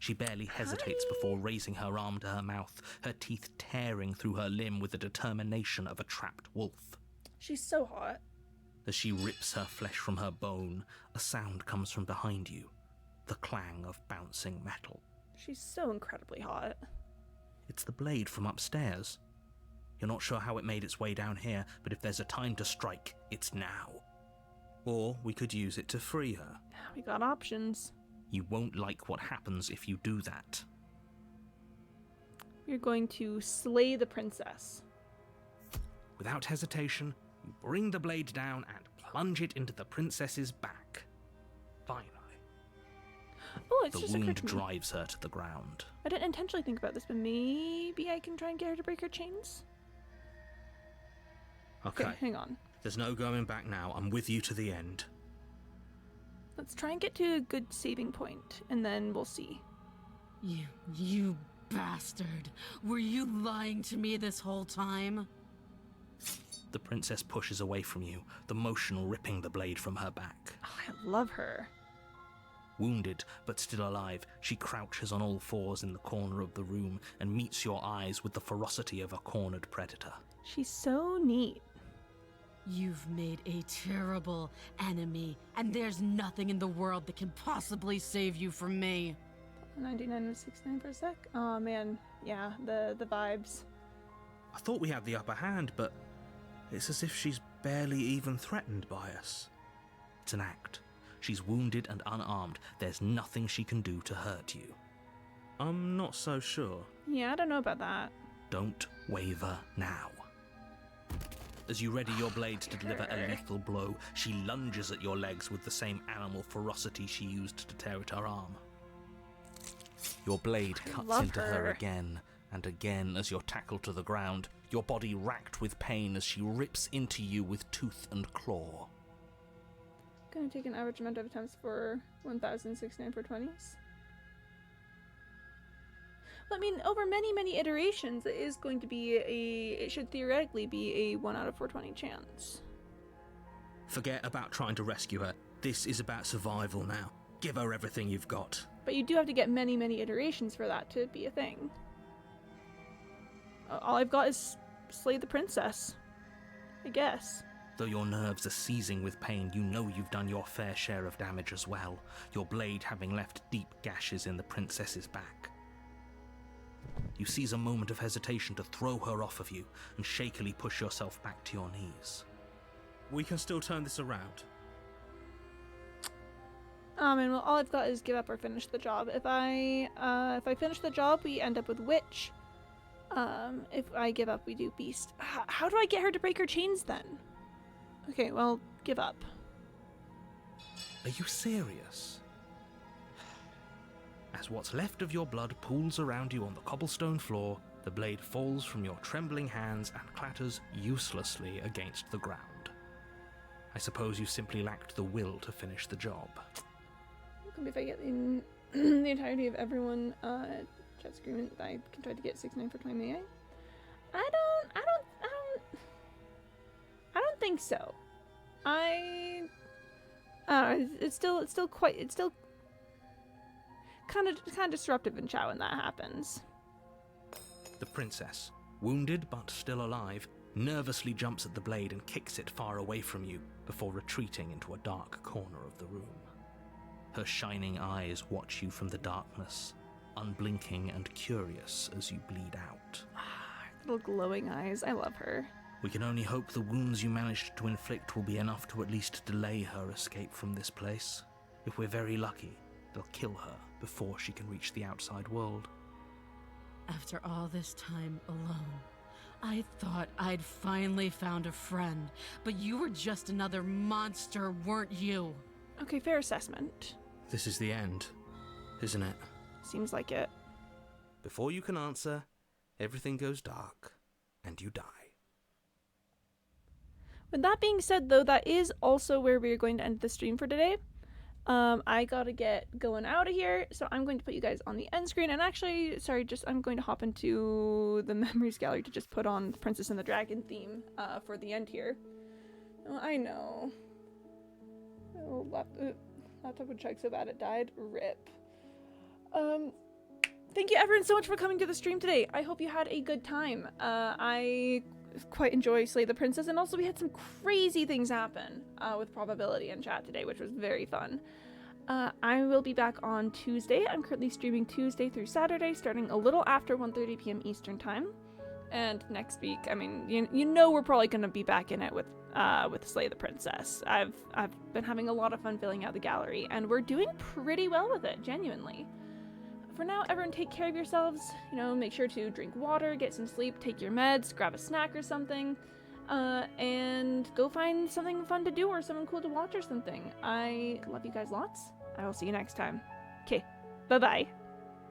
She barely hesitates before raising her arm to her mouth, her teeth tearing through her limb with the determination of a trapped wolf. She's so hot. As she rips her flesh from her bone, a sound comes from behind you, the clang of bouncing metal. She's so incredibly hot. It's the blade from upstairs. You're not sure how it made its way down here, but if there's a time to strike, it's now. Or we could use it to free her. We got options. You won't like what happens if you do that. You're going to slay the princess. Without hesitation, you bring the blade down and plunge it into the princess's back. Finally. Oh, it's the just occurred wound to me. drives her to the ground. I didn't intentionally think about this, but maybe I can try and get her to break her chains? Okay, hang on. There's no going back now. I'm with you to the end. Let's try and get to a good saving point, and then we'll see. You bastard. Were you lying to me this whole time? The princess pushes away from you, the motion ripping the blade from her back. Oh, I love her. Wounded, but still alive, she crouches on all fours in the corner of the room and meets your eyes with the ferocity of a cornered predator. She's so neat. You've made a terrible enemy, and there's nothing in the world that can possibly save you from me. 99 and 69 per sec? Oh man, yeah, the vibes. I thought we had the upper hand, but it's as if she's barely even threatened by us. It's an act. She's wounded and unarmed. There's nothing she can do to hurt you. I'm not so sure. Yeah, I don't know about that. Don't waver now. As you ready your blade to deliver a lethal blow, she lunges at your legs with the same animal ferocity she used to tear at her arm. Your blade cuts into her again and again as you're tackled to the ground, your body racked with pain as she rips into you with tooth and claw. Gonna take an average amount of attempts for 1,069 per 20s. Well, I mean, over many iterations, it is going to be it should theoretically be a 1 out of 420 chance. Forget about trying to rescue her. This is about survival now. Give her everything you've got. But you do have to get many iterations for that to be a thing. All I've got is slay the princess, I guess. Though your nerves are seizing with pain, you know you've done your fair share of damage as well, your blade having left deep gashes in the princess's back. You seize a moment of hesitation to throw her off of you and shakily push yourself back to your knees. We can still turn this around. And well, all I've got is give up or finish the job. If I finish the job, we end up with Witch. If I give up, we do Beast. How do I get her to break her chains then? Okay, well, give up. Are you serious? As what's left of your blood pools around you on the cobblestone floor, the blade falls from your trembling hands and clatters uselessly against the ground. I suppose you simply lacked the will to finish the job. Maybe if I get in the entirety of everyone chat's agreement, I can try to get 69 for 20 AI. I don't think so. It's still kind of disruptive in Chao when that happens. The princess, wounded but still alive, nervously jumps at the blade and kicks it far away from you before retreating into a dark corner of the room. Her shining eyes watch you from the darkness, unblinking and curious as you bleed out. Little glowing eyes, I love her. We can only hope the wounds you managed to inflict will be enough to at least delay her escape from this place. If we're very lucky, they'll kill her before she can reach the outside world. After all this time alone, I thought I'd finally found a friend, but you were just another monster, weren't you? Okay, fair assessment. This is the end, isn't it? Seems like it. Before you can answer, everything goes dark, and you die. With that being said, though, that is also where we're going to end the stream for today. I gotta get going out of here, so I'm going to put you guys on the end screen. And actually, sorry, I'm going to hop into the memories gallery to just put on the Princess and the Dragon theme for the end here. Oh, I know. Oh, laptop would chug so bad it died. RIP. Thank you everyone so much for coming to the stream today. I hope you had a good time. I quite enjoy Slay the Princess, and also we had some crazy things happen with probability in chat today, which was very fun. I will be back on Tuesday. I'm currently streaming Tuesday through Saturday, starting a little after 1:30 p.m. Eastern time. And next week, I mean, you know we're probably gonna be back in it with Slay the Princess. I've been having a lot of fun filling out the gallery, and we're doing pretty well with it, genuinely. For now, everyone take care of yourselves. You know, make sure to drink water, get some sleep, take your meds, grab a snack or something, and go find something fun to do or something cool to watch or something. I love you guys lots. I will see you next time. Okay, bye-bye.